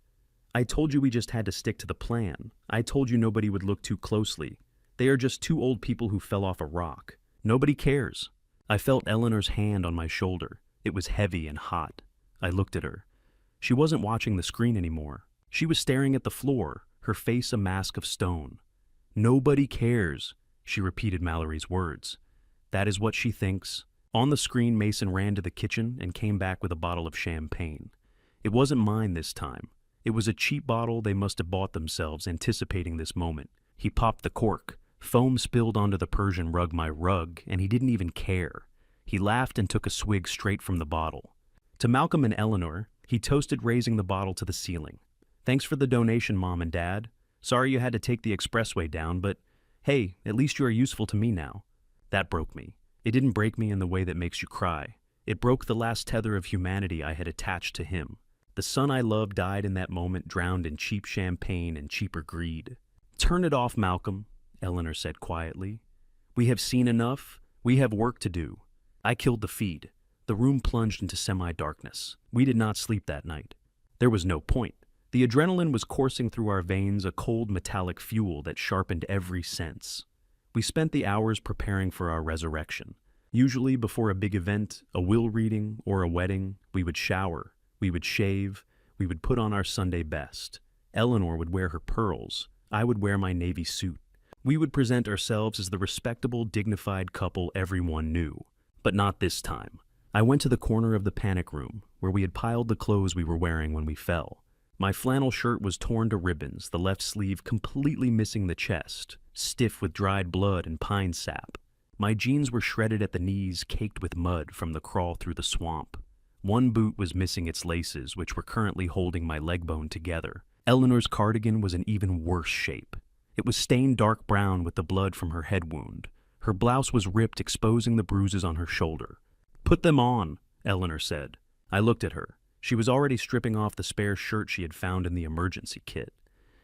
Speaker 1: "I told you we just had to stick to the plan. I told you nobody would look too closely. They are just two old people who fell off a rock. Nobody cares." I felt Eleanor's hand on my shoulder. It was heavy and hot. I looked at her. She wasn't watching the screen anymore. She was staring at the floor, her face a mask of stone. "Nobody cares," she repeated Mallory's words. "That is what she thinks." On the screen, Mason ran to the kitchen and came back with a bottle of champagne. It wasn't mine this time. It was a cheap bottle they must have bought themselves, anticipating this moment. He popped the cork. Foam spilled onto the Persian rug, my rug, and he didn't even care. He laughed and took a swig straight from the bottle. To Malcolm and Eleanor, He toasted, raising the bottle to the ceiling. "Thanks for the donation, Mom and Dad. Sorry you had to take the expressway down, but hey, at least you are useful to me now." That broke me. It didn't break me in the way that makes you cry. It broke the last tether of humanity I had attached to him. The son I loved died in that moment, drowned in cheap champagne and cheaper greed. "Turn it off, Malcolm," Eleanor said quietly. "We have seen enough. We have work to do." I killed the feed. The room plunged into semi-darkness. We did not sleep that night. There was no point. The adrenaline was coursing through our veins, a cold metallic fuel that sharpened every sense. We spent the hours preparing for our resurrection. Usually before a big event, a will reading, or a wedding, we would shower, we would shave, we would put on our Sunday best. Eleanor would wear her pearls. I would wear my navy suit. We would present ourselves as the respectable, dignified couple everyone knew. But not this time. I went to the corner of the panic room, where we had piled the clothes we were wearing when we fell. My flannel shirt was torn to ribbons, the left sleeve completely missing the chest, stiff with dried blood and pine sap. My jeans were shredded at the knees, caked with mud from the crawl through the swamp. One boot was missing its laces, which were currently holding my leg bone together. Eleanor's cardigan was in even worse shape. It was stained dark brown with the blood from her head wound. Her blouse was ripped, exposing the bruises on her shoulder. "Put them on," Eleanor said. I looked at her. She was already stripping off the spare shirt she had found in the emergency kit.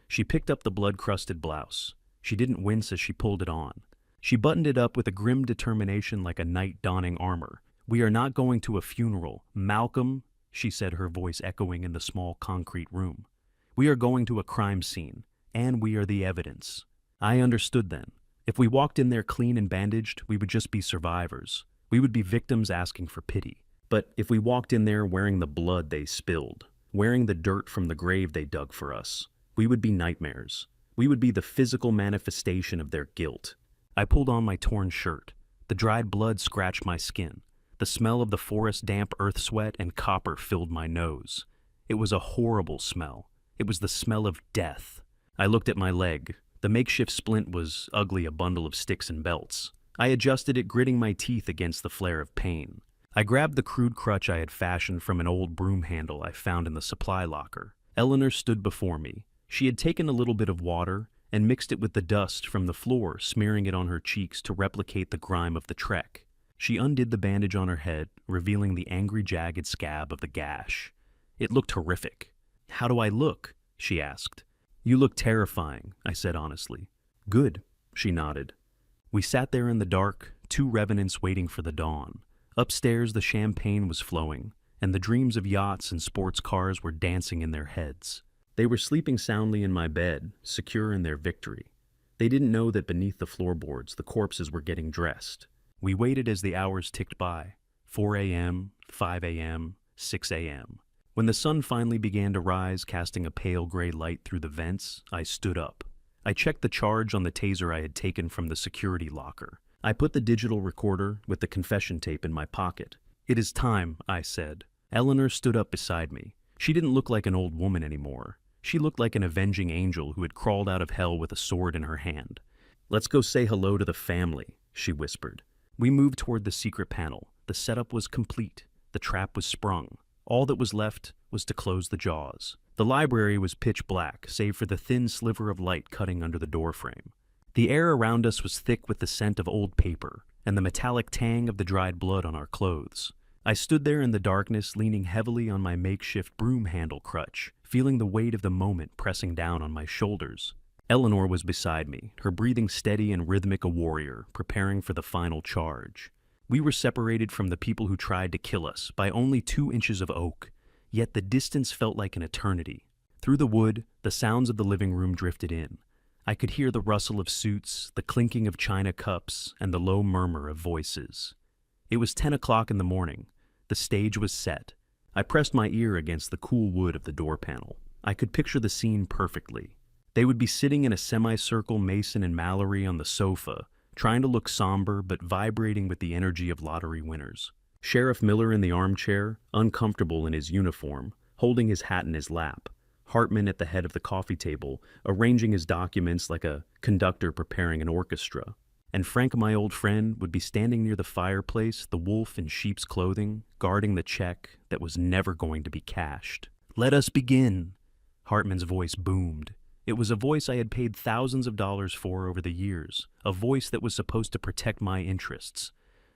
Speaker 1: She picked up the blood-crusted blouse. She didn't wince as she pulled it on. She buttoned it up with a grim determination like a knight donning armor. "We are not going to a funeral, Malcolm," she said, her voice echoing in the small concrete room. "We are going to a crime scene, and we are the evidence." I understood then. If we walked in there clean and bandaged, we would just be survivors. We would be victims asking for pity. But if we walked in there wearing the blood they spilled, wearing the dirt from the grave they dug for us, we would be nightmares. We would be the physical manifestation of their guilt. I pulled on my torn shirt. The dried blood scratched my skin. The smell of the forest damp earth sweat and copper filled my nose. It was a horrible smell. It was the smell of death. I looked at my leg. The makeshift splint was ugly, a bundle of sticks and belts. I adjusted it, gritting my teeth against the flare of pain. I grabbed the crude crutch I had fashioned from an old broom handle I found in the supply locker. Eleanor stood before me. She had taken a little bit of water and mixed it with the dust from the floor, smearing it on her cheeks to replicate the grime of the trek. She undid the bandage on her head, revealing the angry, jagged scab of the gash. It looked horrific. "How do I look?" she asked. "You look terrifying," I said honestly. "Good," she nodded. We sat there in the dark, two revenants waiting for the dawn. Upstairs, the champagne was flowing, and the dreams of yachts and sports cars were dancing in their heads. They were sleeping soundly in my bed, secure in their victory. They didn't know that beneath the floorboards, the corpses were getting dressed. We waited as the hours ticked by. 4 a.m., 5 a.m., 6 a.m. When the sun finally began to rise, casting a pale gray light through the vents, I stood up. I checked the charge on the taser I had taken from the security locker. I put the digital recorder with the confession tape in my pocket. "It is time," I said. Eleanor stood up beside me. She didn't look like an old woman anymore. She looked like an avenging angel who had crawled out of hell with a sword in her hand. "Let's go say hello to the family," she whispered. We moved toward the secret panel. The setup was complete. The trap was sprung. All that was left was to close the jaws. The library was pitch black, save for the thin sliver of light cutting under the doorframe. The air around us was thick with the scent of old paper and the metallic tang of the dried blood on our clothes. I stood there in the darkness, leaning heavily on my makeshift broom handle crutch, feeling the weight of the moment pressing down on my shoulders. Eleanor was beside me, her breathing steady and rhythmic, a warrior, preparing for the final charge. We were separated from the people who tried to kill us by only 2 inches of oak, yet the distance felt like an eternity. Through the wood, the sounds of the living room drifted in. I could hear the rustle of suits, the clinking of china cups, and the low murmur of voices. It was 10 o'clock in the morning. The stage was set. I pressed my ear against the cool wood of the door panel. I could picture the scene perfectly. They would be sitting in a semicircle, Mason and Mallory on the sofa, trying to look somber but vibrating with the energy of lottery winners. Sheriff Miller in the armchair, uncomfortable in his uniform, holding his hat in his lap. Hartman at the head of the coffee table, arranging his documents like a conductor preparing an orchestra. And Frank, my old friend, would be standing near the fireplace, the wolf in sheep's clothing, guarding the check that was never going to be cashed. "Let us begin," Hartman's voice boomed. It was a voice I had paid thousands of dollars for over the years, a voice that was supposed to protect my interests.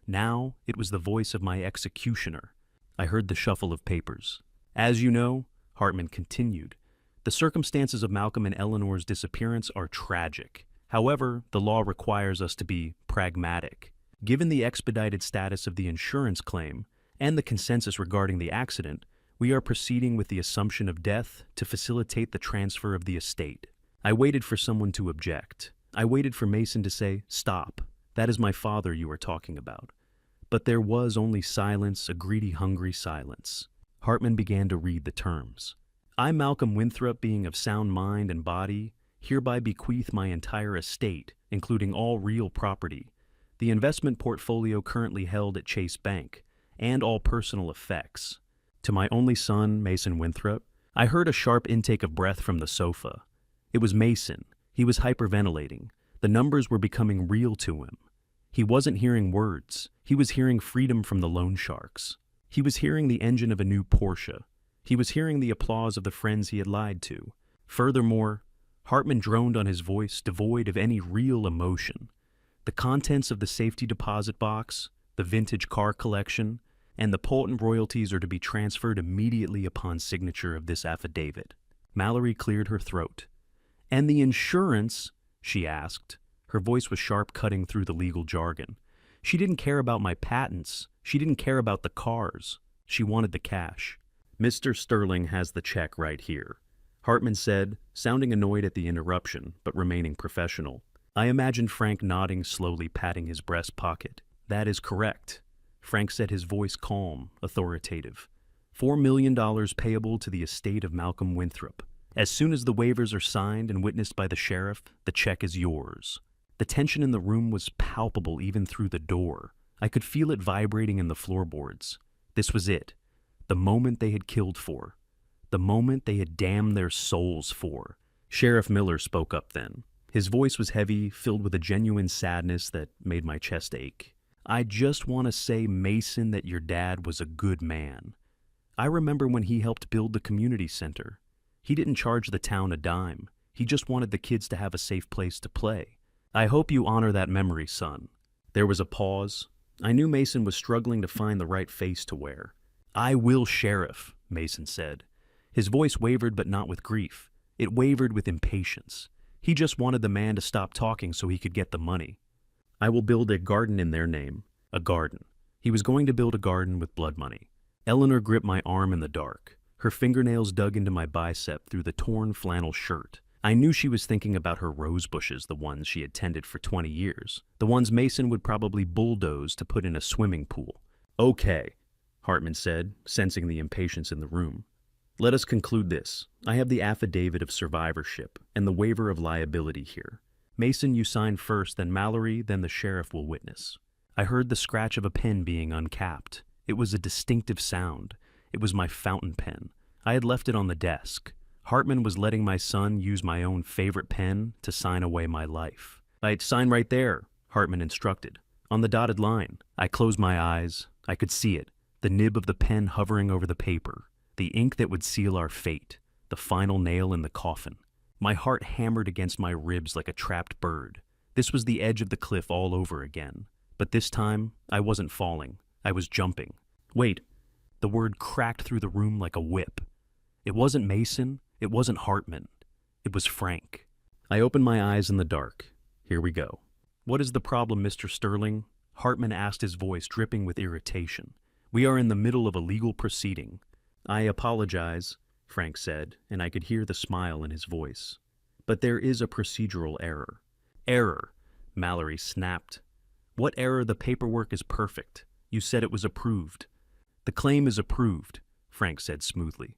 Speaker 1: Now it was the voice of my executioner. I heard the shuffle of papers. "As you know," Hartman continued, "the circumstances of Malcolm and Eleanor's disappearance are tragic. However, the law requires us to be pragmatic. Given the expedited status of the insurance claim and the consensus regarding the accident, we are proceeding with the assumption of death to facilitate the transfer of the estate." I waited for someone to object. I waited for Mason to say, "Stop. That is my father you are talking about." But there was only silence, a greedy, hungry silence. Hartman began to read the terms. "I, Malcolm Winthrop, being of sound mind and body, hereby bequeath my entire estate, including all real property, the investment portfolio currently held at Chase Bank, and all personal effects, to my only son, Mason Winthrop." I heard a sharp intake of breath from the sofa. It was Mason. He was hyperventilating. The numbers were becoming real to him. He wasn't hearing words. He was hearing freedom from the loan sharks. He was hearing the engine of a new Porsche. He was hearing the applause of the friends he had lied to. Furthermore, Hartman droned on his voice, devoid of any real emotion. The contents of the safety deposit box, the vintage car collection, and the potent royalties are to be transferred immediately upon signature of this affidavit. Mallory cleared her throat. "And the insurance?" she asked. Her voice was sharp, cutting through the legal jargon. She didn't care about my patents. She didn't care about the cars. She wanted the cash. "Mr. Sterling has the check right here," Hartman said, sounding annoyed at the interruption, but remaining professional. I imagined Frank nodding slowly, patting his breast pocket. "That is correct." Frank said, his voice calm, authoritative. $4 million payable to the estate of Malcolm Winthrop. As soon as the waivers are signed and witnessed by the sheriff, the check is yours. The tension in the room was palpable even through the door. I could feel it vibrating in the floorboards. This was it. The moment they had killed for. The moment they had damned their souls for. Sheriff Miller spoke up then. His voice was heavy, filled with a genuine sadness that made my chest ache. "I just want to say, Mason, that your dad was a good man. I remember when he helped build the community center. He didn't charge the town a dime. He just wanted the kids to have a safe place to play. I hope you honor that memory, son." There was a pause. I knew Mason was struggling to find the right face to wear. "I will, Sheriff," Mason said. His voice wavered, but not with grief. It wavered with impatience. He just wanted the man to stop talking so he could get the money. "I will build a garden in their name. A garden." He was going to build a garden with blood money. Eleanor gripped my arm in the dark. Her fingernails dug into my bicep through the torn flannel shirt. I knew she was thinking about her rose bushes, the ones she had tended for 20 years, the ones Mason would probably bulldoze to put in a swimming pool. "Okay," Hartman said, sensing the impatience in the room. "Let us conclude this. I have the affidavit of survivorship and the waiver of liability here. Mason, you sign first, then Mallory, then the sheriff will witness." I heard the scratch of a pen being uncapped. It was a distinctive sound. It was my fountain pen. I had left it on the desk. Hartman was letting my son use my own favorite pen to sign away my life. "I'd sign right there," Hartman instructed. "On the dotted line." I closed my eyes. I could see it, the nib of the pen hovering over the paper, the ink that would seal our fate, the final nail in the coffin. My heart hammered against my ribs like a trapped bird. This was the edge of the cliff all over again. But this time, I wasn't falling. I was jumping. "Wait." The word cracked through the room like a whip. It wasn't Mason. It wasn't Hartman. It was Frank. I opened my eyes in the dark. Here we go. "What is the problem, Mr. Sterling?" Hartman asked, his voice dripping with irritation. "We are in the middle of a legal proceeding." "I apologize," Frank said, and I could hear the smile in his voice. "But there is a procedural error." "Error," Mallory snapped. "What error? The paperwork is perfect. You said it was approved." "The claim is approved," Frank said smoothly.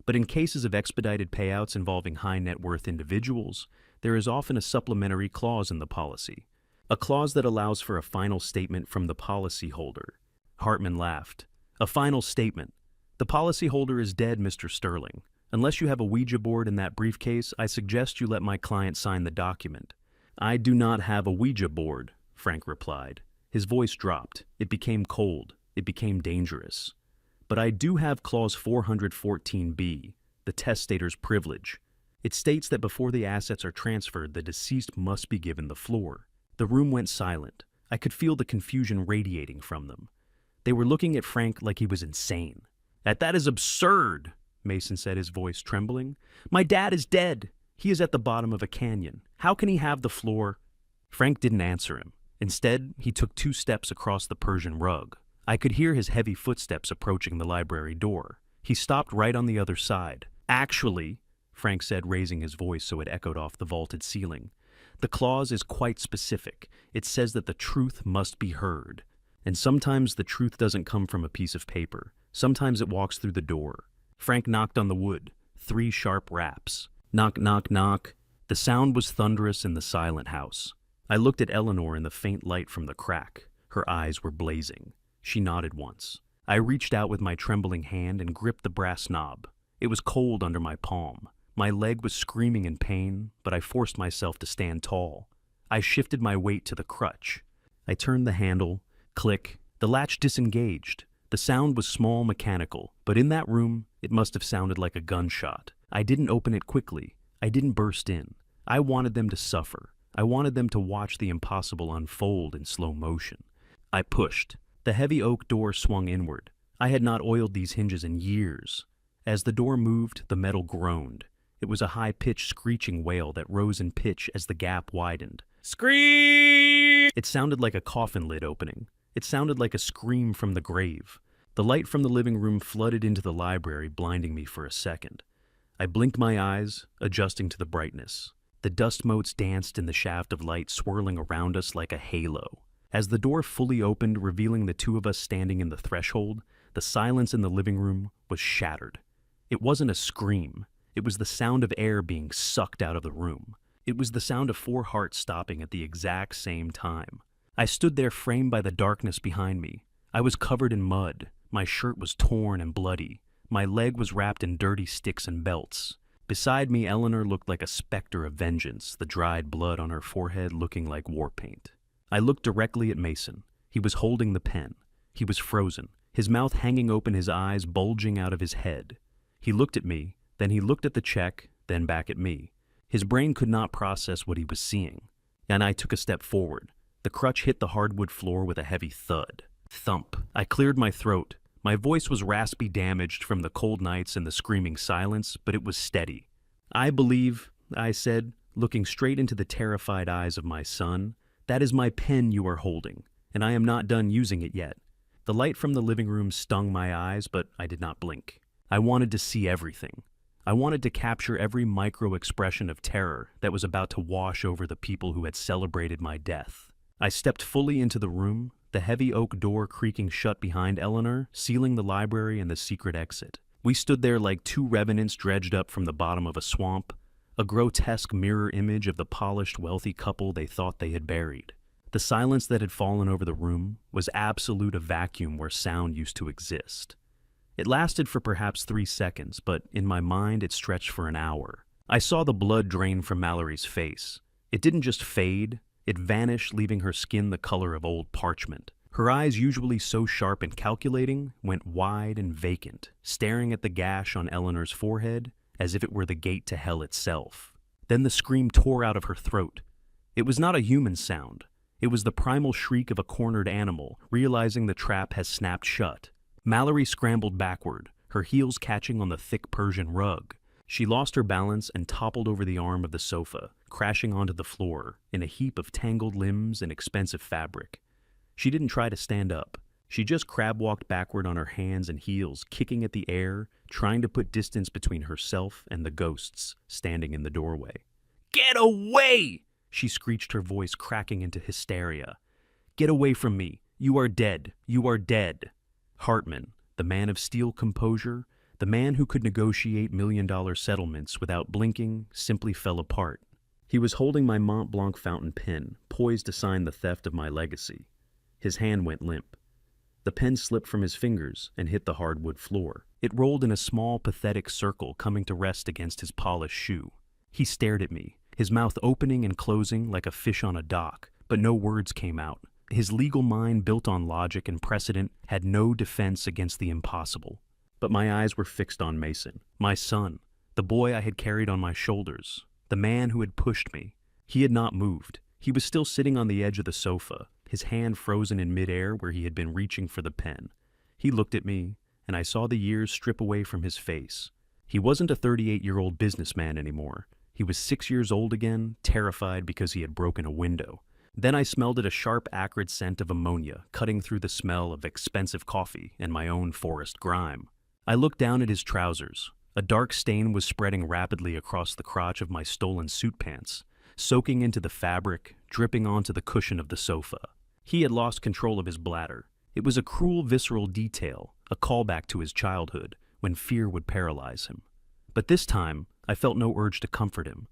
Speaker 1: "But in cases of expedited payouts involving high net worth individuals, there is often a supplementary clause in the policy, a clause that allows for a final statement from the policyholder." Hartman laughed. "A final statement? The policyholder is dead, Mr. Sterling. Unless you have a Ouija board in that briefcase, I suggest you let my client sign the document." "I do not have a Ouija board," Frank replied. His voice dropped. It became cold. It became dangerous. But I do have Clause 414B, the testator's privilege. It states that before the assets are transferred, the deceased must be given the floor. The room went silent. I could feel the confusion radiating from them. They were looking at Frank like he was insane. That is absurd, Mason said, his voice trembling. My dad is dead. He is at the bottom of a canyon. How can he have the floor? Frank didn't answer him. Instead, he took 2 steps across the Persian rug. I could hear his heavy footsteps approaching the library door. He stopped right on the other side. Actually, Frank said, raising his voice so it echoed off the vaulted ceiling, the clause is quite specific. It says that the truth must be heard. And sometimes the truth doesn't come from a piece of paper. Sometimes it walks through the door. Frank knocked on the wood. 3 sharp raps. Knock, knock, knock. The sound was thunderous in the silent house. I looked at Eleanor in the faint light from the crack. Her eyes were blazing. She nodded once. I reached out with my trembling hand and gripped the brass knob. It was cold under my palm. My leg was screaming in pain, but I forced myself to stand tall. I shifted my weight to the crutch. I turned the handle. Click. The latch disengaged. The sound was small, mechanical, but in that room, it must have sounded like a gunshot. I didn't open it quickly. I didn't burst in. I wanted them to suffer. I wanted them to watch the impossible unfold in slow motion. I pushed. The heavy oak door swung inward. I had not oiled these hinges in years. As the door moved, the metal groaned. It was a high-pitched screeching wail that rose in pitch as the gap widened. Scream! It sounded like a coffin lid opening. It sounded like a scream from the grave. The light from the living room flooded into the library, blinding me for a second. I blinked my eyes, adjusting to the brightness. The dust motes danced in the shaft of light swirling around us like a halo. As the door fully opened, revealing the 2 of us standing in the threshold, the silence in the living room was shattered. It wasn't a scream. It was the sound of air being sucked out of the room. It was the sound of 4 hearts stopping at the exact same time. I stood there framed by the darkness behind me. I was covered in mud. My shirt was torn and bloody. My leg was wrapped in dirty sticks and belts. Beside me, Eleanor looked like a specter of vengeance, the dried blood on her forehead looking like war paint. I looked directly at Mason. He was holding the pen. He was frozen, his mouth hanging open, his eyes bulging out of his head. He looked at me, then he looked at the check, then back at me. His brain could not process what he was seeing. And I took a step forward. The crutch hit the hardwood floor with a heavy thud. Thump. I cleared my throat. My voice was raspy, damaged from the cold nights and the screaming silence, but it was steady. I believe, I said, looking straight into the terrified eyes of my son, that is my pen you are holding, and I am not done using it yet. The light from the living room stung my eyes, but I did not blink. I wanted to see everything. I wanted to capture every micro-expression of terror that was about to wash over the people who had celebrated my death. I stepped fully into the room, the heavy oak door creaking shut behind Eleanor, sealing the library and the secret exit. We stood there like 2 revenants dredged up from the bottom of a swamp, a grotesque mirror image of the polished, wealthy couple they thought they had buried. The silence that had fallen over the room was absolute, a vacuum where sound used to exist. It lasted for perhaps 3 seconds, but in my mind it stretched for an hour. I saw the blood drain from Mallory's face. It didn't just fade, it vanished, leaving her skin the color of old parchment. Her eyes, usually so sharp and calculating, went wide and vacant, staring at the gash on Eleanor's forehead as if it were the gate to hell itself. Then the scream tore out of her throat. It was not a human sound. It was the primal shriek of a cornered animal, realizing the trap has snapped shut. Mallory scrambled backward, her heels catching on the thick Persian rug. She lost her balance and toppled over the arm of the sofa, crashing onto the floor in a heap of tangled limbs and expensive fabric. She didn't try to stand up. She just crab-walked backward on her hands and heels, kicking at the air, trying to put distance between herself and the ghosts standing in the doorway. "Get away!" she screeched, her voice cracking into hysteria. "Get away from me! You are dead! You are dead!" Hartman, the man of steel composure, the man who could negotiate million-dollar settlements without blinking, simply fell apart. He was holding my Mont Blanc fountain pen, poised to sign the theft of my legacy. His hand went limp. The pen slipped from his fingers and hit the hardwood floor. It rolled in a small, pathetic circle, coming to rest against his polished shoe. He stared at me, his mouth opening and closing like a fish on a dock, but no words came out. His legal mind, built on logic and precedent, had no defense against the impossible. But my eyes were fixed on Mason, my son, the boy I had carried on my shoulders, the man who had pushed me. He had not moved. He was still sitting on the edge of the sofa, his hand frozen in midair where he had been reaching for the pen. He looked at me, and I saw the years strip away from his face. He wasn't a 38-year-old businessman anymore. He was 6 years old again, terrified because he had broken a window. Then I smelled a sharp, acrid scent of ammonia, cutting through the smell of expensive coffee and my own forest grime. I looked down at his trousers. A dark stain was spreading rapidly across the crotch of my stolen suit pants, soaking into the fabric, dripping onto the cushion of the sofa. He had lost control of his bladder. It was a cruel, visceral detail, a callback to his childhood, when fear would paralyze him. But this time, I felt no urge to comfort him.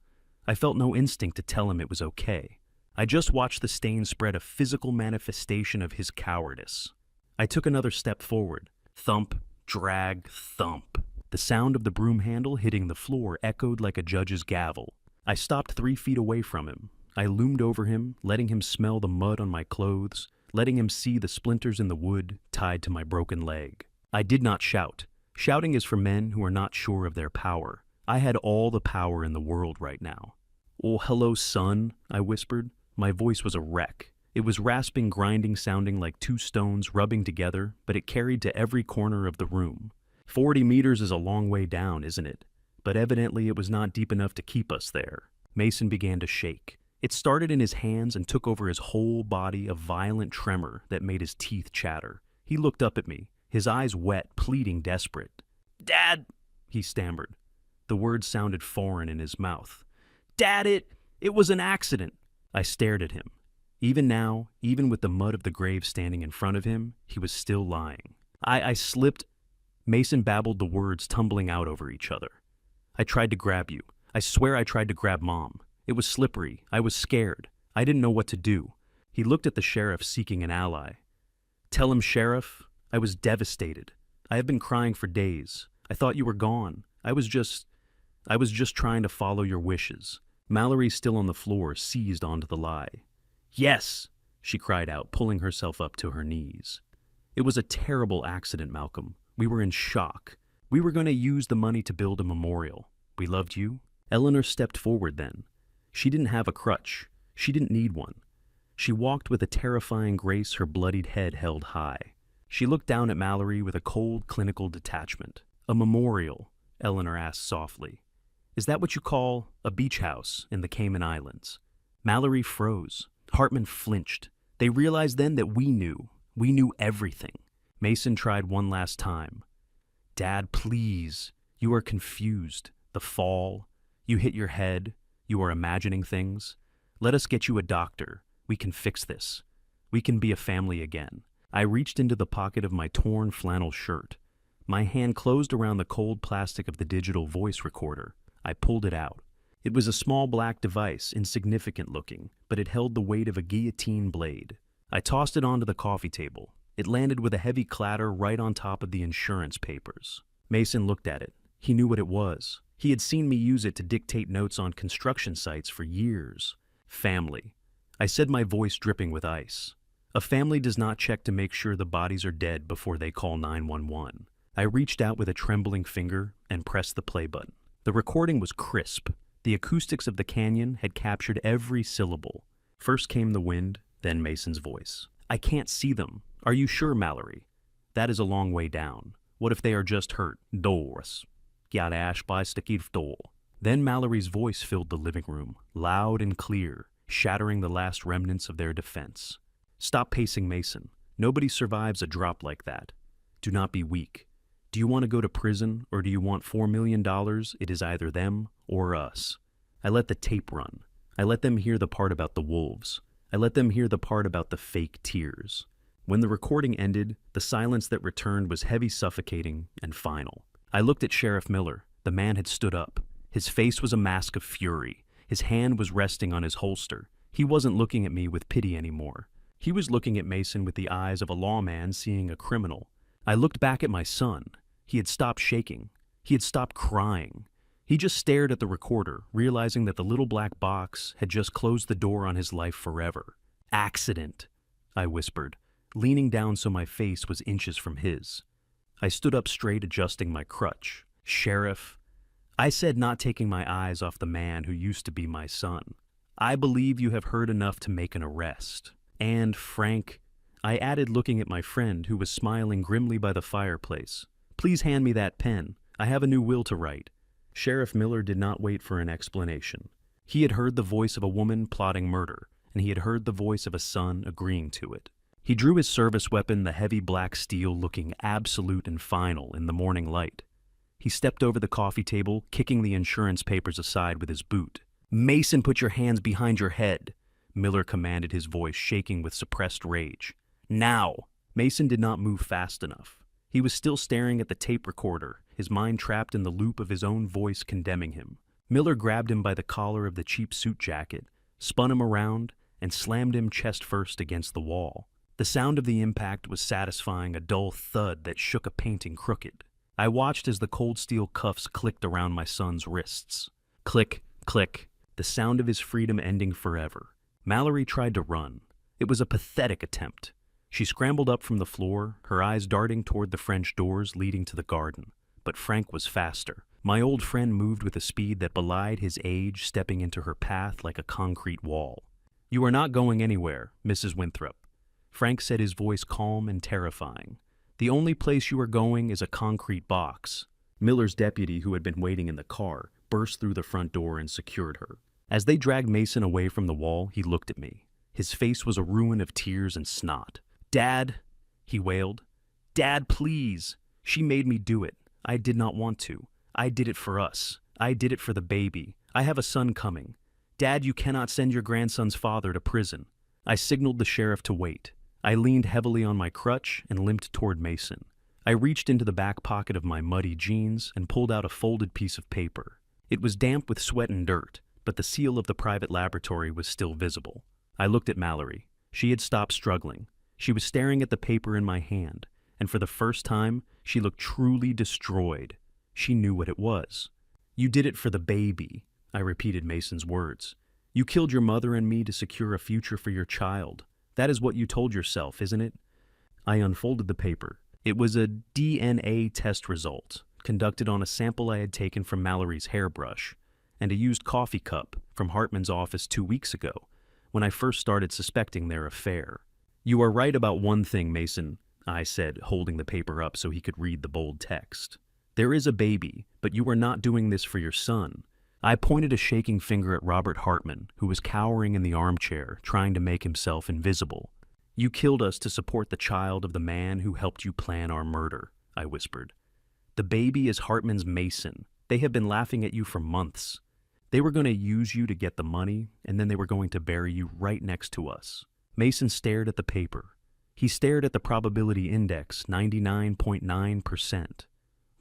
Speaker 1: I felt no instinct to tell him it was okay. I just watched the stain spread, a physical manifestation of his cowardice. I took another step forward. Thump, drag, thump. The sound of the broom handle hitting the floor echoed like a judge's gavel. I stopped 3 feet away from him. I loomed over him, letting him smell the mud on my clothes, letting him see the splinters in the wood tied to my broken leg. I did not shout. Shouting is for men who are not sure of their power. I had all the power in the world right now. "Oh, hello, son," I whispered. My voice was a wreck. It was rasping, grinding, sounding like 2 stones rubbing together, but it carried to every corner of the room. 40 meters is a long way down, isn't it? But evidently it was not deep enough to keep us there. Mason began to shake. It started in his hands and took over his whole body, a violent tremor that made his teeth chatter. He looked up at me, his eyes wet, pleading, desperate. "Dad," he stammered. The words sounded foreign in his mouth. "Dad, it was an accident." I stared at him. Even now, even with the mud of the grave standing in front of him, he was still lying. I slipped. Mason babbled the words tumbling out over each other. "I tried to grab you. I swear I tried to grab Mom. It was slippery. I was scared. I didn't know what to do." He looked at the sheriff, seeking an ally. "Tell him, Sheriff, I was devastated. I have been crying for days. I thought you were gone. I was just trying to follow your wishes." Mallory, still on the floor, seized onto the lie. "Yes," she cried out, pulling herself up to her knees. "It was a terrible accident, Malcolm. We were in shock. We were going to use the money to build a memorial. We loved you." Eleanor stepped forward then. She didn't have a crutch. She didn't need one. She walked with a terrifying grace, her bloodied head held high. She looked down at Mallory with a cold, clinical detachment. "A memorial?" Eleanor asked softly. "Is that what you call a beach house in the Cayman Islands?" Mallory froze. Hartman flinched. They realized then that we knew. We knew everything. Mason tried one last time. "Dad, please. You are confused. The fall. You hit your head. You are imagining things. Let us get you a doctor. We can fix this. We can be a family again." I reached into the pocket of my torn flannel shirt. My hand closed around the cold plastic of the digital voice recorder. I pulled it out. It was a small black device, insignificant looking, but it held the weight of a guillotine blade. I tossed it onto the coffee table. It landed with a heavy clatter right on top of the insurance papers. Mason looked at it. He knew what it was. He had seen me use it to dictate notes on construction sites for years. Family. I said, my voice dripping with ice. A family does not check to make sure the bodies are dead before they call 911. I reached out with a trembling finger and pressed the play button. The recording was crisp. The acoustics of the canyon had captured every syllable. First came the wind, then Mason's voice. "I can't see them. Are you sure, Mallory? That is a long way down. What if they are just hurt? Doris. Then Mallory's voice filled the living room, loud and clear, shattering the last remnants of their defense. "Stop pacing, Mason. Nobody survives a drop like that. Do not be weak. Do you want to go to prison, or do you want $4 million? It is either them or us." I let the tape run. I let them hear the part about the wolves. I let them hear the part about the fake tears. When the recording ended, the silence that returned was heavy, suffocating, and final. I looked at Sheriff Miller. The man had stood up. His face was a mask of fury. His hand was resting on his holster. He wasn't looking at me with pity anymore. He was looking at Mason with the eyes of a lawman seeing a criminal. I looked back at my son. He had stopped shaking. He had stopped crying. He just stared at the recorder, realizing that the little black box had just closed the door on his life forever. Accident, I whispered, leaning down so my face was inches from his. I stood up straight, adjusting my crutch. Sheriff, I said, not taking my eyes off the man who used to be my son. I believe you have heard enough to make an arrest. And, Frank, I added, looking at my friend who was smiling grimly by the fireplace, please hand me that pen. I have a new will to write. Sheriff Miller did not wait for an explanation. He had heard the voice of a woman plotting murder, and he had heard the voice of a son agreeing to it. He drew his service weapon, the heavy black steel looking absolute and final in the morning light. He stepped over the coffee table, kicking the insurance papers aside with his boot. Mason, put your hands behind your head, Miller commanded, his voice shaking with suppressed rage. Now! Mason did not move fast enough. He was still staring at the tape recorder, his mind trapped in the loop of his own voice condemning him. Miller grabbed him by the collar of the cheap suit jacket, spun him around, and slammed him chest first against the wall. The sound of the impact was satisfying, a dull thud that shook a painting crooked. I watched as the cold steel cuffs clicked around my son's wrists. Click, click, the sound of his freedom ending forever. Mallory tried to run. It was a pathetic attempt. She scrambled up from the floor, her eyes darting toward the French doors leading to the garden. But Frank was faster. My old friend moved with a speed that belied his age, stepping into her path like a concrete wall. You are not going anywhere, Mrs. Winthrop. Frank said, his voice calm and terrifying. The only place you are going is a concrete box. Miller's deputy, who had been waiting in the car, burst through the front door and secured her. As they dragged Mason away from the wall, he looked at me. His face was a ruin of tears and snot. Dad, he wailed. Dad, please. She made me do it. I did not want to. I did it for us. I did it for the baby. I have a son coming. Dad, you cannot send your grandson's father to prison. I signaled the sheriff to wait. I leaned heavily on my crutch and limped toward Mason. I reached into the back pocket of my muddy jeans and pulled out a folded piece of paper. It was damp with sweat and dirt, but the seal of the private laboratory was still visible. I looked at Mallory. She had stopped struggling. She was staring at the paper in my hand, and for the first time, she looked truly destroyed. She knew what it was. You did it for the baby, I repeated Mason's words. You killed your mother and me to secure a future for your child. That is what you told yourself, isn't it? I unfolded the paper. It was a DNA test result, conducted on a sample I had taken from Mallory's hairbrush, and a used coffee cup from Hartman's office 2 weeks ago, when I first started suspecting their affair. You are right about one thing, Mason, I said, holding the paper up so he could read the bold text. There is a baby, but you are not doing this for your son. I pointed a shaking finger at Robert Hartman, who was cowering in the armchair, trying to make himself invisible. You killed us to support the child of the man who helped you plan our murder, I whispered. The baby is Hartman's Mason. They have been laughing at you for months. They were going to use you to get the money, and then they were going to bury you right next to us. Mason stared at the paper. He stared at the probability index, 99.9%.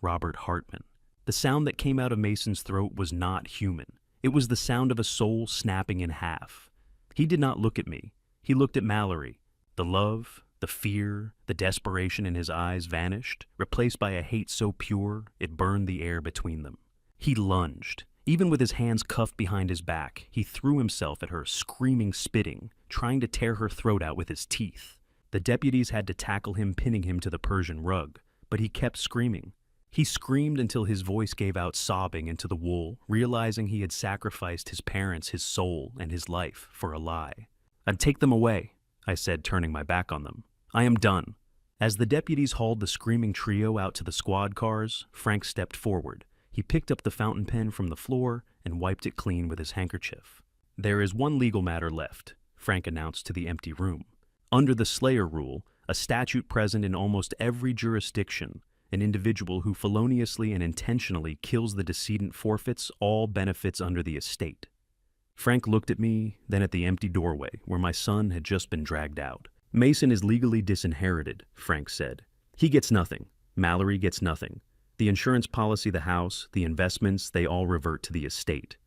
Speaker 1: Robert Hartman. The sound that came out of Mason's throat was not human. It was the sound of a soul snapping in half. He did not look at me. He looked at Mallory. The love, the fear, the desperation in his eyes vanished, replaced by a hate so pure it burned the air between them. He lunged. Even with his hands cuffed behind his back, he threw himself at her, screaming, spitting, trying to tear her throat out with his teeth. The deputies had to tackle him, pinning him to the Persian rug, but he kept screaming. He screamed until his voice gave out sobbing into the wool, realizing he had sacrificed his parents, his soul, and his life for a lie. I'd take them away, I said, turning my back on them. I am done. As the deputies hauled the screaming trio out to the squad cars, Frank stepped forward. He picked up the fountain pen from the floor and wiped it clean with his handkerchief. There is one legal matter left, Frank announced to the empty room. Under the Slayer rule, a statute present in almost every jurisdiction, an individual who feloniously and intentionally kills the decedent forfeits all benefits under the estate. Frank looked at me, then at the empty doorway where my son had just been dragged out. Mason is legally disinherited, Frank said. He gets nothing. Mallory gets nothing. The insurance policy, the house, the investments, they all revert to the estate.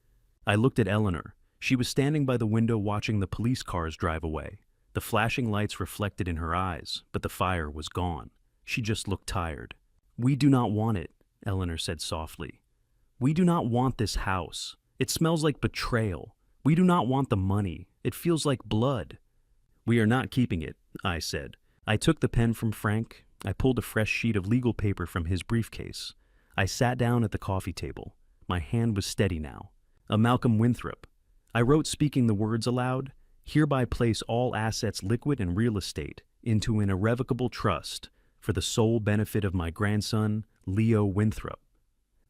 Speaker 1: I looked at Eleanor. She was standing by the window watching the police cars drive away. The flashing lights reflected in her eyes, but the fire was gone. She just looked tired. We do not want it, Eleanor said softly. We do not want this house. It smells like betrayal. We do not want the money. It feels like blood. "We are not keeping it," I said. I took the pen from Frank. I pulled a fresh sheet of legal paper from his briefcase. I sat down at the coffee table. My hand was steady now. A Malcolm Winthrop. I wrote, speaking the words aloud, "Hereby place all assets, liquid and real estate, into an irrevocable trust for the sole benefit of my grandson, Leo Winthrop.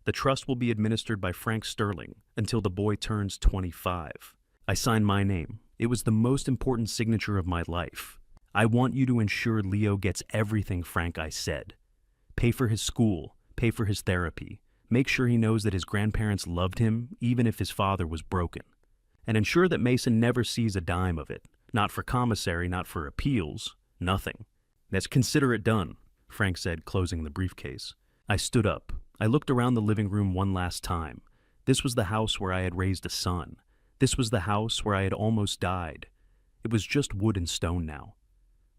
Speaker 1: The trust will be administered by Frank Sterling until the boy turns 25. I signed my name. It was the most important signature of my life. I want you to ensure Leo gets everything, Frank, I said. Pay for his school, pay for his therapy, make sure he knows that his grandparents loved him even if his father was broken, and ensure that Mason never sees a dime of it, not for commissary, not for appeals, nothing. Let's consider it done," Frank said, closing the briefcase. I stood up. I looked around the living room one last time. This was the house where I had raised a son. This was the house where I had almost died. It was just wood and stone now.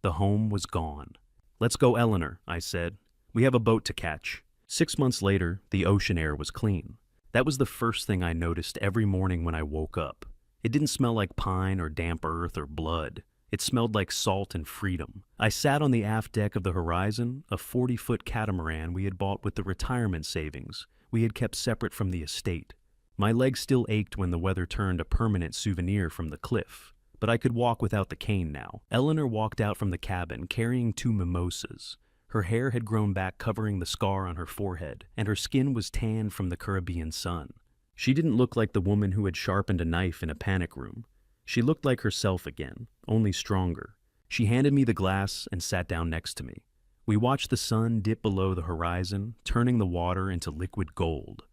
Speaker 1: The home was gone. "Let's go, Eleanor," I said. "We have a boat to catch." 6 months later, the ocean air was clean. That was the first thing I noticed every morning when I woke up. It didn't smell like pine or damp earth or blood. It smelled like salt and freedom. I sat on the aft deck of the Horizon, a 40-foot catamaran we had bought with the retirement savings we had kept separate from the estate. My legs still ached when the weather turned a permanent souvenir from the cliff, but I could walk without the cane now. Eleanor walked out from the cabin carrying 2 mimosas. Her hair had grown back, covering the scar on her forehead, and her skin was tanned from the Caribbean sun. She didn't look like the woman who had sharpened a knife in a panic room. She looked like herself again, only stronger. She handed me the glass and sat down next to me. We watched the sun dip below the horizon, turning the water into liquid gold.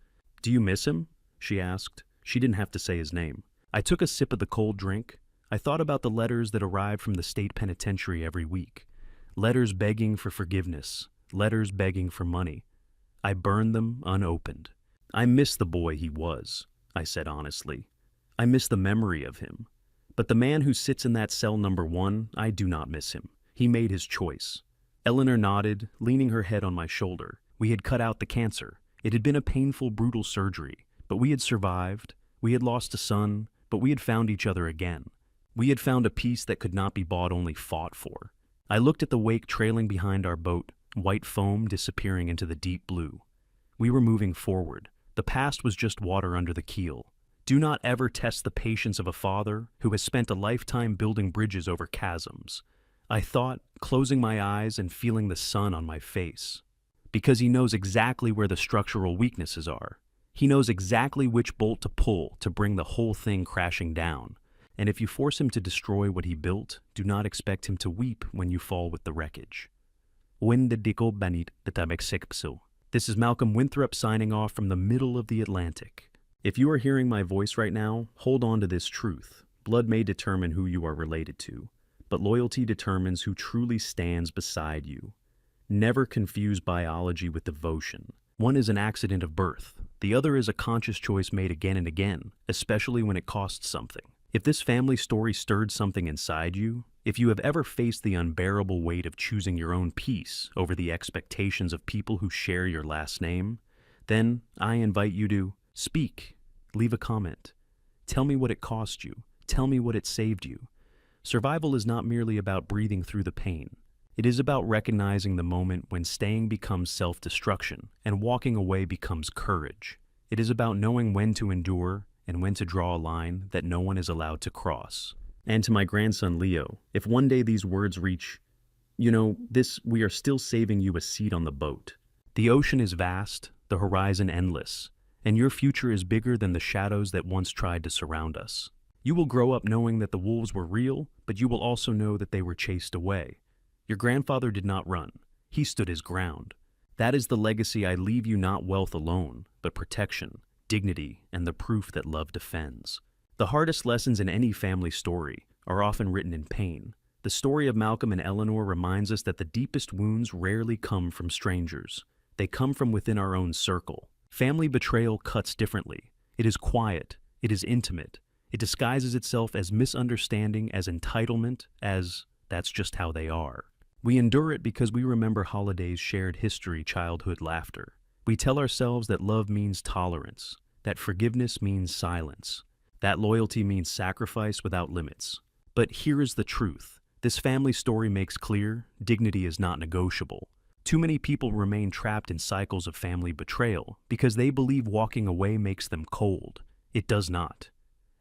Speaker 1: "Do you miss him?" she asked. She didn't have to say his name. I took a sip of the cold drink. I thought about the letters that arrived from the state penitentiary every week. Letters begging for forgiveness, letters begging for money. I burned them unopened. "I miss the boy he was," I said honestly. "I miss the memory of him. But the man who sits in that cell number 1, I do not miss him. He made his choice." Eleanor nodded, leaning her head on my shoulder. We had cut out the cancer. It had been a painful, brutal surgery, but we had survived. We had lost a son, but we had found each other again. We had found a peace that could not be bought, only fought for. I looked at the wake trailing behind our boat, white foam disappearing into the deep blue. We were moving forward. The past was just water under the keel. Do not ever test the patience of a father who has spent a lifetime building bridges over chasms, I thought, closing my eyes and feeling the sun on my face. Because he knows exactly where the structural weaknesses are. He knows exactly which bolt to pull to bring the whole thing crashing down. And if you force him to destroy what he built, do not expect him to weep when you fall with the wreckage. This is Malcolm Winthrop signing off from the middle of the Atlantic. If you are hearing my voice right now, hold on to this truth. Blood may determine who you are related to, but loyalty determines who truly stands beside you. Never confuse biology with devotion. One is an accident of birth. The other is a conscious choice made again and again, especially when it costs something. If this family story stirred something inside you, if you have ever faced the unbearable weight of choosing your own peace over the expectations of people who share your last name, then I invite you to speak. Leave a comment. Tell me what it cost you. Tell me what it saved you. Survival is not merely about breathing through the pain. It is about recognizing the moment when staying becomes self-destruction and walking away becomes courage. It is about knowing when to endure and when to draw a line that no one is allowed to cross. And to my grandson Leo, if one day these words reach, we are still saving you a seat on the boat. The ocean is vast, the horizon endless, and your future is bigger than the shadows that once tried to surround us. You will grow up knowing that the wolves were real, but you will also know that they were chased away. Your grandfather did not run. He stood his ground. That is the legacy I leave you, not wealth alone, but protection, dignity, and the proof that love defends. The hardest lessons in any family story are often written in pain. The story of Malcolm and Eleanor reminds us that the deepest wounds rarely come from strangers. They come from within our own circle. Family betrayal cuts differently. It is quiet. It is intimate. It disguises itself as misunderstanding, as entitlement, as that's just how they are. We endure it because we remember holidays, shared history, childhood laughter. We tell ourselves that love means tolerance, that forgiveness means silence, that loyalty means sacrifice without limits. But here is the truth. This family story makes clear dignity is not negotiable. Too many people remain trapped in cycles of family betrayal because they believe walking away makes them cold. It does not.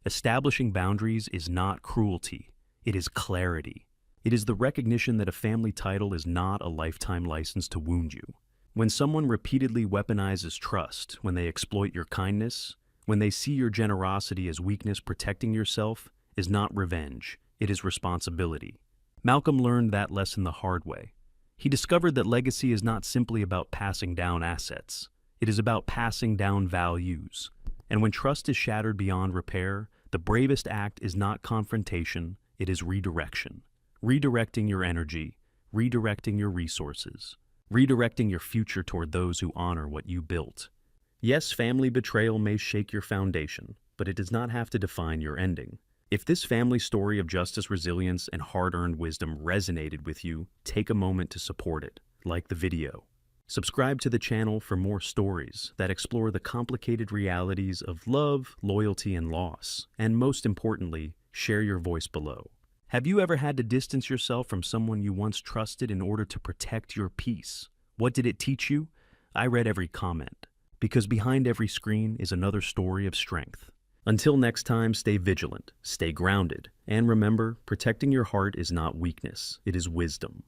Speaker 1: Establishing boundaries is not cruelty. It is clarity. It is the recognition that a family title is not a lifetime license to wound you. When someone repeatedly weaponizes trust, when they exploit your kindness, when they see your generosity as weakness, protecting yourself is not revenge, it is responsibility. Malcolm learned that lesson the hard way. He discovered that legacy is not simply about passing down assets. It is about passing down values. And when trust is shattered beyond repair, the bravest act is not confrontation, it is redirection. Redirecting your energy, redirecting your resources, redirecting your future toward those who honor what you built. Yes, family betrayal may shake your foundation, but it does not have to define your ending. If this family story of justice, resilience, and hard-earned wisdom resonated with you, take a moment to support it. Like the video. Subscribe to the channel for more stories that explore the complicated realities of love, loyalty, and loss. And most importantly, share your voice below. Have you ever had to distance yourself from someone you once trusted in order to protect your peace? What did it teach you? I read every comment, because behind every screen is another story of strength. Until next time, stay vigilant, stay grounded, and remember, protecting your heart is not weakness, it is wisdom.